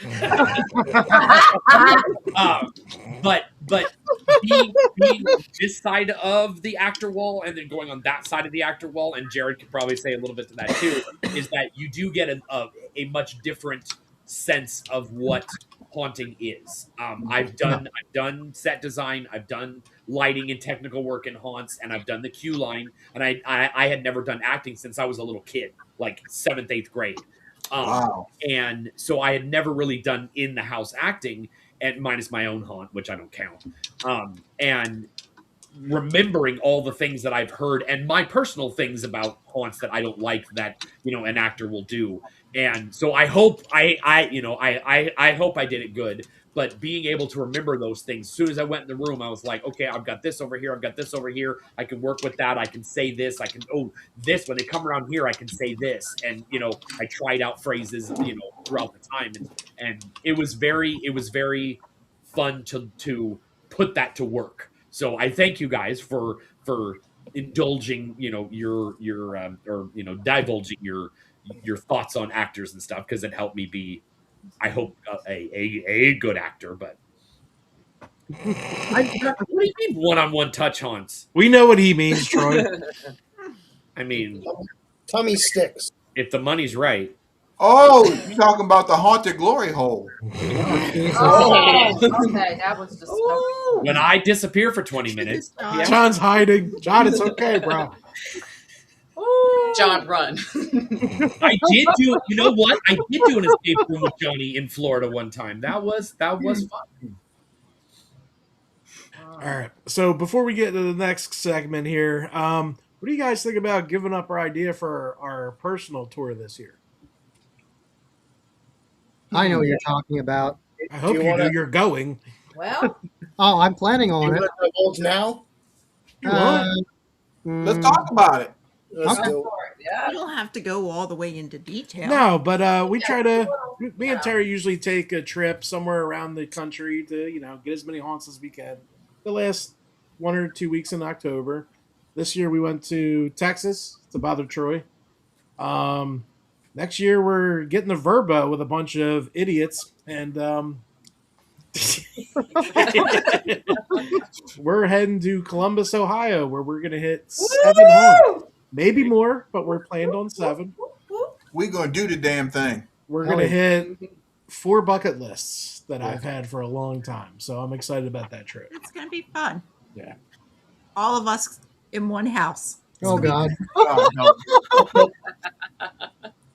But being this side of the actor wall and then going on that side of the actor wall, and Jared could probably say a little bit to that too, is that you do get a much different sense of what haunting is. I've done set design, I've done lighting and technical work in haunts, and I've done the queue line, and I had never done acting since I was a little kid, like 7th, 8th grade. Wow. And so I had never really done in the house acting, and minus my own haunt, which I don't count. And remembering all the things that I've heard and my personal things about haunts that I don't like that, an actor will do. And so I hope I hope I did it good, but being able to remember those things, as soon as I went in the room, I was like, okay, I've got this over here. I've got this over here. I can work with that. I can say this. I can, this, when they come around here, I can say this. And, I tried out phrases, throughout the time. And it was very fun to put that to work. So I thank you guys for indulging, your or divulging your thoughts on actors and stuff, because it helped me be, I hope, a good actor. But what do you mean one-on-one touch haunts? We know what he means, Troy. I mean, Tummy sticks. if the money's right. Oh, you talking about the haunted glory hole? Oh, okay, that was just When I disappear for 20 minutes, John. John's hiding. John, it's okay, bro. John, run. I did do. You know what? I did do an escape room with Johnny in Florida one time. That was fun. All right. So before we get to the next segment here, what do you guys think about giving up our idea for our personal tour this year? I know what you're talking about. I hope you know you're going. well. Oh, I'm planning You on want it. to divulge now? Let's talk about it. Let's Okay. do it. Yeah. You don't have to go all the way into detail. No, but we try to. Me and Terry usually take a trip somewhere around the country to get as many haunts as we can. The last 1 or 2 weeks in October. This year we went to Texas to bother Troy. Next year we're getting the Verbo with a bunch of idiots, and we're heading to Columbus, Ohio, where we're gonna hit 7 haunts, maybe more, but we're planned on 7. We're gonna do the damn thing. We're gonna hit 4 bucket lists that I've had for a long time, so I'm excited about that trip. It's going to be fun. Yeah. All of us in one house. Oh God. Oh, no.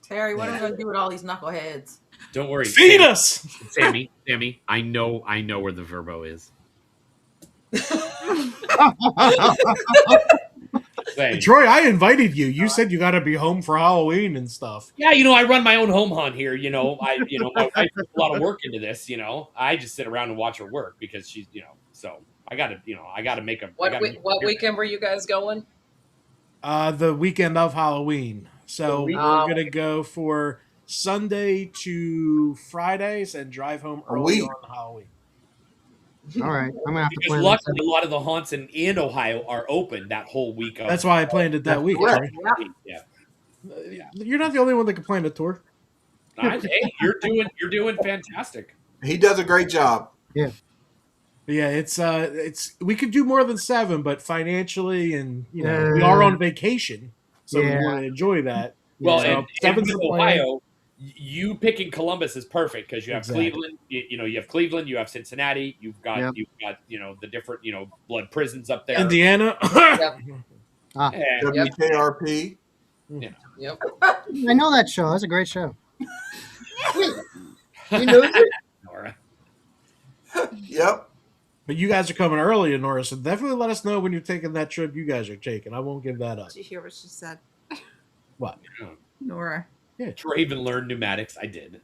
Terry, what are we going to do with all these knuckleheads? Don't worry. Feed us. Sammy. I know where the Verbo is. Saying. Troy, I invited you. You said you got to be home for Halloween and stuff. Yeah, I run my own home hunt here. My wife puts a lot of work into this. I just sit around and watch her work because she's, so I got to make a. What weekend were you guys going? The weekend of Halloween. So we're gonna go for Sunday to Fridays and drive home early on Halloween. All right, I'm gonna have to Because plan. luckily, a lot of the haunts in Ohio are open that whole week. That's why I planned it that week. correct. Right? Yeah. You're not the only one that can plan a tour. Hey, you're doing fantastic. He does a great job. But yeah, it's we could do more than 7, but financially and we are on vacation, so we want to enjoy that. Well, So and 7's with the plan. Ohio, you picking Columbus is perfect because you have Exactly. Cleveland. You have Cleveland. You have Cincinnati. You've got the different blood prisons up there. Indiana. Ah, And, WKRP. Yep. I know that show. That's a great show. You know it? Nora. Yep. But you guys are coming early, Nora, so definitely let us know when you're taking that trip you guys are taking. I won't give that up. Did you hear what she said? What? Nora. Troy even learned pneumatics. I did.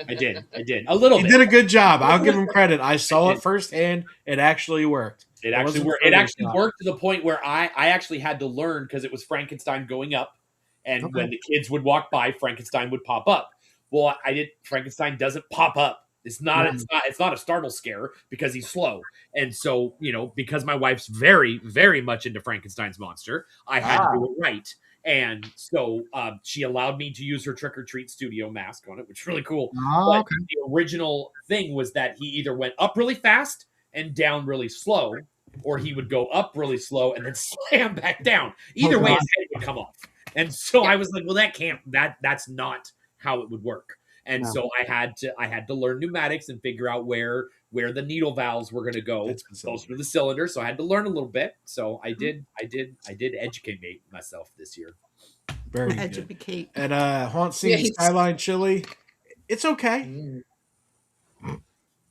I did. A little He bit. did a good job. I'll give him credit. I saw it firsthand. It actually worked. It actually worked. It actually worked to the point where I actually had to learn because it was Frankenstein going up, and when the kids would walk by, Frankenstein would pop up. Well, I did. Frankenstein doesn't pop up. It's not. It's not a startle scare because he's slow. And so because my wife's very, very much into Frankenstein's monster, I had to do it right. And so she allowed me to use her Trick or Treat Studio mask on it, which is really cool. But the original thing was that he either went up really fast and down really slow, or he would go up really slow and then slam back down. Either way, his head would come off. And so I was like, well, that's not how it would work. And so I had to learn pneumatics and figure out where the needle valves were going to go closer to the cylinder. So I had to learn a little bit. So I did educate myself this year. Very good. Educate. And Haunt Scene Skyline Chili, it's okay.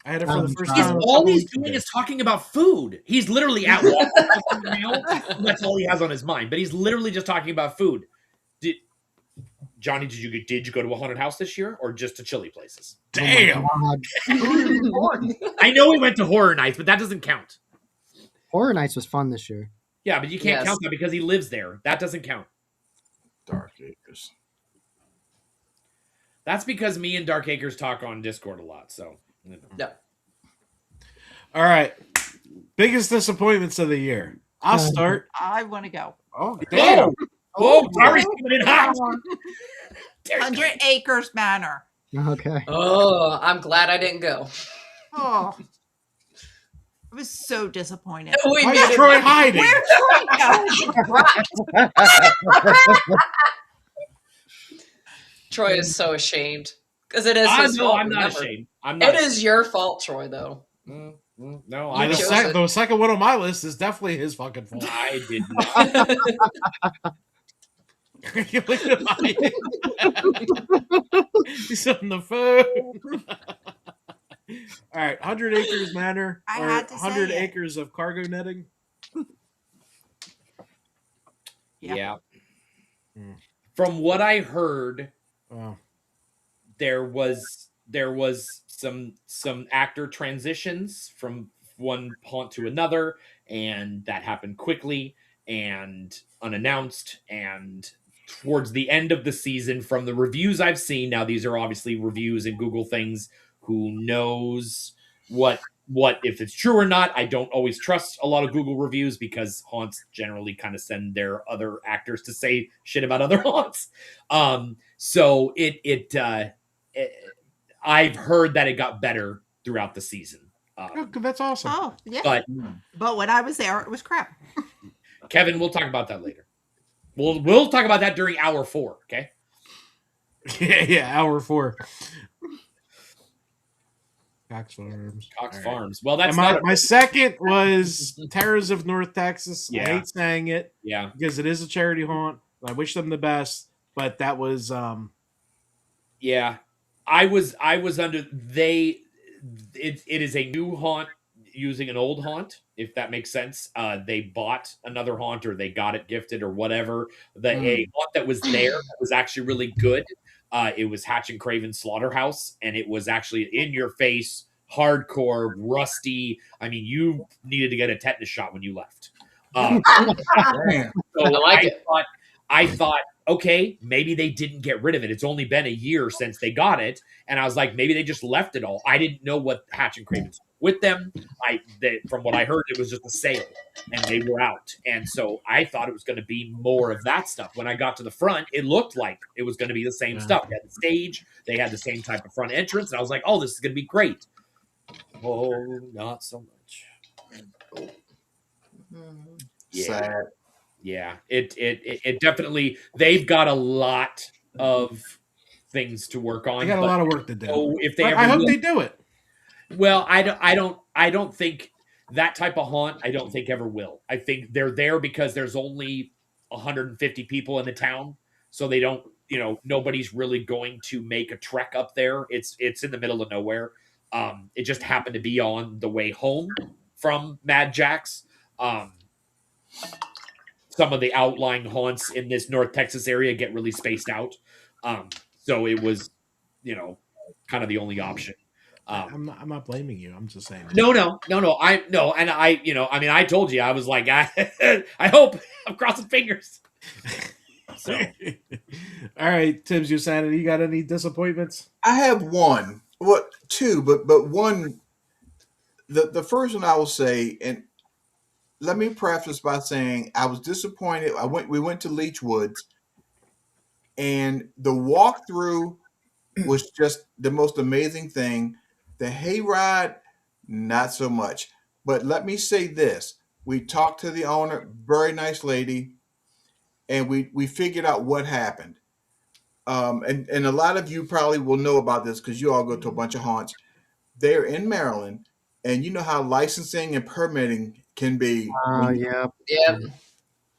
I had it for the first time. All he's doing is talking about food. He's literally at Walmart now. That's all he has on his mind. But he's literally just talking about food. Johnny, did you go to a haunted house this year or just to chili places? Damn. I know we went to Horror Nights, but that doesn't count. Horror Nights was fun this year. Yeah, but you can't count that because he lives there. That doesn't count. Dark Acres. That's because me and Dark Acres talk on Discord a lot. So, No. All right. Biggest disappointments of the year. I'll start. I want to go. Oh, damn. Whoa, Tari's coming in hot. 100 Acres Manor. Okay. Oh, I'm glad I didn't go. Oh. I was so disappointed. Why is Troy hiding? Where's Troy? Troy is so ashamed because it is his fault. I'm not ashamed. It is your fault, Troy, though. No, the second one on my list is definitely his fucking fault. I did not. He's on the phone. All right, 100 Acres Manor. I or had to say 100 it. acres of cargo netting. Yeah. From what I heard, there was some actor transitions from one haunt to another, and that happened quickly and unannounced. And towards the end of the season, from the reviews I've seen, now these are obviously reviews and Google things, who knows what if it's true or not. I don't always trust a lot of Google reviews because haunts generally kind of send their other actors to say shit about other haunts. So I've heard that it got better throughout the season. That's awesome. Oh, yeah. But when I was there, it was crap. Kevin, we'll talk about that later. We'll talk about that during hour 4, okay? Yeah, hour 4. Cox Farms. Farms. Well, that's my second was Terrors of North Texas. Yeah. I hate saying it. Yeah. Because it is a charity haunt. I wish them the best. But that was yeah. I was under it is a new haunt using an old haunt, if that makes sense. They bought another haunt or they got it gifted or whatever. A haunt that was there was actually really good. It was Hatch and Craven Slaughterhouse, and it was actually in your face, hardcore, rusty. I mean, you needed to get a tetanus shot when you left. So I thought, okay, maybe they didn't get rid of it. It's only been a year since they got it. And I was like, maybe they just left it all. I didn't know what Hatch and Craven's with them. From what I heard, it was just a sale and they were out. And so I thought it was going to be more of that stuff. When I got to the front, it looked like it was going to be the same stuff. They had the stage. They had the same type of front entrance. And I was like, oh, this is going to be great. Oh, not so much. Yeah. Sad. Yeah, it definitely, they've got a lot of things to work on. They got a but lot of work to do. so if they But ever I hope will, they do it. well, I don't think that type of haunt. I don't think ever will. I think they're there because there's only 150 people in the town, so they don't. Nobody's really going to make a trek up there. It's in the middle of nowhere. It just happened to be on the way home from Mad Jack's. Some of the outlying haunts in this North Texas area get really spaced out. So it was, kind of the only option. I'm not blaming you. I'm just saying. No, and I told you, I was like, I hope I'm crossing fingers. So, all right, Tim's Sanity. You got any disappointments? I have one, well, two, but one. The first one I will say, and let me preface by saying I was disappointed. We went to Leech Woods, and the walkthrough was just the most amazing thing. The hayride, not so much. But let me say this: we talked to the owner, very nice lady, and we figured out what happened. And a lot of you probably will know about this because you all go to a bunch of haunts. They're in Maryland, and you know how licensing and permitting can be. Yeah. Yep.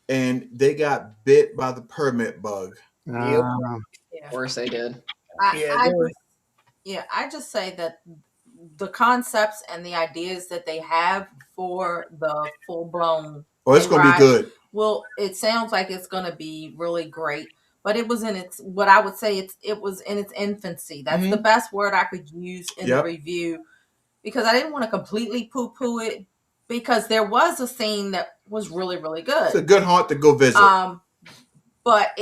And they got bit by the permit bug. Yep. Of course they did. I just say that the concepts and the ideas that they have for the full blown. Oh, it's going to be good. Well, it sounds like it's going to be really great, but it was in its, what I would say it was in its infancy. That's the best word I could use in the review, because I didn't want to completely poo poo it, because there was a scene that was really, really good. It's a good haunt to go visit. But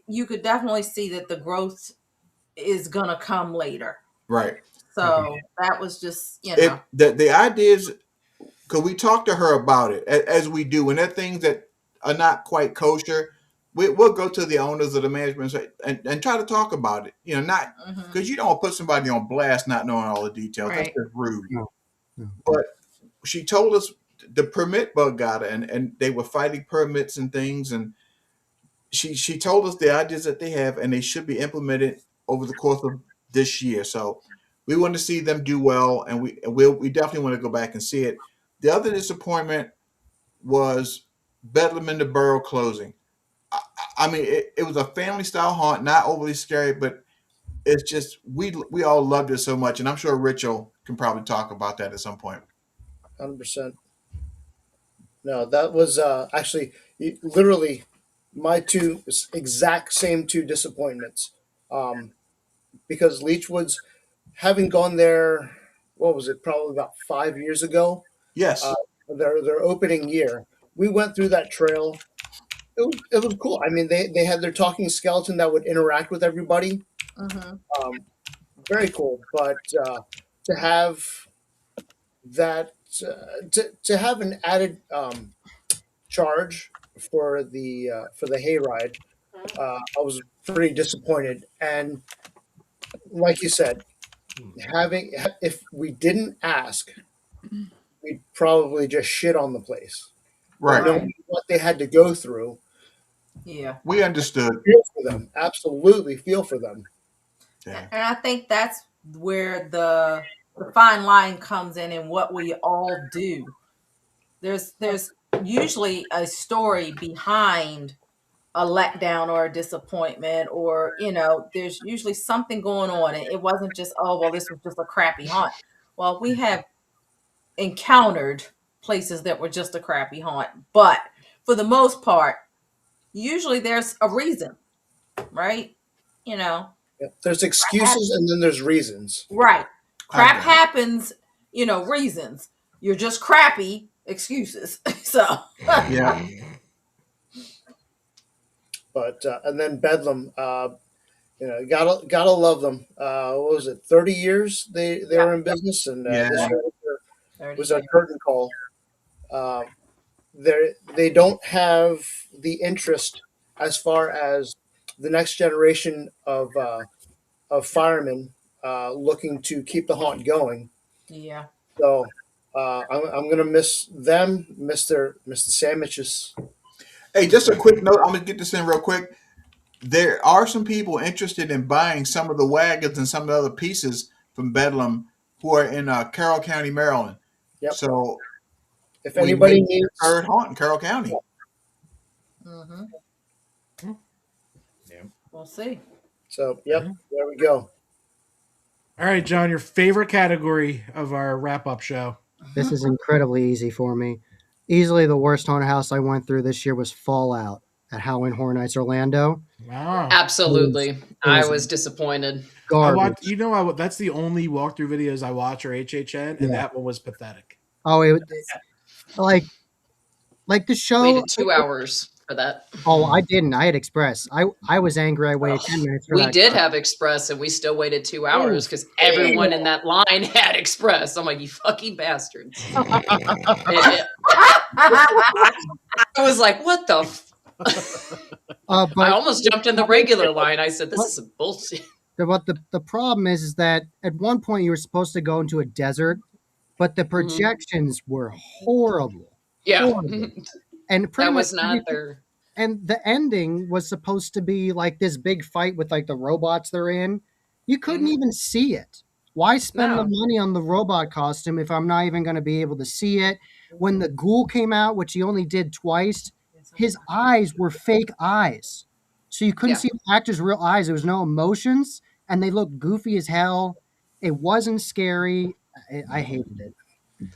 you could definitely see that the growth is going to come later. Right. So that was just, the ideas, because we talked to her about it, as we do, and there are things that are not quite kosher. We'll go to the owners of the management and try to talk about it. Not because you don't put somebody on blast not knowing all the details. Right. That's just rude. No. But she told us the permit bug got her, and they were fighting permits and things. And she told us the ideas that they have, and they should be implemented over the course of this year. So we want to see them do well, and we definitely want to go back and see it. The other disappointment was Bedlam in the Borough closing. I mean, it was a family style haunt, not overly scary, but it's just we all loved it so much, and I'm sure Rachel can probably talk about that at some point. 100%. No, that was actually literally my two exact same two disappointments. Because Leechwoods, having gone there, what was it? Probably about 5 years ago. Yes. Their opening year, we went through that trail. It was cool. I mean, they had their talking skeleton that would interact with everybody. Very cool. But to have that, to have an added charge for the hayride, I was pretty disappointed. And like you said, if we didn't ask, we'd probably just shit on the place. Right. Knowing what they had to go through. Yeah. We understood. Feel for them. Absolutely feel for them. Yeah. And I think that's where the fine line comes in, and what we all do. There's usually a story behind a letdown or a disappointment, or there's usually something going on. It wasn't just, oh well, this was just a crappy haunt. Well, we have encountered places that were just a crappy haunt, but for the most part, usually there's a reason, right? Yeah. There's excuses and then there's reasons. Right. Crap happens, reasons. You're just crappy, excuses. So Yeah. But and then Bedlam, gotta love them. What was it? 30 years they were in business, and this year was a curtain call. They don't have the interest as far as the next generation of firemen looking to keep the haunt going. yeah. So I'm gonna miss them, miss the sandwiches. Hey, just a quick note. I'm gonna get this in real quick. there are some people interested in buying some of the wagons and some of the other pieces from Bedlam who are in Carroll County, Maryland. Yep. So If we anybody may needs, a third haunt in Carroll County. We'll see. so yep, there we go. All right, John, your favorite category of our wrap up show. This is incredibly easy for me. Easily the worst haunted house I went through this year was Fallout at Halloween Horror Nights Orlando. Wow. Absolutely. I was disappointed. Garbage. That's the only walkthrough videos I watch are HHN, and that one was pathetic. Oh, like the show. Waited 2 hours for that. Oh, I didn't. I had Express. I was angry. I waited 10 minutes for We that. did have Express, and we still waited 2 hours because everyone in that line had Express. I'm like, you fucking bastards. I was like, what the But I almost jumped in the regular line. I said, this is some bullshit. But the problem is that at one point you were supposed to go into a desert, but the projections were horrible. Yeah. Horrible. And pretty That much was not there. And the ending was supposed to be like this big fight with like the robots they're in. You couldn't even see it. Why spend the money on the robot costume if I'm not even going to be able to see it? When the ghoul came out, which he only did twice, his eyes were fake eyes. So you couldn't see the actor's real eyes. There was no emotions, and they looked goofy as hell. It wasn't scary. I hated it.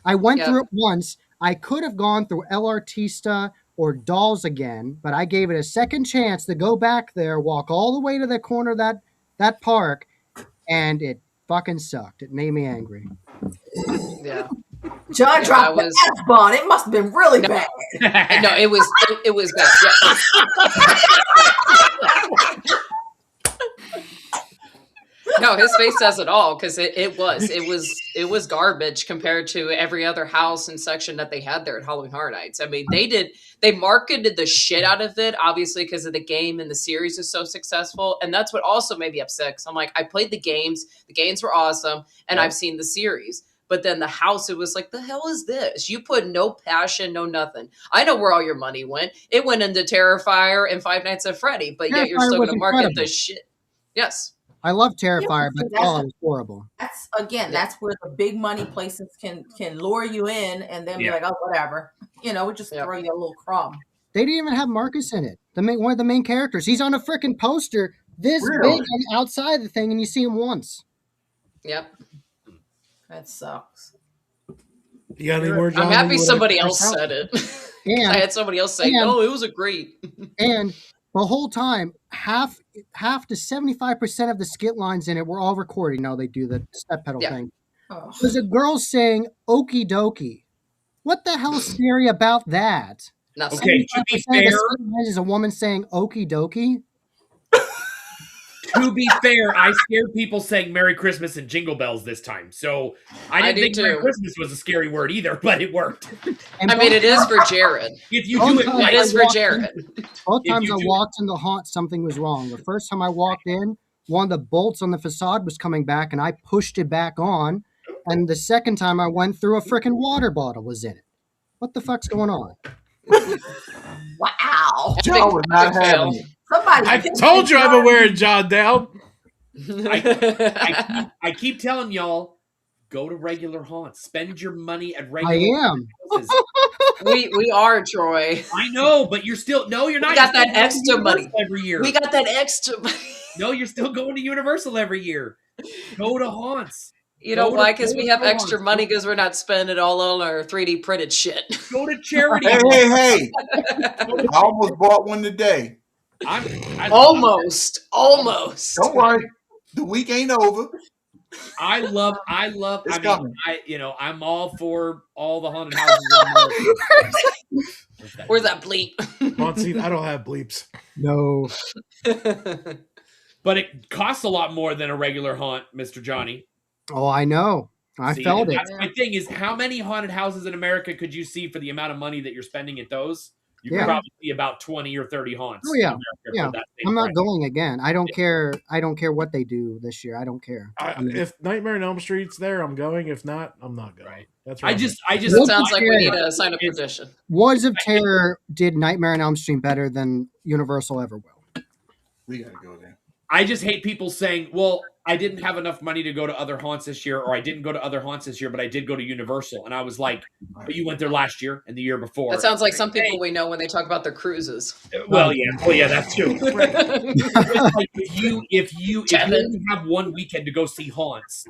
I went through it once. I could have gone through El Artista or Dolls again, but I gave it a second chance to go back there, walk all the way to the corner of that park, and it fucking sucked. It made me angry. Yeah. John dropped the F-bomb. It must have been really bad. No, it was bad. Yeah. No, his face says it all because it was garbage compared to every other house and section that they had there at Halloween Horror Nights. I mean, they marketed the shit out of it, obviously because of the game and the series is so successful, and that's what also made me upset. Because I'm like, I played the games were awesome, and I've seen the series. But then the house, it was like, the hell is this? You put no passion, no nothing. I know where all your money went. It went into Terrifier and Five Nights at Freddy, but yet you're still going to market the shit. Yes. I love Terrifier, but it was horrible. That's where the big money places can lure you in and then be like, oh, whatever. We just throw you a little crumb. They didn't even have Marcus in it. One of the main characters. He's on a freaking poster this big and outside the thing, and you see him once. Yep. That sucks. You got any more, John? I'm happy somebody else said it. And, I had somebody else say, "No, it was a great." And the whole time, half to 75% of the skit lines in it were all recorded. Now they do the step pedal thing. Oh. There's a girl saying "okie dokie." What the hell is scary about that? Nothing. Okay, to be fair, is a woman saying "okie dokie." To be fair, I scared people saying Merry Christmas and Jingle Bells this time. So I didn't think Merry Christmas was a scary word either, but it worked. I mean, it is for Jared. If you do it right. It is for Jared. Both times I walked in the haunt, something was wrong. The first time I walked in, one of the bolts on the facade was coming back, and I pushed it back on. And the second time I went through, a freaking water bottle was in it. What the fuck's going on? Wow. John was not having it. I told you I'm wearing John down. I keep telling y'all, go to regular haunts. Spend your money at regular houses. We are, Troy. I know, but you're still you're not. We got that extra money every year. We got that extra money. No, you're still going to Universal every year. Go to haunts. You know why? Because we have extra money because we're not spending it all on our 3D printed shit. Go to charity. Hey. I almost bought one today. Almost. Don't worry. The week ain't over. I love. It's coming. I'm all for all the haunted houses. Where's that bleep? See, I don't have bleeps. No. But it costs a lot more than a regular haunt, Mr. Johnny. Oh, I know. I felt it. That's my thing is, how many haunted houses in America could you see for the amount of money that you're spending at those? You could probably see about 20 or 30 haunts. Oh, yeah. I'm not going again. I don't care. I don't care what they do this year. I don't care. If Nightmare on Elm Street's there, I'm going. If not, I'm not going. Right. That's right. It sounds like we need to sign a petition. Woods of Terror did Nightmare on Elm Street better than Universal ever will. We gotta go there. I just hate people saying, well, I didn't have enough money to go to other haunts this year, or I didn't go to other haunts this year, but I did go to Universal. And I was like, but you went there last year and the year before. That sounds like some people we know when they talk about their cruises. Well, yeah, that's too. Like if you only have one weekend to go see haunts,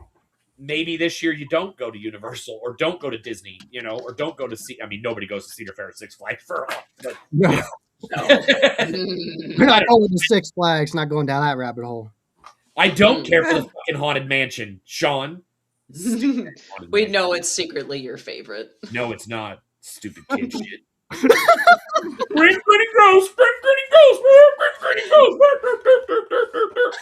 maybe this year you don't go to Universal or don't go to Disney, or don't go to see. I mean, nobody goes to Cedar Fair or Six Flags for a haunt, but No. no. We're not going to Six Flags, not going down that rabbit hole. I don't care for the fucking Haunted Mansion, Sean. We know it's secretly your favorite. No, it's not. Stupid kid shit. Bring Gritty Ghost! Bring Gritty Ghost! Bring Gritty Ghost!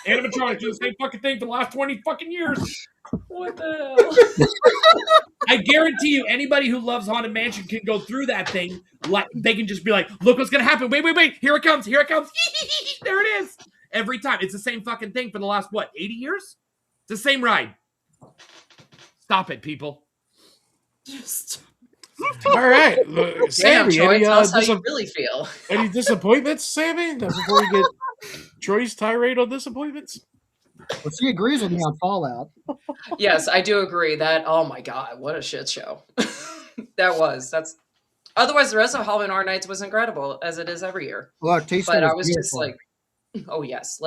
Animatronics do the same fucking thing for the last 20 fucking years. What the hell? I guarantee you, anybody who loves Haunted Mansion can go through that thing. Like they can just be like, look what's gonna happen. Wait. Here it comes. Here it comes. There it is. Every time. It's the same fucking thing for the last, 80 years? It's the same ride. Stop it, people. All right. Damn, Sammy, Troy, any, tell us how you really feel. any disappointments, Sammy? Before we get Troy's tirade on disappointments? Well, she agrees with me on Fallout. Yes, I do agree that, oh my God, what a shit show. That's otherwise the rest of Halloween Horror Nights was incredible, as it is every year. Well, Artista But I was was just beautiful. like, oh yes,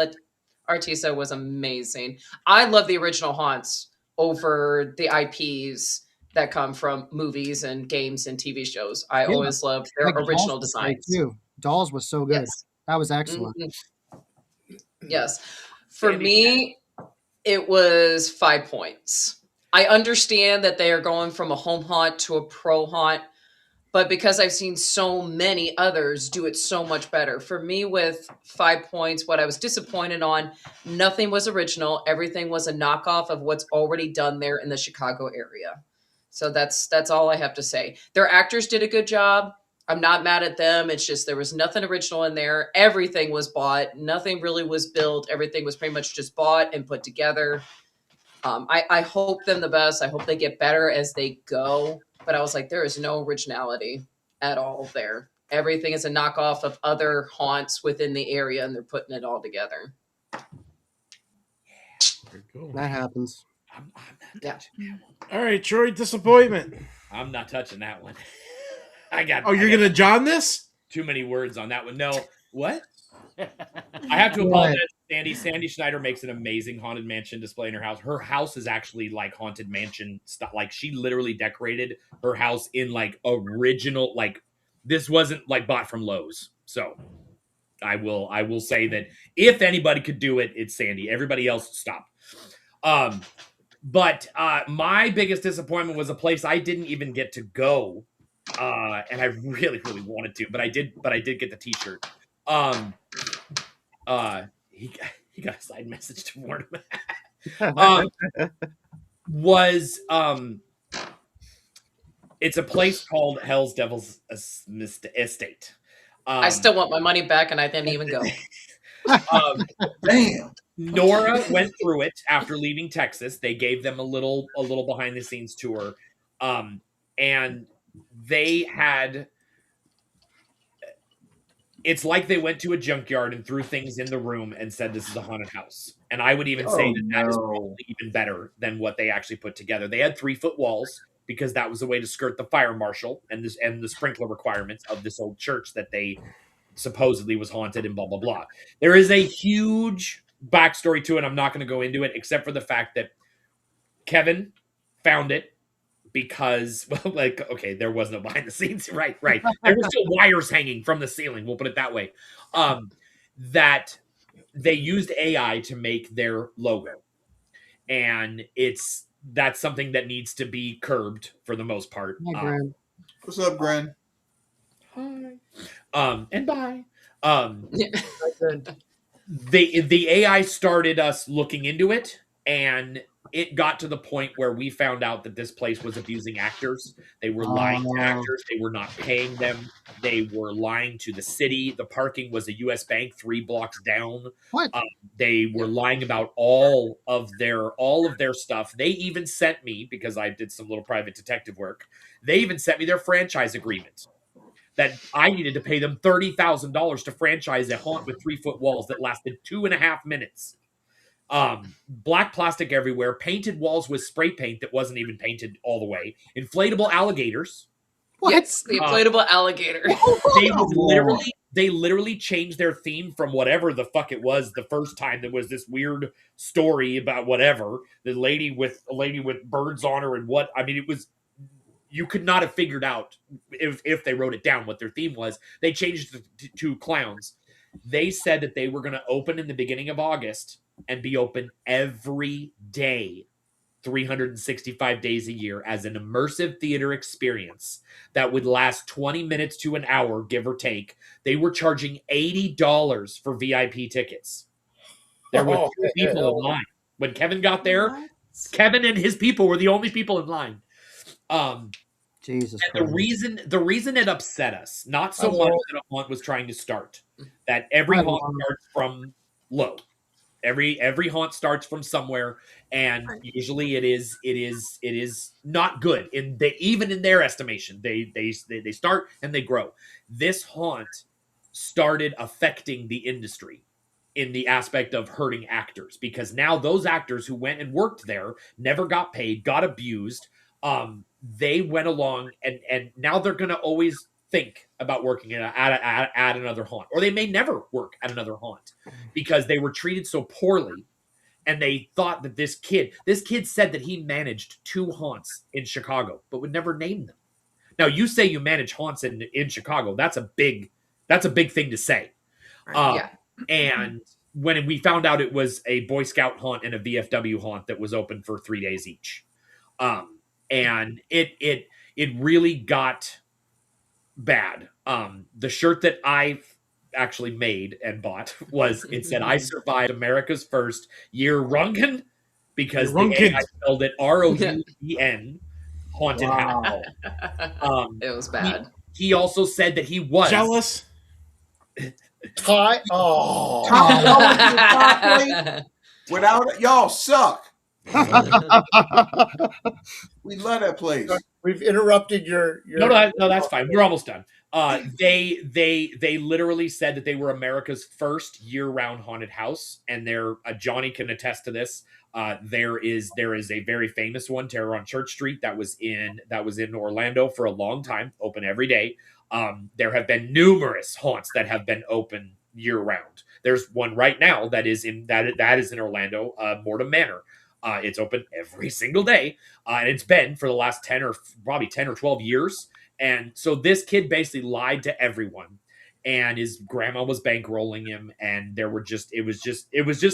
Artisa was amazing. I love the original haunts over the IPs that come from movies and games and TV shows. I Yeah. always loved their Like, Dolls original was great, designs. too. Dolls was so good. Yes. That was excellent. Mhm. Yes. For Sandy. me, it was 5 points. I understand that they are going from a home haunt to a pro haunt, but because I've seen so many others do it so much better. For me, with 5 points, what I was disappointed on, nothing was original. Everything was a knockoff of what's already done there in the Chicago area. So that's all I have to say. Their actors did a good job. I'm not mad at them. It's just there was nothing original in there. Everything was bought. Nothing really was built. Everything was pretty much just bought and put together. I hope them the best. I hope they get better as they go. But I was like, there is no originality at all there. Everything is a knockoff of other haunts within the area, and they're putting it all together. Very cool. That happens. I'm not Yeah. touching that one. All right, Troy, disappointment. I'm not touching that one. I got. Oh, you're gonna John this? too many words on that one. No, what? I have to What? apologize to Sandy. Sandy Schneider makes an amazing Haunted Mansion display in her house. Her house is actually like Haunted Mansion stuff. Like she literally decorated her house in like original. Like this wasn't like bought from Lowe's. So I will say that if anybody could do it, it's Sandy. Everybody else, stop. But my biggest disappointment was a place I didn't even get to go, and I really, really wanted to, but I did get the T-shirt. He got a side message to warn him. It's a place called Hell's Devil's Estate. I still want my money back, and I didn't even go. Damn. Nora went through it after leaving Texas. They gave them a little behind the scenes tour. And they had, it's like they went to a junkyard and threw things in the room and said, this is a haunted house. And I would even say that is probably even better than what they actually put together. They had 3-foot walls because that was a way to skirt the fire marshal and the sprinkler requirements of this old church that they supposedly was haunted and blah, blah, blah. There is a huge backstory to it. I'm not going to go into it except for the fact that Kevin found it because, well, like, okay, there was no behind the scenes. Right. There were still wires hanging from the ceiling. We'll put it that way. That they used AI to make their logo. And that's something that needs to be curbed for the most part. Hi, Gran. What's up, Gren? Hi. And bye. Yeah. The AI started us looking into it, and it got to the point where we found out that this place was abusing actors. They were lying to actors. They were not paying them. They were lying to the city. The parking was a U.S. Bank 3 blocks down. What? They were lying about all of their stuff. They even sent me, because I did some little private detective work, they even sent me their franchise agreement. that I needed to pay them $30,000 to franchise a haunt with 3-foot walls that lasted 2.5 minutes. Black plastic everywhere, painted walls with spray paint that wasn't even painted all the way, inflatable alligators. What? Yes, the inflatable alligator. They literally changed their theme from whatever the fuck it was the first time. There was this weird story about whatever a lady with birds on her and what. I mean, it was, you could not have figured out if they wrote it down what their theme was. They changed it to clowns. They said that they were going to open in the beginning of August and be open every day, 365 days a year, as an immersive theater experience that would last 20 minutes to an hour, give or take. They were charging $80 for VIP tickets. There were 2 people in line. When Kevin got there, Kevin and his people were the only people in line. Jesus And Christ. the reason it upset us, not so much that a haunt was trying to start, that every haunt starts from low. Every haunt starts from somewhere, and usually it is not good even in their estimation. They start and they grow. This haunt started affecting the industry in the aspect of hurting actors, because now those actors who went and worked there never got paid, got abused. They went along and now they're going to always think about working at another haunt, or they may never work at another haunt because they were treated so poorly. And they thought that this kid said that he managed 2 haunts in Chicago, but would never name them. Now, you say you manage haunts in Chicago. That's a big thing to say. Yeah. And when we found out it was a Boy Scout haunt and a VFW haunt that was open for 3 days each. And it really got bad. The shirt that I actually made and bought it said, "I survived America's first year Rungan," because the AI spelled it ROUN, haunted house. It was bad. He also said that he was jealous. Top without it, y'all suck. We love that place. We've interrupted your. No, that's fine. We're almost done. They literally said that they were America's first year-round haunted house, and Johnny can attest to this. There is a very famous one, Terror on Church Street, that was in Orlando for a long time, open every day. There have been numerous haunts that have been open year-round. There's one right now that is in Orlando, Mortem Manor. It's open every single day, and it's been for the last 10 or 12 years. And so this kid basically lied to everyone, and his grandma was bankrolling him, and it was just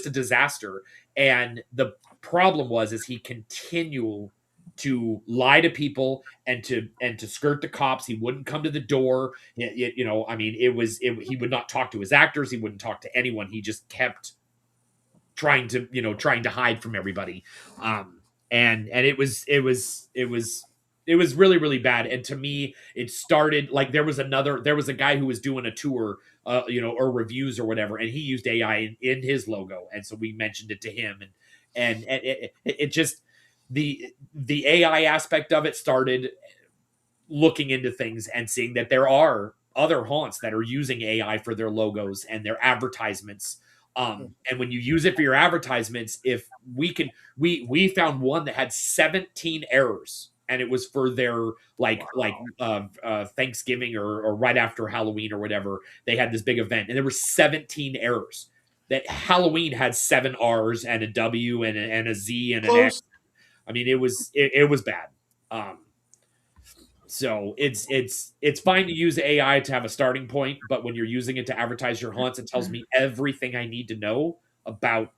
a disaster. And the problem is he continued to lie to people and to skirt the cops. He wouldn't come to the door. He would not talk to his actors. He wouldn't talk to anyone. He just kept trying to hide from everybody. And it was really, really bad. And to me, it started like there was a guy who was doing a tour, or reviews or whatever, and he used AI in his logo. And so we mentioned it to him, and it just, the AI aspect of it started looking into things and seeing that there are other haunts that are using AI for their logos and their advertisements. And when you use it for your advertisements, if we found one that had 17 errors, and it was for their Thanksgiving or right after Halloween or whatever. They had this big event, and there were 17 errors. That Halloween had 7 R's and a W and a Z and an X. I mean, it was bad. So it's fine to use AI to have a starting point, but when you're using it to advertise your haunts, it tells me everything I need to know about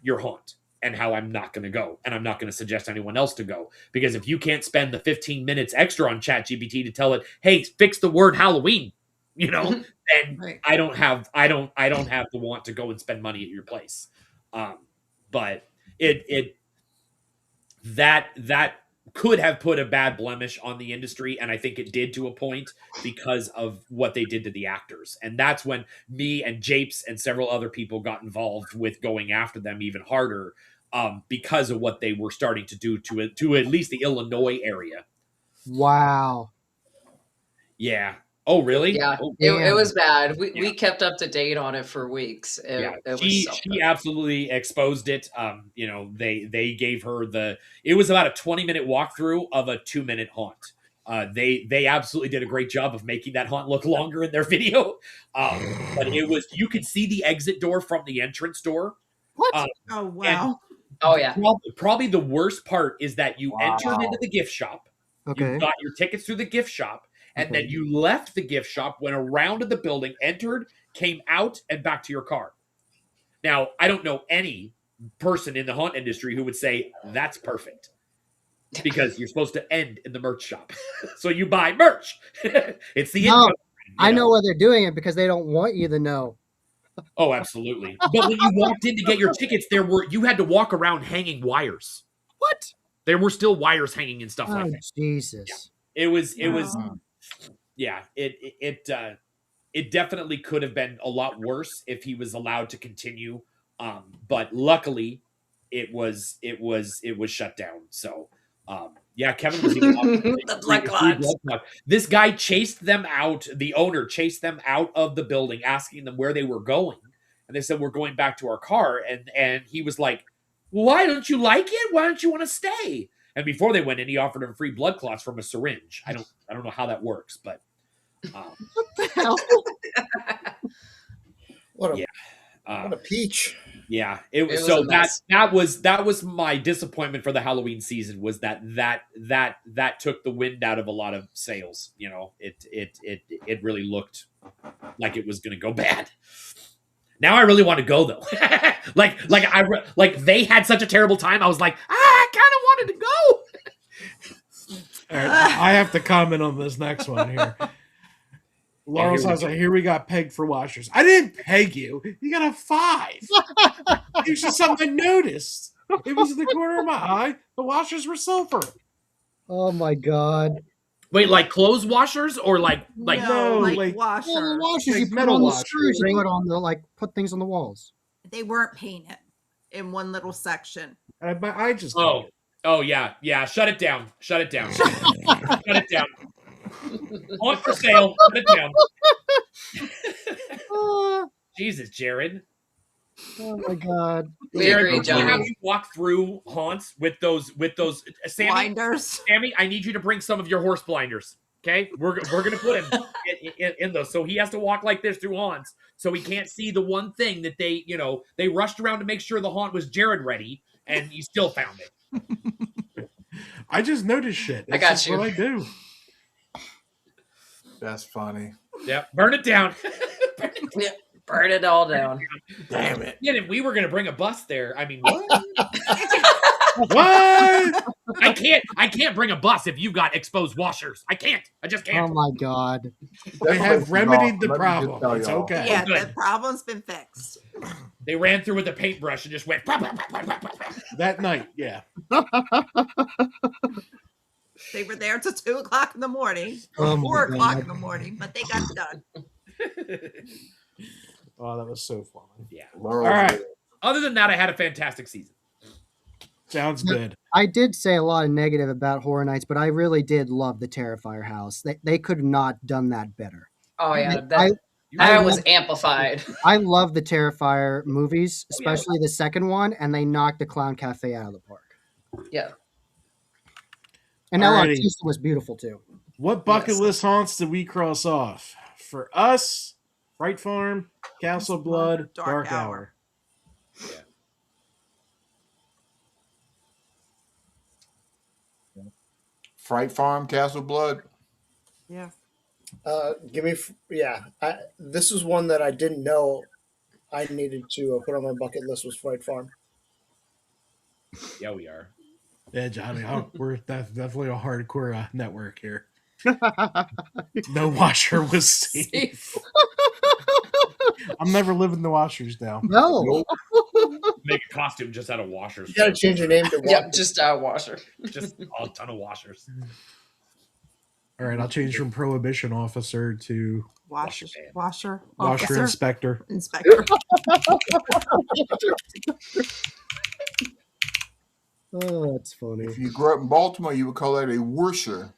your haunt and how I'm not going to go, and I'm not going to suggest anyone else to go, because if you can't spend the 15 minutes extra on ChatGPT to tell it, hey, fix the word Halloween, then Right. I don't have the want to go and spend money at your place. But that could have put a bad blemish on the industry, and I think it did to a point because of what they did to the actors. And that's when me and Japes and several other people got involved with going after them even harder, because of what they were starting to do to at least the Illinois area. Wow. Yeah. Oh, really? Yeah, Oh, it was bad. Yeah. We kept up to date on it for weeks. yeah. It was She something. absolutely exposed it. They gave her it was about a 20-minute walkthrough of a 2-minute haunt. They absolutely did a great job of making that haunt look longer in their video. But you could see the exit door from the entrance door. What? Oh And wow. Oh yeah. probably the worst part is that you entered into the gift shop. You Okay. got your tickets through the gift shop, and Okay. then you left the gift shop, went around to the building, entered, came out, and back to your car. Now, I don't know any person in the haunt industry who would say that's perfect, because you're supposed to end in the merch shop. So you buy merch. It's the No, income. I know why they're doing it, because they don't want you to know. Oh, absolutely. But when you walked in to get your tickets, you had to walk around hanging wires. What? There were still wires hanging and stuff Oh, like that. Jesus. It was Wow. yeah, it definitely could have been a lot worse if he was allowed to continue. But luckily it was shut down. So yeah, Kevin was even The blood clots. This guy chased them out. The owner chased them out of the building, asking them where they were going. And they said, we're going back to our car. And he was like, why don't you like it? Why don't you want to stay? And before they went in, he offered them free blood clots from a syringe. I don't know how that works, but What a yeah. what a peach. Yeah, It was so a mess. that was my disappointment for the Halloween season, was that took the wind out of a lot of sales. You know, it really looked like it was going to go bad. Now I really want to go though. like they had such a terrible time. I was like, I kind of wanted to go. All right, I have to comment on this next one here. Laurel says, here we got pegged for washers. I didn't peg you. You got a 5. It was just something I noticed. It was in the corner of my eye. The washers were silver. Oh my God. Wait, like clothes washers or like No, like like- washer. Well, the washers Like you put metal on the washers. screws, you put on the put things on the walls. They weren't painted in one little section. My eye just. Oh yeah. Shut it down. Shut it down. Shut it down. On for sale. Shut it down. Jesus, Jared. Oh my God. We agree, Jared, have John. you walk through haunts with those Sammy? Blinders. Sammy, I need you to bring some of your horse blinders. Okay, we're gonna put him in those, so he has to walk like this through haunts, so he can't see the one thing that they rushed around to make sure the haunt was Jared ready, and you still found it. I just noticed shit. I got just you. what I do. That's funny. Yep, burn it down. Yeah, burn it all down. Damn it. Yeah, and we were gonna bring a bus there. I mean, what? What? I can't bring a bus if you've got exposed washers. I can't. I just Oh can't. my God. I have remedied the Let me just problem. tell It's y'all. okay. Yeah, good. the problem's been fixed. They ran through with a paintbrush and just went. That night, yeah. They were there till 2 o'clock in the morning, or Oh my 4 o'clock God. in the morning, but they got it done. Oh, that was so fun. Yeah. Laurel, All right. Other than that, I had a fantastic season. Sounds good. I did say a lot of negative about Horror Nights, but I really did love the Terrifier house. They could have not done that better. Oh yeah, I that was amplified. I love the Terrifier movies, Oh, yeah. especially the second one, and they knocked the Clown Cafe out of the park. Yeah. And El Alrighty. Artista was beautiful too. What bucket Yes. list haunts did we cross off? For us, Fright Farm, Castle Blood, Dark Hour. Fright Farm, Castle Blood. Yeah. This is one that I didn't know I needed to put on my bucket list was Fright Farm. Yeah, we are. Yeah, Johnny, we're definitely a hardcore network here. No washer was safe. I'm never living the washers now. No. Make a costume just out of washers. You got to change your name to Yep, just a washer. Just a ton of washers. All right, I'll change from prohibition officer to Washer, man. washer, washer officer, inspector. inspector. Oh, that's funny. If you grew up in Baltimore, you would call that a worsher.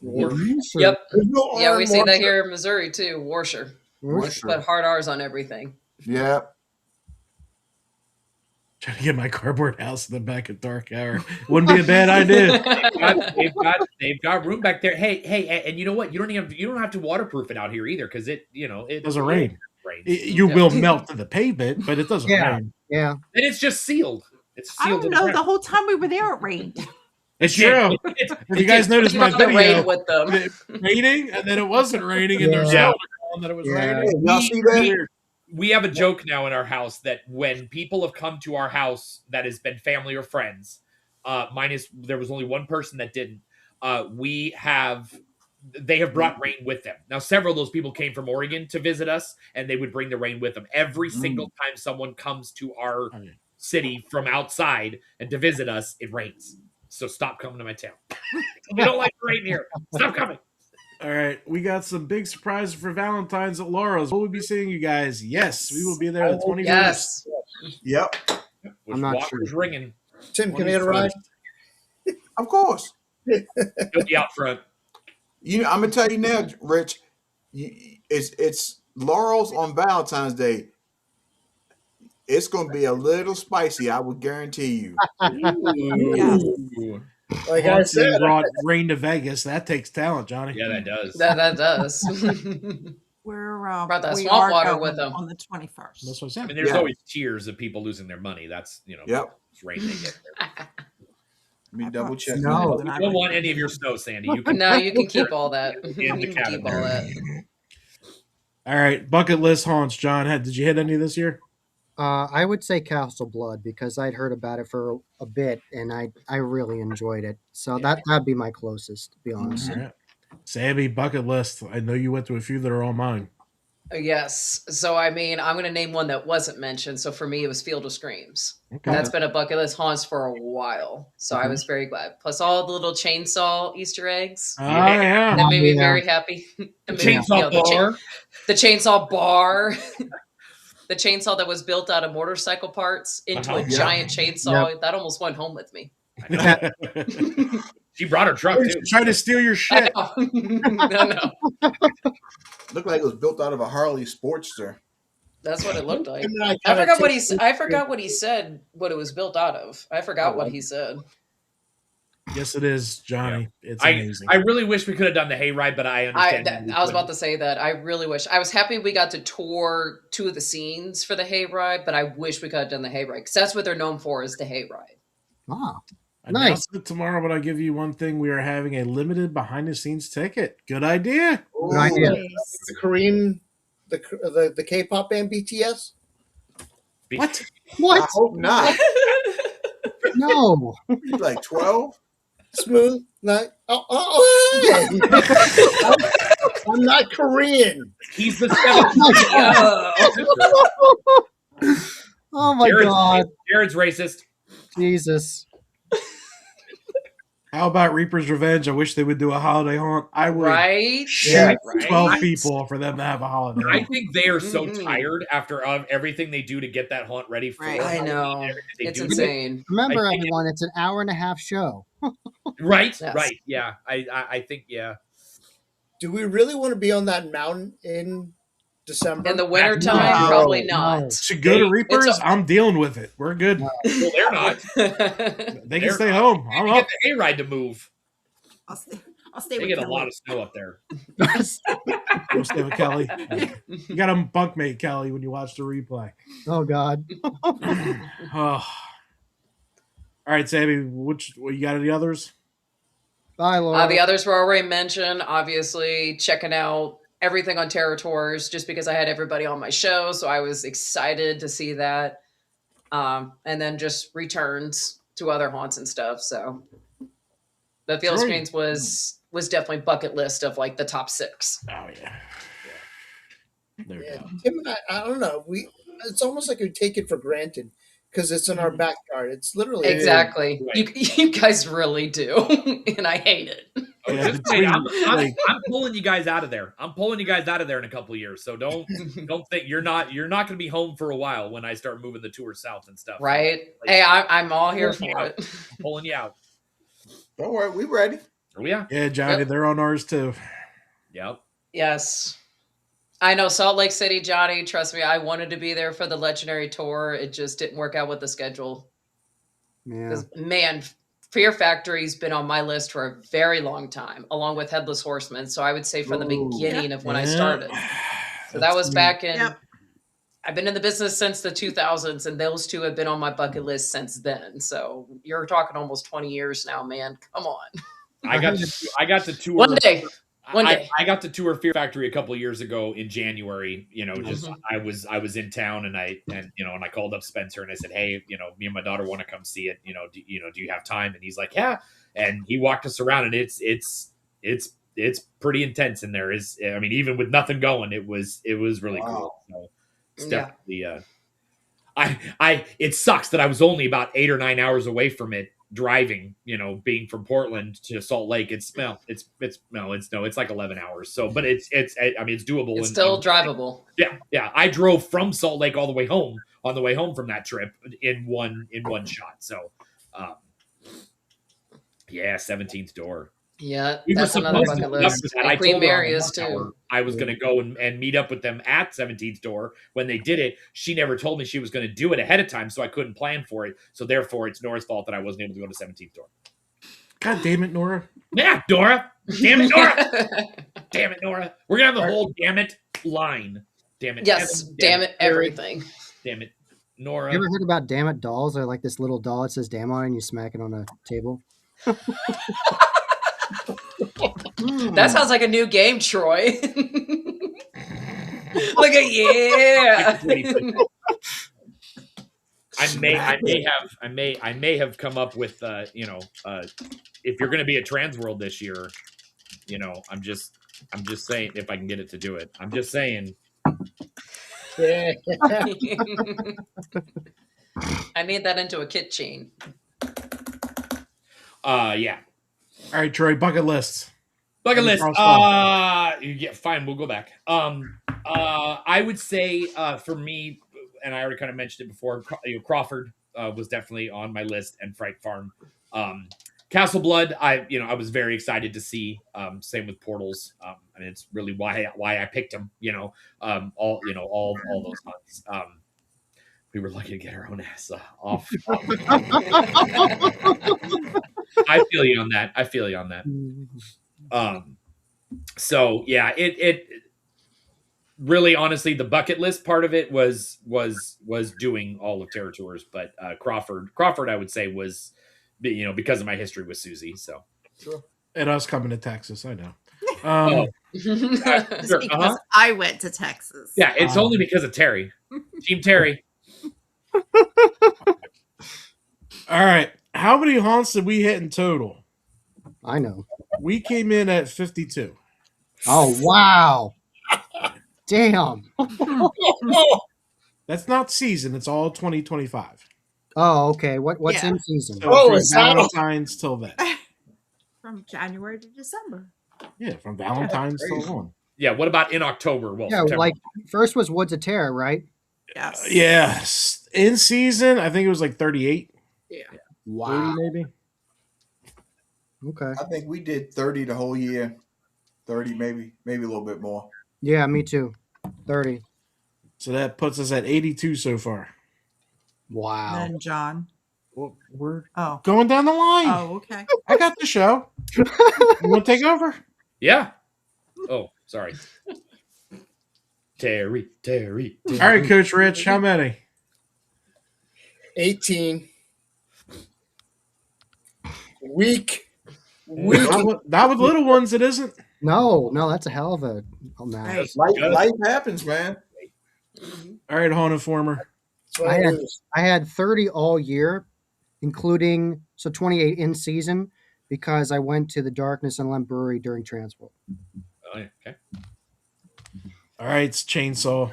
Yep. There's no Yeah, R we in see that Warsher. here in Missouri too. Warsher. Warsher. Put hard R's on everything. Yeah. Trying to get my cardboard house in the back of Dark Hour. Wouldn't be a bad idea. They've got room back there. Hey, and you know what? You don't have to waterproof it out here either because it doesn't rain. rains. You will melt to the pavement, but it doesn't rain. Yeah. And it's just sealed. It's I sealed. don't know. The whole time we were there, it rained. It's true. If you guys noticed my It rained video, with them. it was raining and then it wasn't raining, and there's Yeah. that it was Yeah. raining. Y'all see that? We have a joke now in our house that when people have come to our house that has been family or friends, minus there was only one person that didn't. They have brought rain with them. Now, several of those people came from Oregon to visit us, and they would bring the rain with them. Every single time someone comes to our city from outside and to visit us, it rains. So stop coming to my town. We don't like the rain here. Stop coming. All right, we got some big surprises for Valentine's at Laurel's. Will we be seeing you guys? Yes, we will be there the 21st. Yes. Yep. I'm not Walker's sure. ringing. Tim, can I get a ride? Of course. He'll be out front. I'm gonna tell you now, Rich. It's Laurel's on Valentine's Day. It's gonna be a little spicy. I would guarantee you. Yes. Like I Once they said, brought rain to Vegas. That takes talent, Johnny. Yeah, that does. That does. We're Brought that we swamp are water going with them. on the 21st. That's what I I said. mean, there's Yeah. always tears of people losing their money. That's Yep. it's rain they get. Let me double check. No. that. You don't want any of your snow, Sandy. You can No, you can keep all that. You In the can keep all cabinet. that. All right, bucket list haunts, John. Did you hit any this year? I would say Castle Blood because I'd heard about it for a bit and I really enjoyed it. So that'd be my closest, to be honest. All right. Sammy, bucket list. I know you went to a few that are all mine. Yes. So, I mean, I'm going to name one that wasn't mentioned. So, for me, it was Field of Screams. Okay. That's been a bucket list haunts for a while. So, I was very glad. Plus, all the little chainsaw Easter eggs. Oh, yeah. That made me Yeah. very happy. It made me- Chainsaw bar. The chainsaw bar. The chainsaw that was built out of motorcycle parts into a Yeah. giant chainsaw. That almost went home with me. She brought her truck too. Trying to steal your shit. No. Looked like it was built out of a Harley Sportster. That's what it looked like. Tim and I I kinda forgot what took he said. I forgot what he said. What it was built out of. I forgot what he said. Yes, it is, Johnny. It's I amazing. really wish we could have done the hayride, but I understand. I was about to say that. I really wish. I was happy we got to tour two of the scenes for the hayride, but I wish we could have done the hayride because that's what they're known for is the hayride. Wow. I Nice. announced it tomorrow, but I'll give you one thing. We are having a limited behind-the-scenes ticket. Good idea. Good idea. the Korean, the K-pop band BTS. What? I What? hope not. No. You like 12? Smooth, like hey. I'm not Korean. He's the 17th. Oh my God. Jared's racist. Jesus. How about Reaper's Revenge? I wish they would do a holiday haunt. I would Right? shoot Yeah. 12 people for them to have a holiday I haunt. think they are so Mhm. tired after everything they do to get that haunt ready for. Right. I know. everything they It's do. insane. Remember, I think everyone, it's an hour and a half show. Right, Yes. right, yeah. I think Do we really want to be on that mountain in December? In the wintertime, No. probably No. not. To go to Reaper's, It's I'm dealing with it. We're good. Well, they're not. They can They're stay not. home. They I'm get up. the hayride to move. I'll stay They with get a Kelly. lot of snow up there. Go stay with Kelly. You got a bunkmate, Kelly, when you watch the replay. Oh God. Oh. All right, Sammy, what you got any others? Bye, Laura. The others were already mentioned. Obviously, checking out everything on Terror Tours just because I had everybody on my show, so I was excited to see that. And then just returns to other haunts and stuff. So, the Field Sure. Screens was definitely bucket list of like the top 6. Oh, yeah. There we Yeah, go. Tim and I don't know. It's almost like we take it for granted because it's in our backyard. It's literally Exactly. Right. You guys really do, and I hate it. Oh, Yeah, just wait, between, I'm pulling you guys out of there. I'm pulling you guys out of there in a couple of years. So don't think you're not going to be home for a while when I start moving the tour south and stuff. Right? Like, Hey, I'm all here for Yeah. it. I'm pulling you out. Don't worry, we ready. Oh yeah. Yeah, Johnny, Yep. they're on ours too. Yep. Yes. I know Salt Lake City, Johnny. Trust me, I wanted to be there for the legendary tour. It just didn't work out with the schedule. Yeah. Because, man, Fear Factory's been on my list for a very long time, along with Headless Horseman. So I would say from the beginning of when I started. So that was back in. Yep. I've been in the business since the 2000s, and those two have been on my bucket list since then. So you're talking almost 20 years now, man. Come on. I got to tour One day. One day. I got to tour Fear Factory a couple of years ago in January. You know, just Mhm. I was in town and I called up Spencer and I said, hey, you know, me and my daughter want to come see it. You know, do you have time? And he's like, yeah. And he walked us around and it's pretty intense in there. I mean, even with nothing going, it was really cool. So it's definitely it sucks that I was only about 8 or 9 hours away from it driving, you know, being from Portland to Salt Lake. It's like 11 hours. So, but it's doable. It's still drivable. Yeah. I drove from Salt Lake all the way home on the way home from that trip in one shot. So, yeah, 17th Door. Yeah, We were that's another supposed to bucket meet up list. with that. And I Queen told her on Mary the is lunch too. hour I was going to go and meet up with them at 17th Door when they did it. She never told me she was going to do it ahead of time, so I couldn't plan for it. So therefore, it's Nora's fault that I wasn't able to go to 17th Door. God damn it, Nora. Yeah, Dora. Damn it, Nora. Damn it, Nora. We're going to have the whole damn it line. Damn it. Yes, Evan, damn it, everything. Damn it, Nora. You ever heard about Damn It dolls? They're like this little doll that says damn on it and you smack it on a table. That sounds like a new game, Troy. Look at yeah. I may have come up with if you're going to be at Transworld this year, you know, I'm just saying if I can get it to do it. I'm just saying. Yeah. I made that into a kit chain. Yeah. All right, Troy, bucket lists. Bucket list. Cross off. Yeah, fine. We'll go back. I would say for me, and I already kind of mentioned it before. Crawford was definitely on my list, and Fright Farm. Castle Blood. I was very excited to see. Same with Portals. And it's really why I picked them. All those hunts. We were lucky to get our own ass off. I feel you on that. So yeah, it really, honestly, the bucket list part of it was doing all of Terror Tours, but Crawford, I would say was, because of my history with Susie. So Sure. And us coming to Texas, I know. Just Sure, because I went to Texas. yeah, it's only because of Terry, Team Terry. All right. How many haunts did we hit in total? I know. We came in at 52. Oh, wow. Damn. That's not season. It's all 2025. Oh, okay. What's Yeah. in season? So Oh, from it's not- Valentine's till then. From January to December. Yeah, from Valentine's till crazy. on. Yeah, what about in October? Well, Yeah, September. like first was Woods of Terror, right? Yes. Yes. In season, I think it was like 38. Yeah. 30 maybe. Okay. I think we did 30 the whole year. 30, maybe a little bit more. Yeah, me too. 30. So that puts us at 82 so far. Wow. Then John. Well, we're Oh. going down the line. Oh, okay. I got the show. You want to take over? Yeah. Oh, sorry. Terry. All right, Coach Rich, how many? 18. Weak. Not with little ones, it isn't. No, that's a hell of a match. Right. Life happens, man. All right, Haunted Former. That's what I lose. I had 30 all year, including 28 in season because I went to the Darkness and Lemp Brewery during Transworld. Oh, yeah. Okay. All right, it's Chainsaw.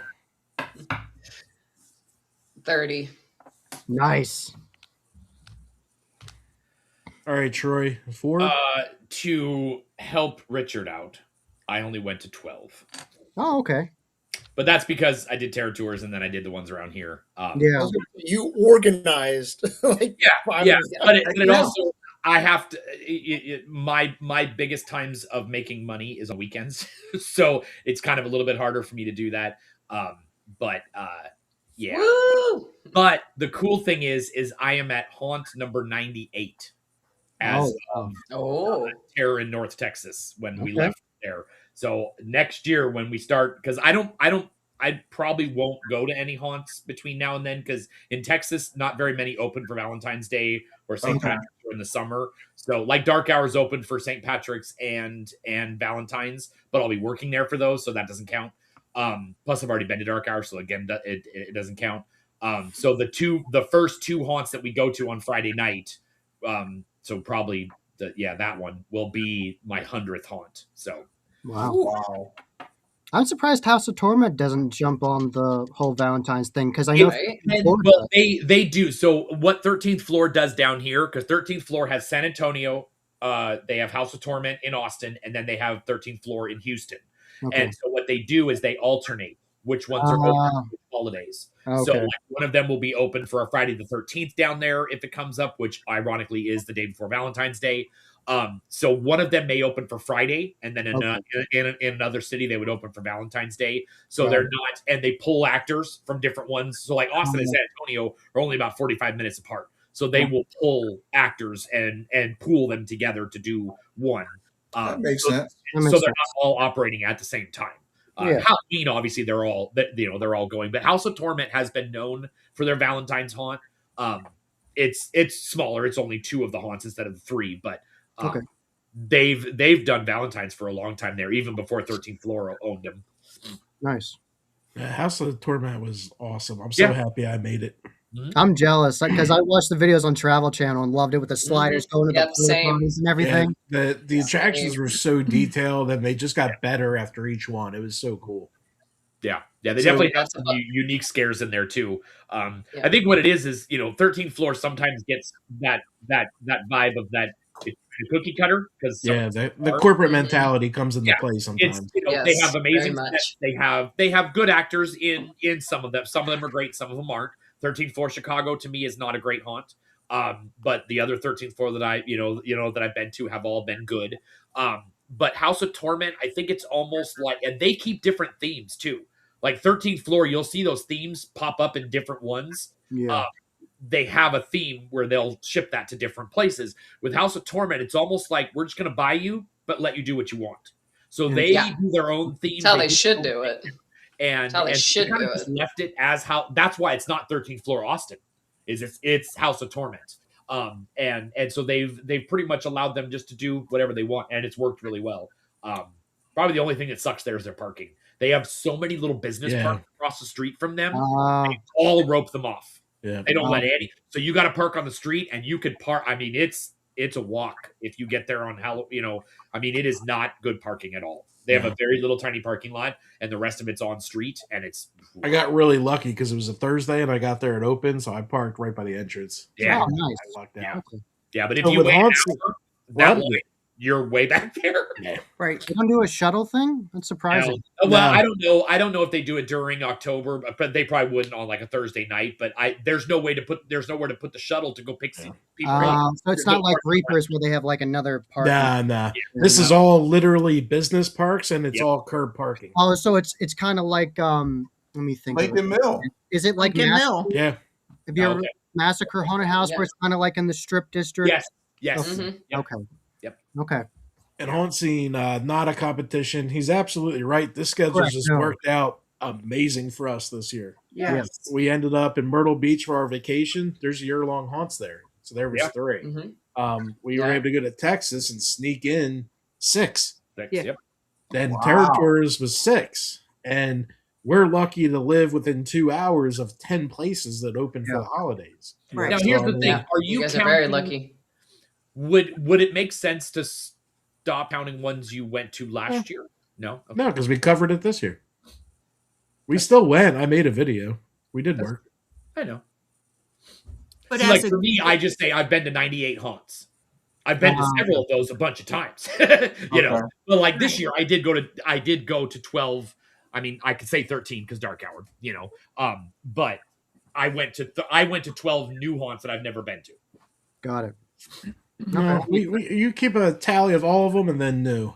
30. Nice. All right, Troy. 4. To help Richard out, I only went to 12. Oh, okay. But that's because I did Terror Tours and then I did the ones around here. Yeah. You organized. Like Yeah. But it also, I have to. My biggest times of making money is on weekends, so it's kind of a little bit harder for me to do that. Um, but yeah. Woo! But the cool thing is I am at haunt number 98 as Oh, Oh. Terror in North Texas when we Okay. left there. So next year when we start, because I probably won't go to any haunts between now and then because in Texas, not very many open for Valentine's Day or St. Okay. Patrick's or in the summer. So like Dark Hours open for St. Patrick's and Valentine's, but I'll be working there for those, so that doesn't count. Plus I've already been to Dark Hours, so again it doesn't count. So the first two haunts that we go to on Friday night, so probably that one will be my 100th haunt. So wow. Wow. I'm surprised House of Torment doesn't jump on the whole Valentine's thing because I know Right? well, they do. So what 13th floor does down here, because 13th floor has San Antonio, they have House of Torment in Austin, and then they have 13th floor in Houston. Okay. And so what they do is they alternate which ones are open for holidays. So Okay. like, one of them will be open for a Friday the 13th down there if it comes up, which ironically is the day before Valentine's Day. So one of them may open for Friday, and then in another city they would open for Valentine's Day. So Right. they're not, and they pull actors from different ones. So like Austin and San Antonio are only about 45 minutes apart. So they will pull actors and pool them together to do one. That makes so, sense. That so makes they're not all operating at the same time. Yeah. Halloween, obviously, they're all going, but House of Torment has been known for their Valentine's haunt. It's smaller; it's only 2 of the haunts instead of the 3, but Okay. they've done Valentine's for a long time there, even before 13th Floor owned them. Nice. House of Torment was awesome. I'm so Yeah. happy I made it. I'm jealous because I watched the videos on Travel Channel and loved it with the sliders going to Yep, the pool same. parties and Yeah, everything. the attractions were so detailed and they just got better after each one. It was so cool. Yeah, they So- definitely have That's some a- unique scares in there too. Yeah. I think what it is 13th Floor sometimes gets that vibe of that it's a cookie cutter because Yeah, the corporate Mhm. mentality comes into Yeah, play it's sometimes. they Yes, have amazing very sets. much. They have good actors in some of them. Some of them are great, some of them aren't. 13th Floor Chicago to me is not a great haunt. But the other 13th Floor that that I've been to have all been good. But House of Torment, I think it's almost like, and they keep different themes too. Like 13th Floor, you'll see those themes pop up in different ones. Yeah. They have a theme where they'll ship that to different places. With House of Torment, it's almost like we're just going to buy you, but let you do what you want. So they Yeah. do their own theme. That's how they do should their do own it. thing. And That's how they and should kind do of just it. left it as how. That's why it's not 13th Floor Austin. It's House of Torment. And so they've pretty much allowed them just to do whatever they want, and it's worked really well. Probably the only thing that sucks there is their parking. They have so many little business Yeah. parks across the street from them. Uh, They all rope them off. Yeah. They don't Wow. let any. So you got to park on the street, and you could park. I mean, it's a walk if you get there on Halloween. I mean, it is not good parking at all. They have No. a very little tiny parking lot, and the rest of it's on street, and it's I got really lucky because it was a Thursday and I got there at open, so I parked right by the entrance. yeah, oh, nice. I lucked Yeah. out. yeah. But if So you with wait an haunts, hour, what? you're way back there. Right. They don't do a shuttle thing? That's surprising. Well, No. I don't know. I don't know if they do it during October, but they probably wouldn't on like a Thursday night. But there's nowhere to put the shuttle to go pick Yeah. people up. So it's There's not no like parking lot. Reapers where they have like another park. Nah. This is all literally business parks and it's Yep. all curb parking. Oh, so it's kind of like let me think. of Lincoln it. Mill. Is it like Lincoln Mill. Yeah. Have you ever Okay. Massacre Haunted House Yeah. where it's kind of like in the strip district? Yes. Mhm. Yep. Okay. Yep. Okay. And Haunt Scene, not a competition. He's absolutely right. This schedule Correct, just no. worked out amazing for us this year. Yes. We ended up in Myrtle Beach for our vacation. There's year-long haunts there. So there was Yeah. 3. Mhm. We were Yeah. able to go to Texas and sneak in 6. Yeah. Yep. Then Wow. Territories was 6. And we're lucky to live within 2 hours of 10 places that open for Yeah. the holidays. Right. Now So, here's I the mean, thing: Yeah. are You you guys are very counting- lucky. Would it make sense to stop counting ones you went to last year? No. Okay. No, because we covered it this year. We still went. I made a video. We did work. I know. But See, as like a for me, I just say I've been to 98 haunts. I've been to Wow. several of those a bunch of times. you know, Okay. but like this year, I did go to 12. I mean, I could say 13 because Dark Hour. But I went to 12 new haunts that I've never been to. Got it. No, you keep a tally of all of them and then new.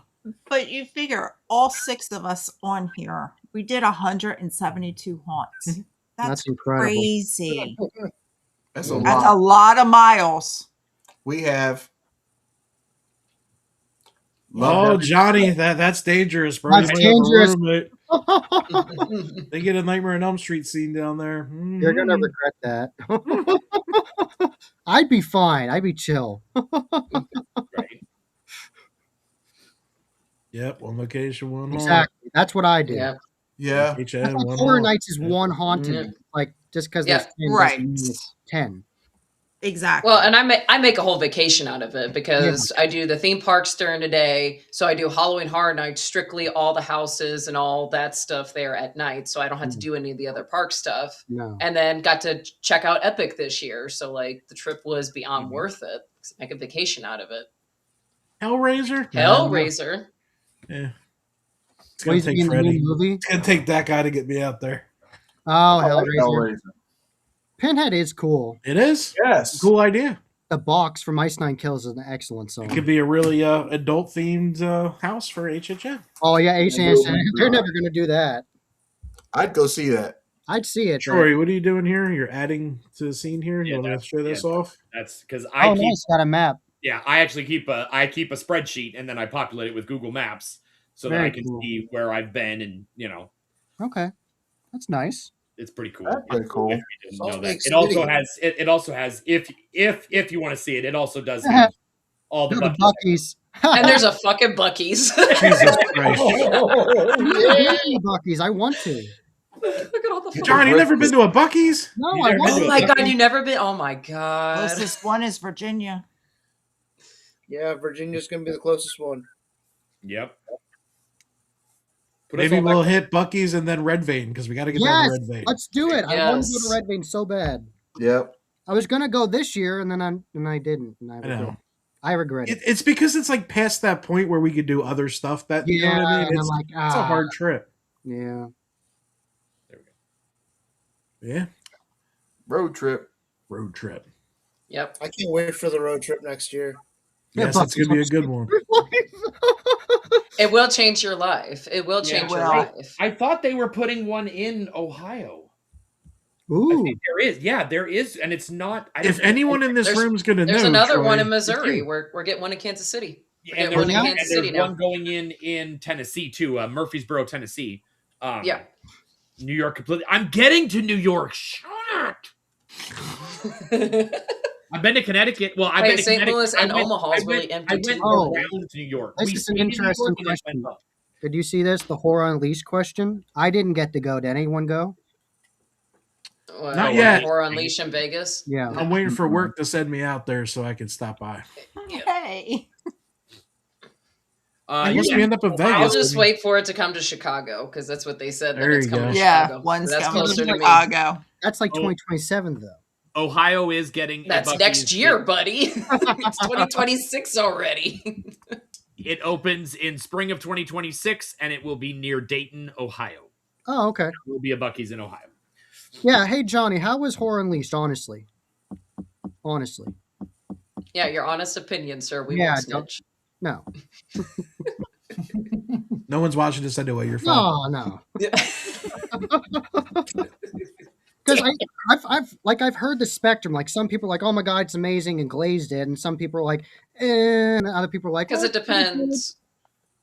But you figure all 6 of us on here, we did 172 haunts. That's incredible. crazy. That's a That's lot. a lot of miles. We have. Oh, Johnny, that's dangerous, bro. That's You might have a dangerous. roommate. They get a Nightmare on Elm Street scene down there. You're gonna regret that. I'd be fine. I'd be chill. Right. Yep, one location, one haunt. Exactly. That's what I do. Yeah. Yeah. HN, That's like one Horror haunt. Nights is one haunted. Like just because Yeah. there's 10 Right. doesn't mean it's 10. Exactly. Well, and I make a whole vacation out of it because I do the theme parks during the day. So I do Halloween Horror Nights, strictly all the houses and all that stuff there at night. So I don't have to do any of the other park stuff. No. And then got to check out Epic this year. So like the trip was beyond worth it. Make a vacation out of it. Hellraiser? Hellraiser. Yeah. It's What gonna is he take in the new Freddy. movie? It's gonna take that guy to get me out there. Oh, I like Hellraiser. Pinhead is cool. It is? Yes. Cool idea. The box from Ice Nine Kills is an excellent song. It could be a really adult themed house for HHN. Oh yeah, Ace Yeah, Hansen. yeah. They're never gonna do that. I'd go see that. I'd see it. but- Troy, what are you doing here? You're adding to the scene here? You Yeah, want me to show this off? That's because Oh, nice. Got a map. I actually keep a spreadsheet and then I populate it with Google Maps so that Very I can cool. see where I've been and Okay, that's nice. it's pretty cool. That's pretty cool. If you didn't know Salt that. Lake It also City. has it also has if you want to see it, it also does have all the Go to buckets. Bucky's. And there's a fucking Bucky's. Jesus Christ. Yeah, Bucky's. I want to. Look at all the fucking John, you never been to a Bucky's? No, You I never want been Oh to to. a my god, Buc-ee's? you never been? Oh my god. Closest one is Virginia. Yeah, Virginia's gonna be the closest one. Yep. Put us Maybe all back- we'll hit Bucky's and then Red Vein because we got to get down Yes, to Red Vein. let's do it. I want to go Yes. to Red Vein so bad. Yep. I was gonna go this year, and then I didn't. And I know. regret it. It's because it's like past that point where we could do other stuff that, you know what I mean? and It's, I'm like, it's a hard trip. Yeah. Yeah. Road trip. Road trip. Yep. I can't wait for the road trip next year. Yeah, Yes, it's going to be a good one. It will change your life. It will change your will. life. I thought they were putting one in Ohio. I Ooh, think there is. Yeah, there is, and it's not. I If don't- anyone in this There's- room is going to know, There's another Troy, one in it's Missouri. you. We're getting one in Kansas City. and Yeah, there's, one in and Kansas there's City now. one going in Tennessee too, Murfreesboro, Tennessee. Yeah. New York completely. I'm getting to New York. Shut it. I've been to Connecticut. Well, I've Wait, been to St. Connecticut. Louis and I went- Omaha is I went- really empty I went too. Oh. around to New York. This We is an stayed in New interesting York and then question. went up. did you see this? The Horror Unleashed question. I didn't get to go. Did anyone go? What, Not yet. Or Unleash in Vegas. Yeah. I'm waiting for work to send me out there so I can stop by. Hey. Unless yeah. we end up in Vegas. I'll just I mean, wait for it to come to Chicago because that's what they said. That There it's you coming go. to Yeah, Chicago. one's That's coming closer to to me. Chicago. That's like Oh. 2027 though. Ohio is getting. a That's Buc-ee's next year, in- buddy. It's 2026 already. It opens in spring of 2026, and it will be near Dayton, Ohio. Oh, okay. There will be a Buc-ee's in Ohio. Yeah. Hey, Johnny, how was Horror Unleashed? Honestly. Yeah, your honest opinion, sir. We Yeah, won't don't- snitch. No. no one's watching this anyway. You're fine. No. Because I've heard the spectrum. Like some people are like, oh my god, it's amazing, and glazed it, and some people are like, and other people are like, Because oh, it depends.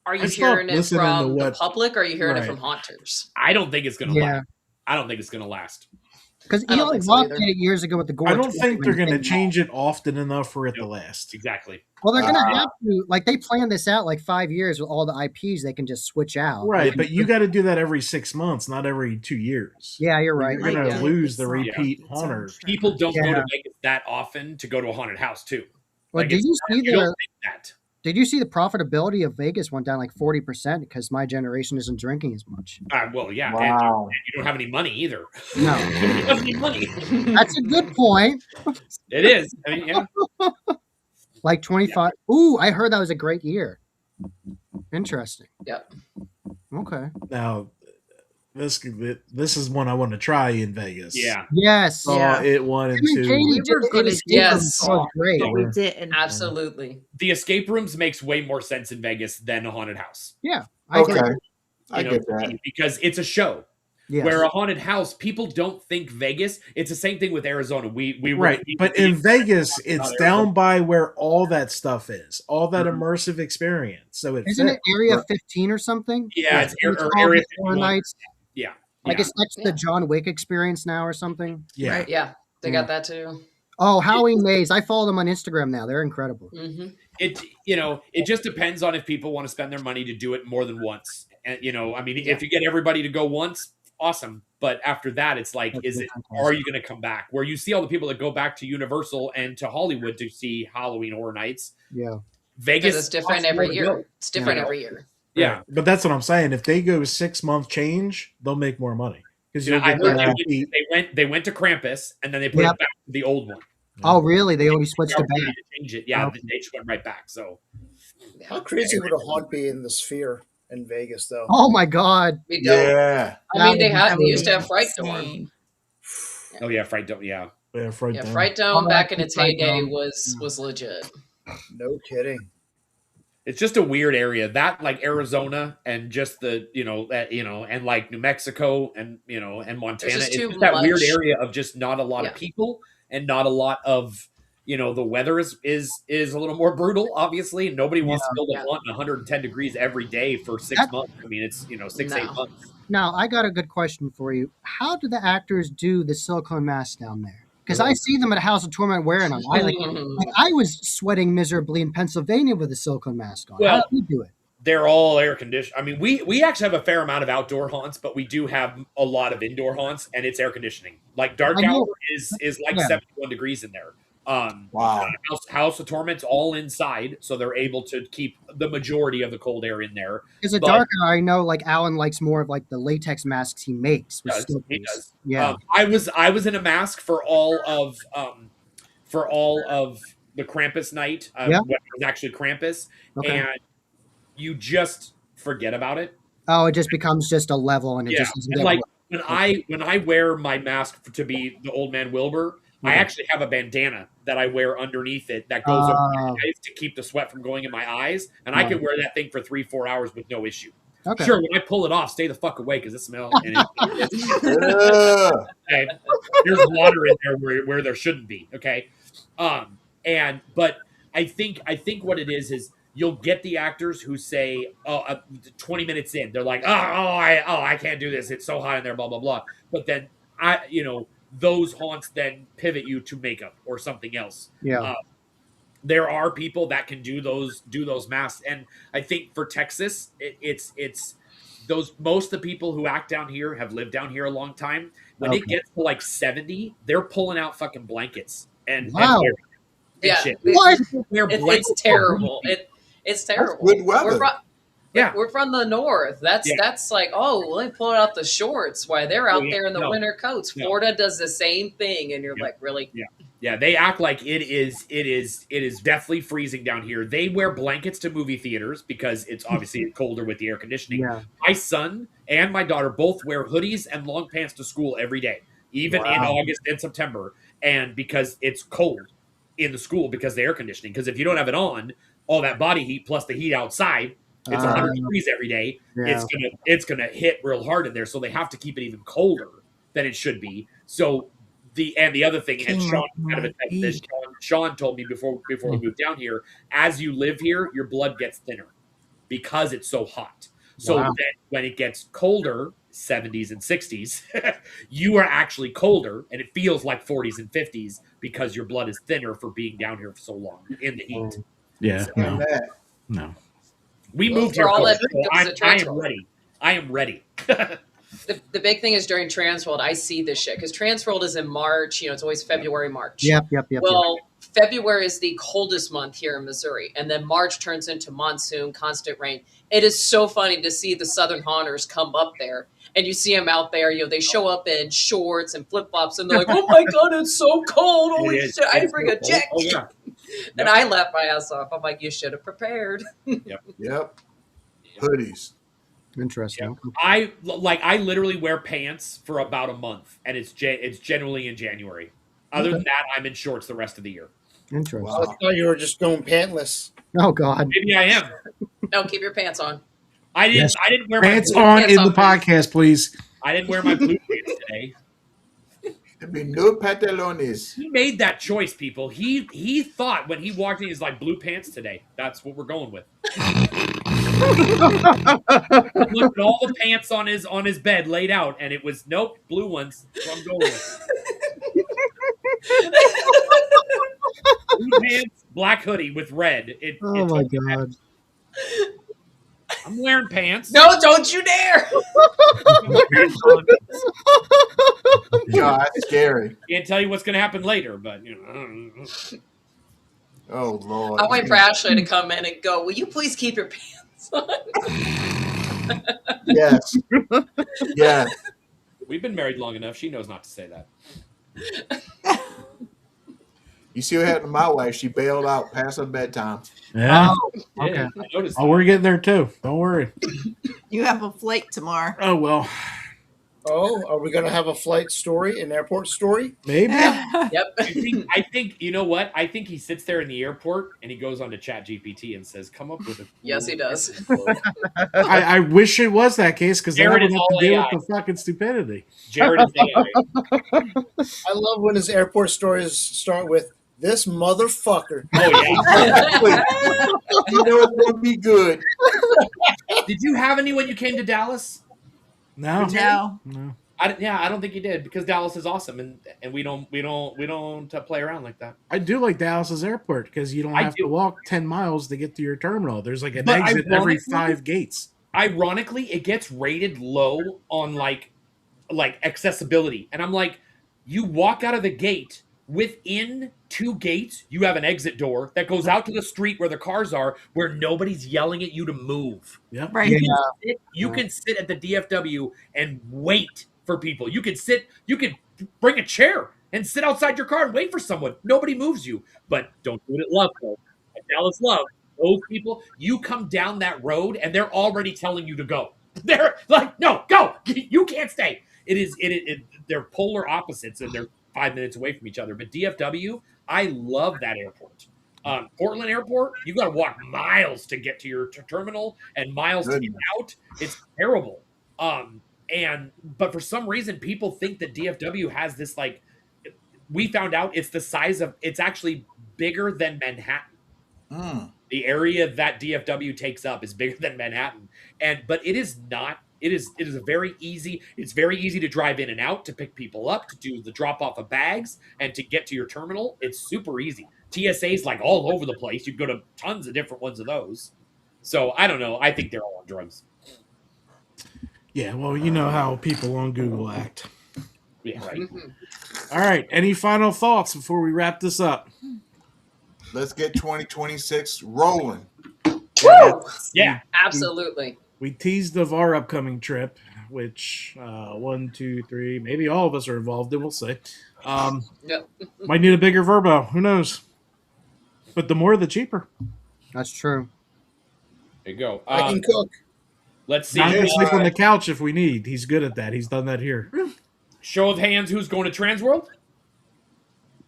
Are you I stopped hearing it listening to from the what- public or are you hearing it Right. from haunters? I don't think it's going to Yeah. last. I don't think it's going to last. Because I don't Eli think so Roth either. did it years ago with the gore. I don't Twist think they're when going to it came change it often enough for it to last. Exactly. Well, they're gonna have to. Like they planned this out like 5 years with all the IPs. They can just switch out. Right, but you got to do that every 6 months, not every 2 years. Yeah, you're right. You're Like, going to yeah, lose it's the not- repeat it's haunter. not- People don't go Yeah. to Vegas that often to go to a haunted house, too. Well, Like, did it's you not- see you don't the? think that. Did you see the profitability of Vegas went down like 40% because my generation isn't drinking as much? Well, yeah. Wow. And you don't have any money either. No, You don't have any money. that's a good point. It is. I mean, yeah. Like 25. Ooh, I heard that was a great year. Interesting. Yep. Okay. Now, this is one I want to try in Vegas. Yeah. Yes. Saw it 1 and Him and 2. Katie We did were it gonna in do escape room. Yes. That was great. but we didn't. Absolutely. The escape rooms makes way more sense in Vegas than a haunted house. Yeah. I agree. Okay, You I know, get that. because it's a show. Yes. Where a haunted house, people don't think Vegas. It's the same thing with Arizona. We Right, but in Vegas, it's down by where all that stuff is, all that immersive experience. So it Isn't it fits. Area 15 or something? Yeah, it's It's or called Area the Horror 51. Nights. Yeah, I guess that's the Yeah. John Wick experience now or something. Yeah. Right. Yeah, they got that too. Oh, Halloween Maze. I follow them on Instagram now. They're incredible. Hmm. It just depends on if people want to spend their money to do it more than once. And I mean, if you get everybody to go once, awesome. But after that, it's like, are you going to come back? Where you see all the people that go back to Universal and to Hollywood to see Halloween Horror Nights. Yeah. Vegas It's different costs more every to year. go. It's different Yeah. every year. Yeah. But that's what I'm saying. If they go 6-month change, they'll make more money because I heard they went to Krampus and then they put it back to the old one. Oh, really? They only switched it Opportunity back. to change it. Yeah, Okay. they just went right back. So How crazy would a haunt be in the Sphere in Vegas, though? Oh my God. We don't. Yeah. I mean, That they would used to have Fright Dome. Insane. oh yeah, Fright Dome. Yeah. Yeah, Fright Yeah, Dome. Fright Dome Oh, back in that's its Fright heyday Dome. was legit. No kidding. It's just a weird area. That like Arizona and just the and like New Mexico and and Montana. just It's too just that weird much. area of just not a lot of Yeah. people and not a lot of the weather is a little more brutal. Obviously, nobody wants to build a haunt in 110 degrees every day for 6 months. I mean, it's 6-8 No. months. Now, I got a good question for you. How do the actors do the silicone masks down there? Because I see them at House of Torment wearing them. I was sweating miserably in Pennsylvania with a silicone mask on. Well, How do you do it? They're all air conditioned. I mean, we actually have a fair amount of outdoor haunts, but we do have a lot of indoor haunts, and it's air conditioning. Like dark I know. hour is like Yeah. 71 degrees in there. Wow. House of Torment's all inside, so they're able to keep the majority of the cold air in there. Because a But- dark hour, I know like Alan likes more of like the latex masks he makes with He stickers. does. Yeah. I was in a mask for all of the Krampus night. Yeah. When it was actually Krampus, Okay. and you just forget about it. Oh, it just becomes just a level and it Yeah, just doesn't and get like worse. when I wear my mask to be the old man Wilbur, I Okay. actually have a bandana that I wear underneath it that goes over my Oh. eyes to keep the sweat from going in my eyes, and I can wear that thing for 3-4 hours with no issue. Okay. Sure, when I pull it off, stay the fuck away because it smells. And Yeah. okay, there's water in there where there shouldn't be. Okay, but I think what it is you'll get the actors who say, 20 minutes in, they're like, I can't do this. It's so hot in there, blah blah blah. But then those haunts then pivot you to makeup or something else. Yeah. There are people that can do those masks, and I think for Texas, it's those most of the people who act down here have lived down here a long time. When it Okay. gets to like 70, they're pulling out fucking blankets and Wow. and Yeah, shit. What? Wear It's blankets. terrible. It's terrible. good weather. Yeah. We're from the north. That's like, let me pull out the shorts while they're out there in the winter coats. No. Florida does the same thing, and you're like, really? Yeah, they act like it is deathly freezing down here. They wear blankets to movie theaters because it's obviously colder with the air conditioning. Yeah. My son and my daughter both wear hoodies and long pants to school every day, even in August and September, and because it's cold in the school because of the air conditioning. Because if you don't have it on, all that body heat plus the heat outside, it's 100 degrees every day. Yeah. It's gonna hit real hard in there, so they have to keep it even colder than it should be. So the other thing, and Sean kind of attested this. Sean told me before we moved down here, as you live here, your blood gets thinner because it's so hot. So then when it gets colder, 70s and 60s, you are actually colder, and it feels like 40s and 50s because your blood is thinner for being down here for so long in the heat. Yeah. And that. No. We Well, moved for here. all that cold, so because of I am Transworld. ready. I am ready. The big thing is during Transworld, I see this shit because Transworld is in March. It's always February, March. Yep. Well, February is the coldest month here in Missouri, and then March turns into monsoon, constant rain. It is so funny to see the Southern Haunters come up there, and you see them out there. They show up in shorts and flip flops, and they're like, "Oh my god, it's so cold! Holy shit! I didn't bring a jacket." Oh, yeah. And I laugh my ass off. I'm like, "You should have prepared." Yep. Hoodies. Interesting. I literally wear pants for about a month, and it's generally in January. Other than that, I'm in shorts the rest of the year. Interesting. I thought you were just going pantless. Oh God. Maybe I am. No, keep your pants on. I didn't. Yes. I didn't wear Pants my. on pants in the on, please. podcast, please. I didn't wear my blue pants today. There'd be no pantalones. He made that choice, people. He thought when he walked in, he's like, blue pants today. That's what we're going with. He looked at all the pants on his bed laid out, and it was nope, blue ones. That's what I'm going with. Blue pants, black hoodie with red. Oh my God. I'm wearing pants. No, don't you dare! God, that's scary. Can't tell you what's going to happen later, but you know. Oh Lord. I'm waiting for Ashley to come in and go, will you please keep your pants on? Yes. Yes. We've been married long enough. She knows not to say that. You see what happened to my wife? She bailed out past her bedtime. Yeah. Yeah, Okay. I noticed. Oh, we're getting there too. Don't worry. You have a flight tomorrow. Oh well. Oh, are we going to have a flight story, an airport story? Maybe. Yep. I think you know what? I think he sits there in the airport and he goes on to Chat GPT and says, "Come up with a." Yes, he does. I wish it was that case because then I Jared would is have all to deal AI. with the fucking stupidity. Jared is AI. I love when his airport stories start with this motherfucker. Oh yeah. You know it's gonna be good. Did you have any when you came to Dallas? No. No. No. I don't think you did because Dallas is awesome and we don't play around like that. I do like Dallas's airport because you don't I have do. to walk 10 miles to get to your terminal. There's like an But exit every ironically- 5 gates. Ironically, it gets rated low on like accessibility, and I'm like, you walk out of the gate. Within 2 gates, you have an exit door that goes out to the street where the cars are, where nobody's yelling at you to move. Yep. Right. You can sit at the DFW and wait for people. You can bring a chair and sit outside your car and wait for someone. Nobody moves you. But don't do it at Love, though. At Dallas Love, those people, you come down that road and they're already telling you to go. They're like, no, go. You can't stay. They're polar opposites and they're 5 minutes away from each other. But DFW, I love that airport. Portland Airport, you got to walk miles to get to your terminal and miles to get out. It's terrible. But for some reason, people think that DFW has this like. We found out it's actually bigger than Manhattan. Mm. The area that DFW takes up is bigger than Manhattan, but it is not. It is a very easy. It's very easy to drive in and out, to pick people up, to do the drop off of bags, and to get to your terminal. It's super easy. TSA's like all over the place. You go to tons of different ones of those. So I don't know. I think they're all on drugs. Yeah, well, you know how people on Google act. Yeah, right. All right. Any final thoughts before we wrap this up? Let's get 2026 rolling. Woo! Yeah, absolutely. We teased of our upcoming trip, which 1, 2, 3, maybe all of us are involved in. We'll see. Yep. Might need a bigger Verbo. Who knows? But the more, the cheaper. That's true. There you go. I can cook. Let's see. Not to sleep on the couch if we need. He's good at that. He's done that here. Show of hands. Who's going to Transworld?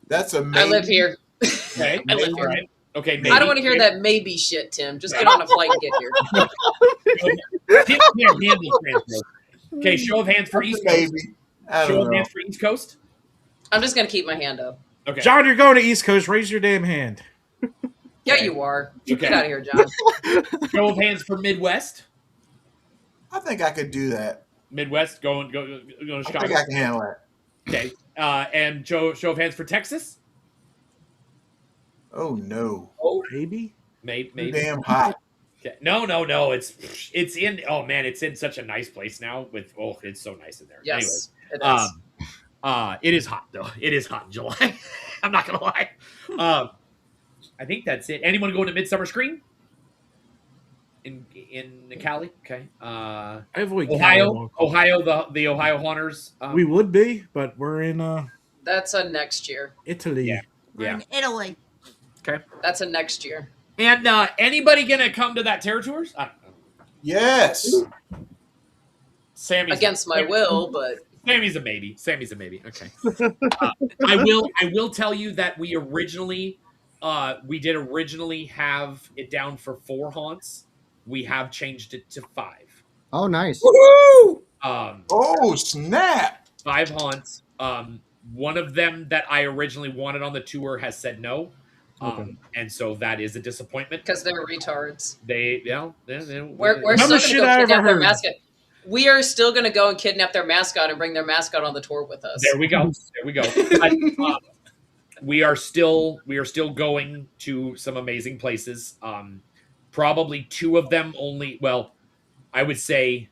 That's amazing. I live here. Okay. I live here. Right. Okay. I don't want to hear that maybe shit, Tim. Just get on a flight and get here. Tim can't handle Transworld. Okay. Show of hands for East Coast. Maybe. I Show don't of know. hands for East Coast. I'm just going to keep my hand up. Okay. John, you're going to East Coast. Raise your damn hand. Yeah, you are. Okay. Get out of here, John. Show of hands for Midwest. I think I could do that. Midwest going to I Chicago. think I can handle that. Okay. And show of hands for Texas. Oh no. Maybe. Maybe. Too damn hot. Okay. No. It's in. Oh man, it's in such a nice place now. It's so nice in there. Yes, Anyways, it is. it is hot though. It is hot in July. I'm not gonna lie. I think that's it. Anyone going to Midsummer Screen? In Cali? Okay. I avoid Ohio. Cali. The Ohio Haunters. We would be, but we're in That's a next year. Italy. Yeah. We're Yeah. in Italy. Okay. That's a next year. And anybody gonna come to that Terror Tours? I don't know. Yes. Sammy's against my will, but Sammy's a maybe. Sammy's a maybe. Okay. I will tell you that we did originally have it down for 4 haunts. We have changed it to 5. Oh, nice. Woohoo! Oh, snap. 5 haunts. One of them that I originally wanted on the tour has said no. And so that is a disappointment. because they're retards. They We're Dumbest still going shit to go I ever kidnap their heard. mascot. We are still going to go and kidnap their mascot and bring their mascot on the tour with us. There we go. There we go. But, we are still going to some amazing places. Probably 2 of them only. Well, I would say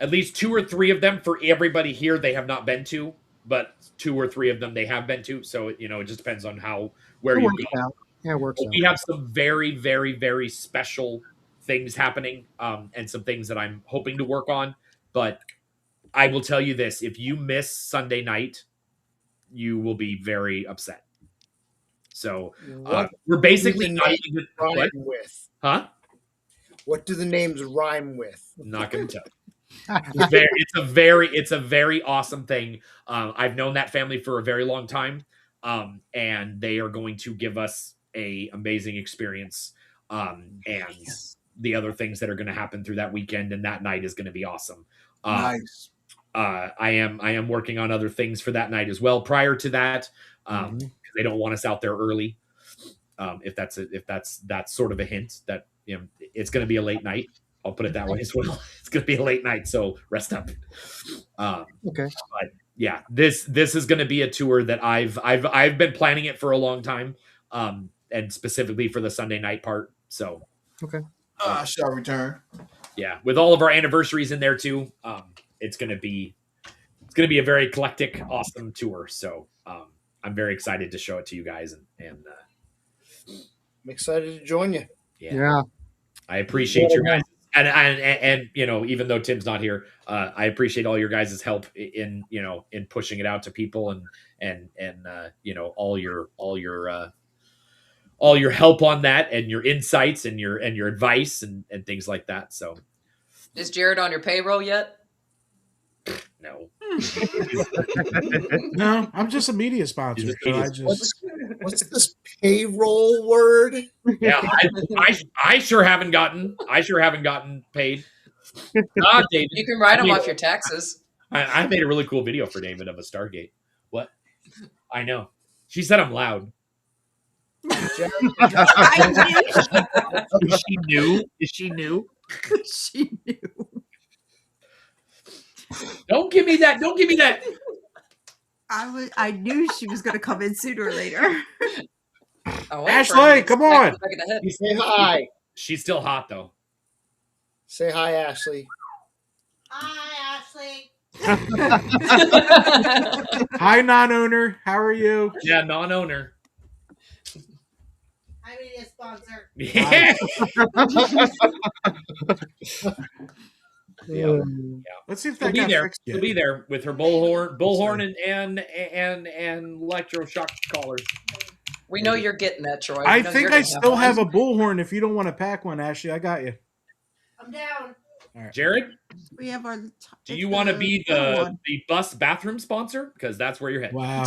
at least 2 or 3 of them for everybody here they have not been to, but 2 or 3 of them they have been to. So it just depends on where It you works go. out. Yeah, it works out. We have some very, very, very special things happening, and some things that I'm hoping to work on. But I will tell you this: if you miss Sunday night, you will be very upset. So we're basically not even rhyme with. Huh? What do the names rhyme with? Not going to tell. It's a very awesome thing. I've known that family for a very long time, and they are going to give us a amazing experience. And the other things that are going to happen through that weekend and that night is going to be awesome. Nice. I am working on other things for that night as well. Prior to that, because they don't want us out there early. If that's sort of a hint that it's going to be a late night. I'll put it that way as well. It's going to be a late night, so rest up. Okay. But yeah, this is going to be a tour that I've been planning it for a long time, and specifically for the Sunday night part. So okay, I shall return. Yeah, with all of our anniversaries in there too, it's going to be a very eclectic, awesome tour. So I'm very excited to show it to you guys, and I'm excited to join you. Yeah. I appreciate your guys. And even though Tim's not here, I appreciate all your guys' help in pushing it out to people and all your help on that and your insights and your advice and things like that. So, is Jared on your payroll yet? No. No, I'm just a media sponsor. What's this payroll word? Yeah, I sure haven't gotten paid. David, you can write them off your taxes. I made a really cool video for David of a Stargate. What? I know. She said I'm loud. Is she new? Is she new? She knew. Don't give me that. Don't give me that. I knew she was going to come in sooner or later. Ashley, come on. Say hi. She's still hot though. Say hi, Ashley. Hi, Ashley. Hi, non-owner. How are you? Yeah, non-owner. I need a sponsor. Yeah. Yeah. Let's see if that got fixed yet. She'll be there with her bullhorn and electroshock collars. We know you're getting that, Troy. I think I still have a bullhorn. If you don't want to pack one, Ashley, I got you. I'm down. All right. Jared, We have our. do you want to be the bus bathroom sponsor? Because that's where you're headed. Wow.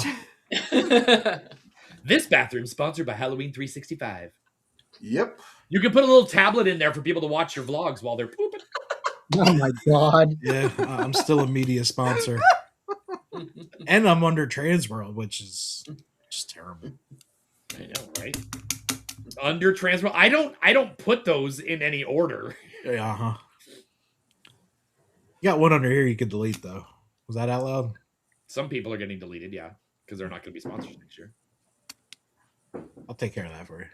This bathroom sponsored by Halloween 365. Yep. You can put a little tablet in there for people to watch your vlogs while they're pooping. Oh my god. Yeah, I'm still a media sponsor. And I'm under Transworld, which is just terrible. I know, right? Under Transworld. I don't put those in any order. Yeah, uh-huh. You got one under here you could delete, though. Was that out loud? Some people are getting deleted, yeah, because they're not going to be sponsors next year. I'll take care of that for you.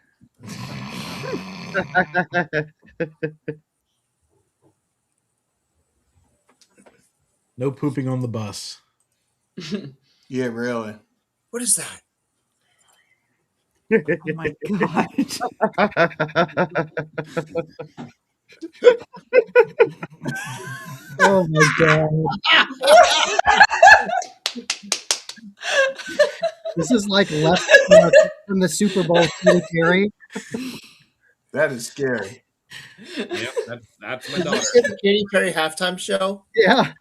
No pooping on the bus. Yeah, really. What is that? Oh my god. Oh my god. This is like left from the Super Bowl cemetery. That is scary. Yeah, that's my Did daughter. you see the Katy Perry halftime show? Yeah.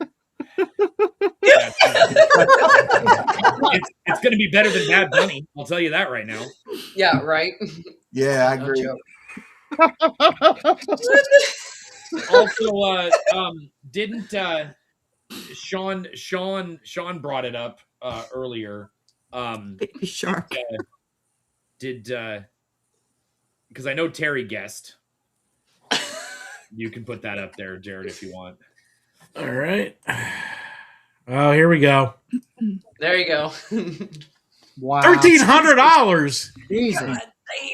It's going to be better than Bad Bunny. I'll tell you that right now. Yeah, right. Yeah, I No agree. joke. Also, didn't Sean brought it up earlier. Baby shark. Did because I know Terry guessed. You can put that up there, Jared, if you want. All right. Oh, here we go. There you go. Wow. $1,300. Jesus.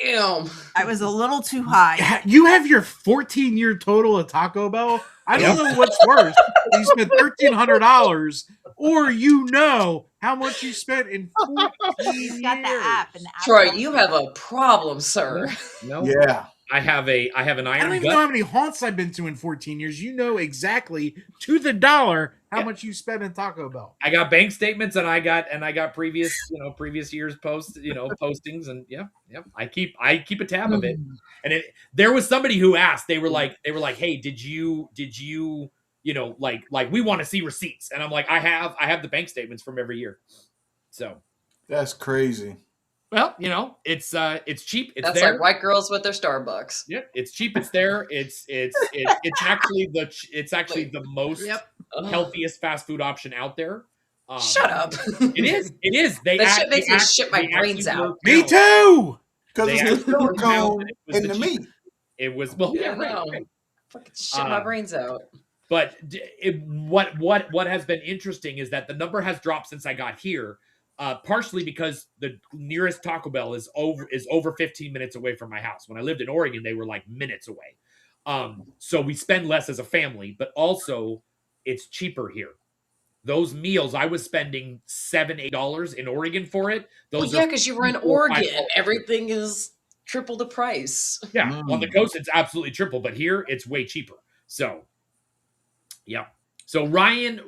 Damn. I was a little too high. You have your 14-year total at Taco Bell. I don't know what's worse. You spent $1,300, or you know how much you spent in 14 You've got the years. app, and the app. Troy, you have a problem, sir. No. Yeah. I have an I don't iron even know gut. how many haunts I've been to in 14 years. You know exactly to the dollar how much you spent in Taco Bell. I got bank statements and I got previous years postings, and yeah. I keep a tab of it. And there was somebody who asked, they were like, hey, did you like we want to see receipts? And I'm like, I have the bank statements from every year. So That's crazy. well, it's cheap. It's That's there. like white girls with their Starbucks. Yeah, it's cheap. It's there. It's actually the most healthiest fast food option out there. Shut up. It is. It is. That shit makes me shit my brains out. Me too. Because They it's the actually silicone it was in the the meat. It was Yeah, no. right. Fucking shit my brains out. But what has been interesting is that the number has dropped since I got here. Partially because the nearest Taco Bell is over 15 minutes away from my house. When I lived in Oregon, they were like minutes away. So we spend less as a family, but also it's cheaper here. Those meals, I was spending $7-8 in Oregon for it. Those Well, yeah, because you were in $4-5. Oregon. Everything is triple the price. Yeah, on the coast it's absolutely triple, but here it's way cheaper. So, yeah. So Ryan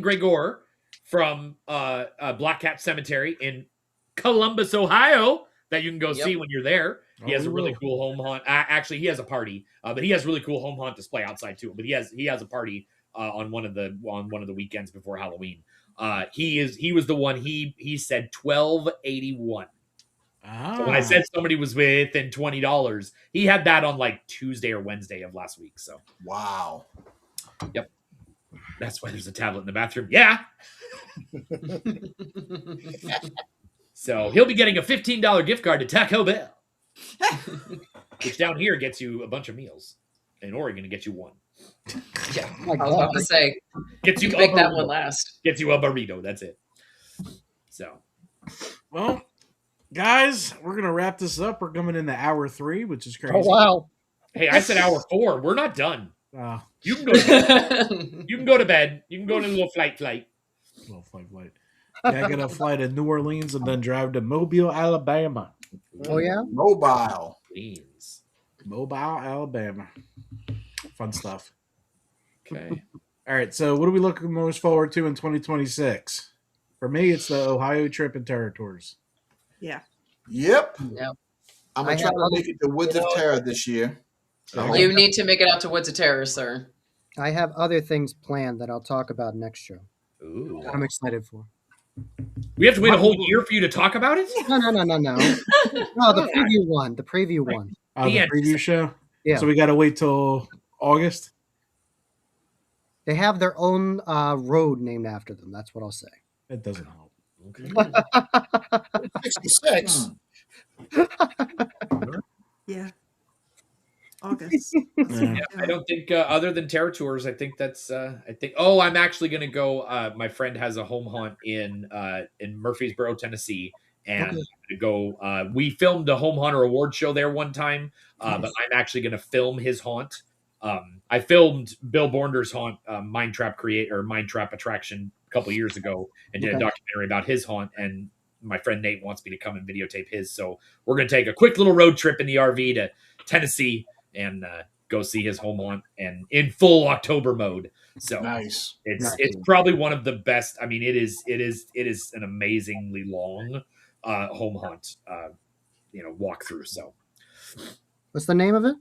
Gregor from Black Cat Cemetery in Columbus, Ohio, that you can go see when you're there. He has a really cool home haunt. Actually, he has a party, but he has really cool home haunt display outside too. But he has a party on one of the weekends before Halloween. He was the one. He said $12.81. So when I said somebody was within $20, he had that on like Tuesday or Wednesday of last week. So wow. Yep. That's why there's a tablet in the bathroom. Yeah. So he'll be getting a $15 gift card to Taco Bell, which down here gets you a bunch of meals. In Oregon, it gets you one. Yeah, I was about to say, Gets you make that burrito. one last. Gets you a burrito. That's it. So, well, guys, we're gonna wrap this up. We're coming into hour 3, which is crazy. Oh, wow. hey, I said hour 4. We're not done. Oh, You can go to bed. You can go to bed. You can go on a little flight. well, flight. Yeah, I got a fly to New Orleans and then drive to Mobile, Alabama. Oh, yeah? Mobile. Please. Mobile, Alabama. Fun stuff. Okay. All right, so what are we looking most forward to in 2026? For me, it's the Ohio trip and Terror Tours. Yeah. Yep. Yep. I'm I gonna try have to make it to Woods of Terror this year. You need to make it out to Woods of Terror, sir. I have other things planned that I'll talk about next show. Ooh. I'm excited for. We have to wait a whole year for you to talk about it? No. No, the preview one. The preview one. The Yeah. preview show? Yeah. So we got to wait till August? They have their own road named after them. That's what I'll say. It doesn't help. Okay. 66. Yeah. August. Yeah. I don't think other than Terror Tours, I think that's I'm actually going to go my friend has a home haunt in Murfreesboro, Tennessee, and I'm gonna go we filmed a home haunter award show there one time, but I'm actually going to film his haunt. I filmed Bill Bornder's haunt, Mind Trap attraction a couple years ago, and did a documentary about his haunt, and my friend Nate wants me to come and videotape his, so we're going to take a quick little road trip in the RV to Tennessee and go see his home haunt and in full October mode. So Nice. it's probably one of the best. I mean, it is an amazingly long home haunt walkthrough. So What's the name of it?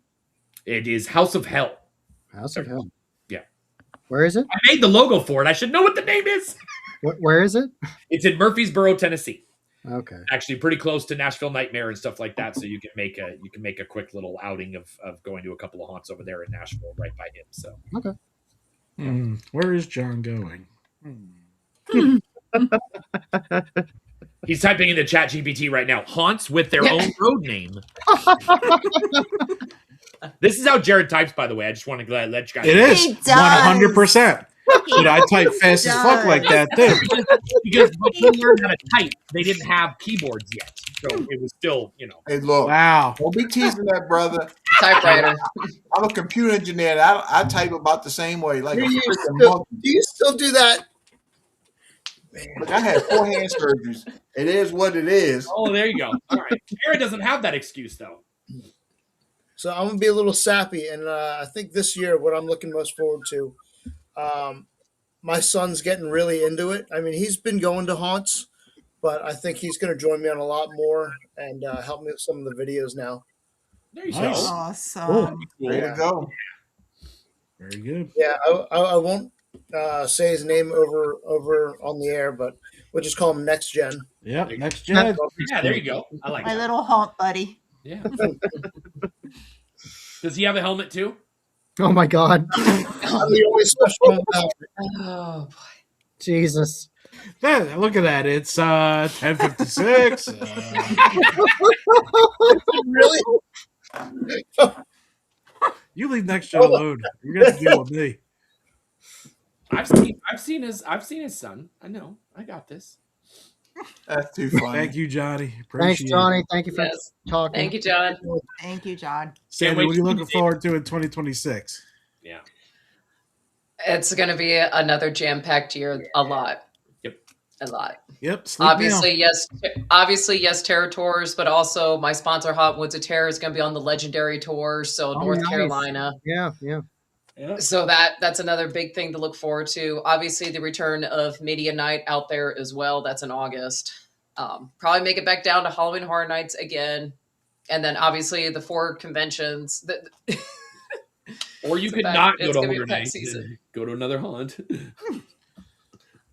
It is House of Hell. House of Hell. Yeah. Where is it? I made the logo for it. I should know what the name is. Where is it? It's in Murfreesboro, Tennessee. Okay. Actually, pretty close to Nashville Nightmare and stuff like that. So you can make a quick little outing of going to a couple of haunts over there in Nashville, right by him. So Okay. Where is John going? he's typing into Chat GPT right now. Haunts with their own road name. This is how Jared types, by the way. I just want to let you guys. It know. is He does. 100%. But I type fast as fuck like that too. Because when he learned how to type, they didn't have keyboards yet, so it was still, Hey, look. Wow. Don't be teasing that, brother. Typewriter. I'm a computer engineer. And I type about the same way. Like a Do freaking monkey. you still do that? Look, I had 4 hand surgeries. It is what it is. Oh, there you go. All right. Jared doesn't have that excuse though. So I'm gonna be a little sappy, and I think this year what I'm looking most forward to. My son's getting really into it. I mean, he's been going to haunts, but I think he's going to join me on a lot more and help me with some of the videos now. There you Nice. go. Awesome. Way to go. Very good. Yeah, I won't say his name over on the air, but we'll just call him Next Gen. Yep. Next gen. Yeah, there you go. I like My that. little haunt buddy. Yeah. Does he have a helmet too? Oh my God. I'm the only special one out. Oh boy. Jesus. Yeah, look at that. It's 10:56. Really? You leave next gen alone. You're gonna have to deal with me. I've seen his son. I know. I got this. That's too funny. Thank you, Johnny. Thanks, Appreciate Johnny. Thank you for Yes. talking. Thank you, John. Thank you, John. it. Sandy, wait what are you to looking see forward to in 2026? Yeah. It's going to be another jam-packed year. A lot. Yep. A lot. Yep. Sleep Obviously, yes, Terror Tours, but also my sponsor, Hot Woods of Terror, is going to be on the Legendary Tour, so Oh, North nice. Carolina. Yeah, yeah. Yeah. So that's another big thing to look forward to. Obviously, the return of Media Night out there as well. That's in August. Probably make it back down to Halloween Horror Nights again, and then obviously the 4 conventions. Or you It's could a not pack- go it's to gonna be a Horror pack Nights. season. Go to another haunt.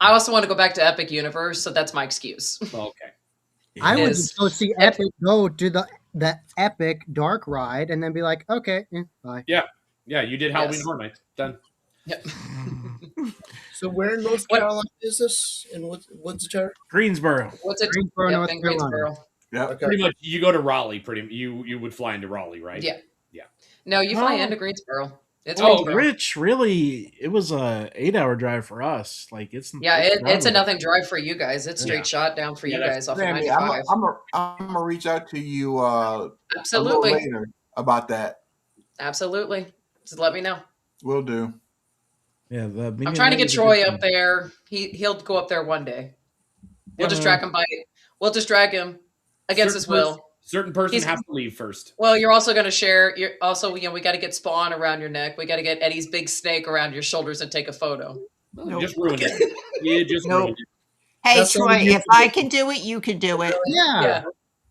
I also want to go back to Epic Universe, so that's my excuse. Okay. I would Is- just go see Epic, go to the Epic Dark Ride, and then be like, okay, bye. Yeah, you did Halloween Yes. Horror Nights. Done. Yep. So where in North What- Carolina is this? In Woods of Terror? Greensboro. What's it? Greensboro, Yep, North in Carolina. Greensboro. Yeah. Okay. Pretty much, you go to Raleigh. You would fly into Raleigh, right? Yeah. Yeah. No, you fly Oh. into Greensboro. It's Oh, Greensboro. Rich, really, it was a 8-hour drive for us. Like it's Yeah, it's a drivable. nothing drive for you guys. It's straight Yeah. shot down for Yeah, you that's- guys off of Sammy, 95. I'm gonna reach out to you a little Absolutely. later about that. Absolutely. Just let me know. Will do. Yeah, I'm trying to get Troy up there. He'll go up there one day. We'll just drag him by. We'll just drag him against his will. Certain person He's- has to leave first. Well, you're also going to share. You're also, we got to get Spawn around your neck. We got to get Eddie's big snake around your shoulders and take a photo. You Nope. just ruined it. You just Nope. ruined it. Hey, That's Troy, what you if I can do it, you can do it. Yeah. Yeah.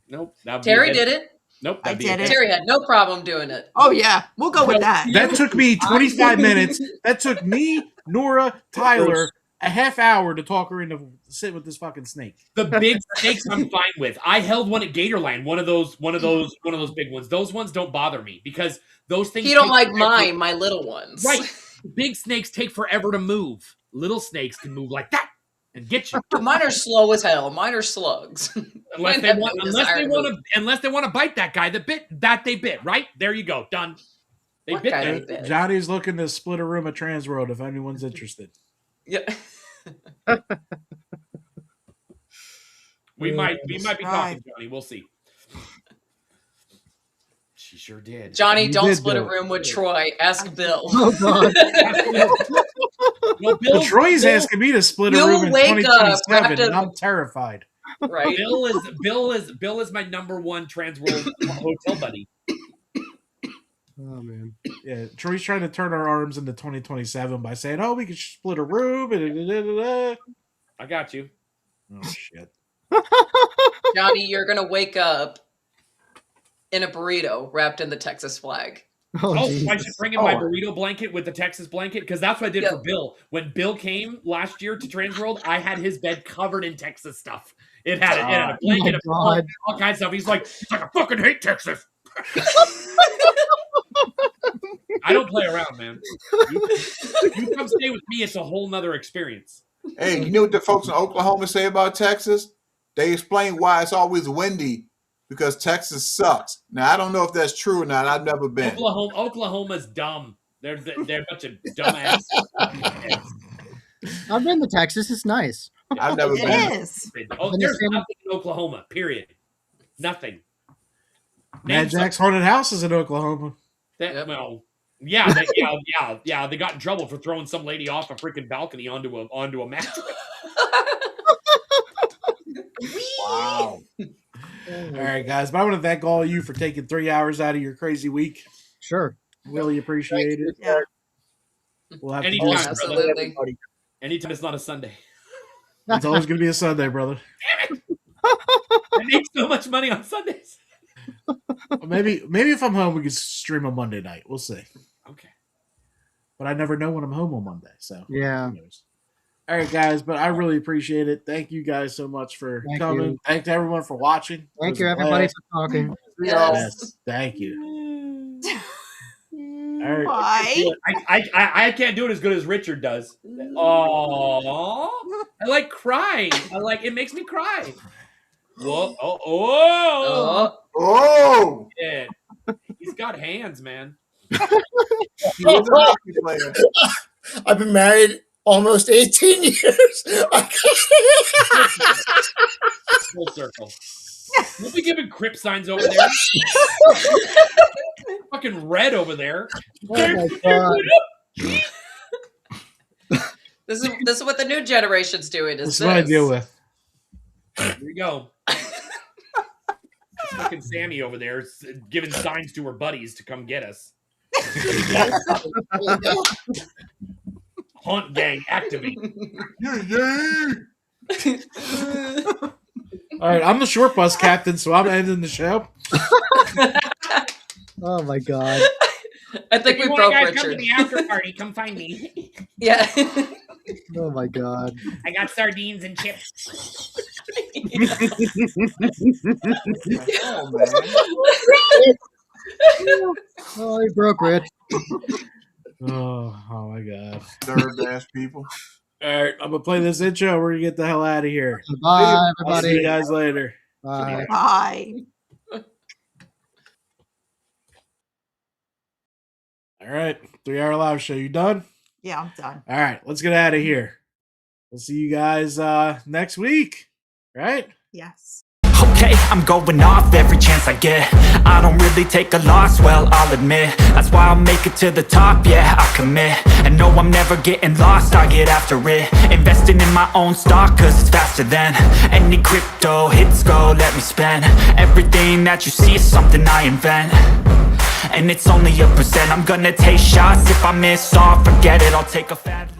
Nope. that'd be Terry it. did it. Nope. I that'd be did it. Terry had no problem doing it. Oh, yeah. We'll go with that. That took me 25 minutes. That took me, Nora, Tyler, a half hour to talk her into sit with this fucking snake. The big snakes I'm fine with. I held one at Gatorland, one of those big ones. Those ones don't bother me because those things. He don't take like forever- mine, my little ones. Right. Big snakes take forever to move. Little snakes can move like that and get you. Mine are slow as hell. Mine are slugs. Unless Mine they have want, no desire to move. unless they want to bite that guy that they bit. Right there, you go, done. They What bit guy them. they bit? Johnny's looking to split a room at Trans World if anyone's interested. Yeah. We might be Right. talking, Johnny. We'll see. She sure did. Johnny, You don't did split a do it. room with Troy. Ask Bill. Oh God. No, Well, Troy's asking me to split a Bill, room in wake up, 2027, wrapped and up- I'm terrified. Right? Bill is my number one Trans World hotel buddy. Oh man. Yeah, Troy's trying to turn our arms into 2027 by saying, "Oh, we could split a room." And I got you. oh shit! Johnny, you're gonna wake up in a burrito wrapped in the Texas flag. Oh, I Jesus. should bring him my Oh. burrito blanket with the Texas blanket because that's what I did Yep. for Bill. When Bill came last year to Transworld, I had his bed covered in Texas stuff. It had a blanket, Oh my God. all kinds of stuff. He's like, I fucking hate Texas. I don't play around, man. You come stay with me, it's a whole nother experience. Hey, you know what the folks in Oklahoma say about Texas? They explain why it's always windy because Texas sucks. Now I don't know if that's true or not. I've never been. Oklahoma's dumb. They're a bunch of dumbass. I've been to Texas. It's nice. I've never been. It is. Oh, there's nothing in Oklahoma. Period. Nothing. Mad Jack's Haunted House is in Oklahoma. Well, yeah, they got in trouble for throwing some lady off a freaking balcony onto a mattress. Wow. All right, guys. But I want to thank all of you for taking 3 hours out of your crazy week. Sure. Really appreciate it. Yeah. We'll have to Anytime, do brother. Absolutely. Anytime it's not a Sunday. It's always going to be a Sunday, brother. I make so much money on Sundays. Maybe if I'm home, we could stream on Monday night. We'll see. Okay. But I never know when I'm home on Monday. So Yeah. who knows? All right, guys. But I really appreciate it. Thank you guys so much for Thank coming. you. Thank to everyone for watching. It Thank was you, a everybody, blast. for talking. Yes. Thank you. All right. Why? I can't do it as good as Richard does. Oh, I like crying. It makes me cry. Whoa! Oh! Oh, Oh, Yeah. He's got hands, man. he was a hockey player. I've been married almost 18 years. Full circle. We'll be giving Crip signs over there. Fucking red over there. Oh my God. this is what the new generation's doing. This is what I deal with. Here we go. Fucking Sammy over there is giving signs to her buddies to come get us. Hunt gang activate. All right. I'm the short bus captain, so I'm ending the show. Oh my God. I think we If you broke guys come to Richard. the after party, come find me. Yeah. Oh my God. I got sardines and chips. Oh man. Oh, he broke Rich. Oh my God. Disturbed ass people. All right. I'm going to play this intro. We're going to get the hell out of here. Bye, I'll see you everybody. guys later. Bye. Bye. All right. 3 hour live show. You done? Yeah, I'm done. All right. Let's get out of here. We'll see you guys next week. Right? Yes. Okay, I'm going off every chance I get. I don't really take a loss, well, I'll admit. That's why I'll make it to the top, yeah, I commit. And no, I'm never getting lost, I get after it. Investing in my own stock, cause it's faster than any crypto hits go, let me spend. Everything that you see is something I invent. And it's only a percent, I'm gonna take shots. If I miss all, forget it, I'll take a fat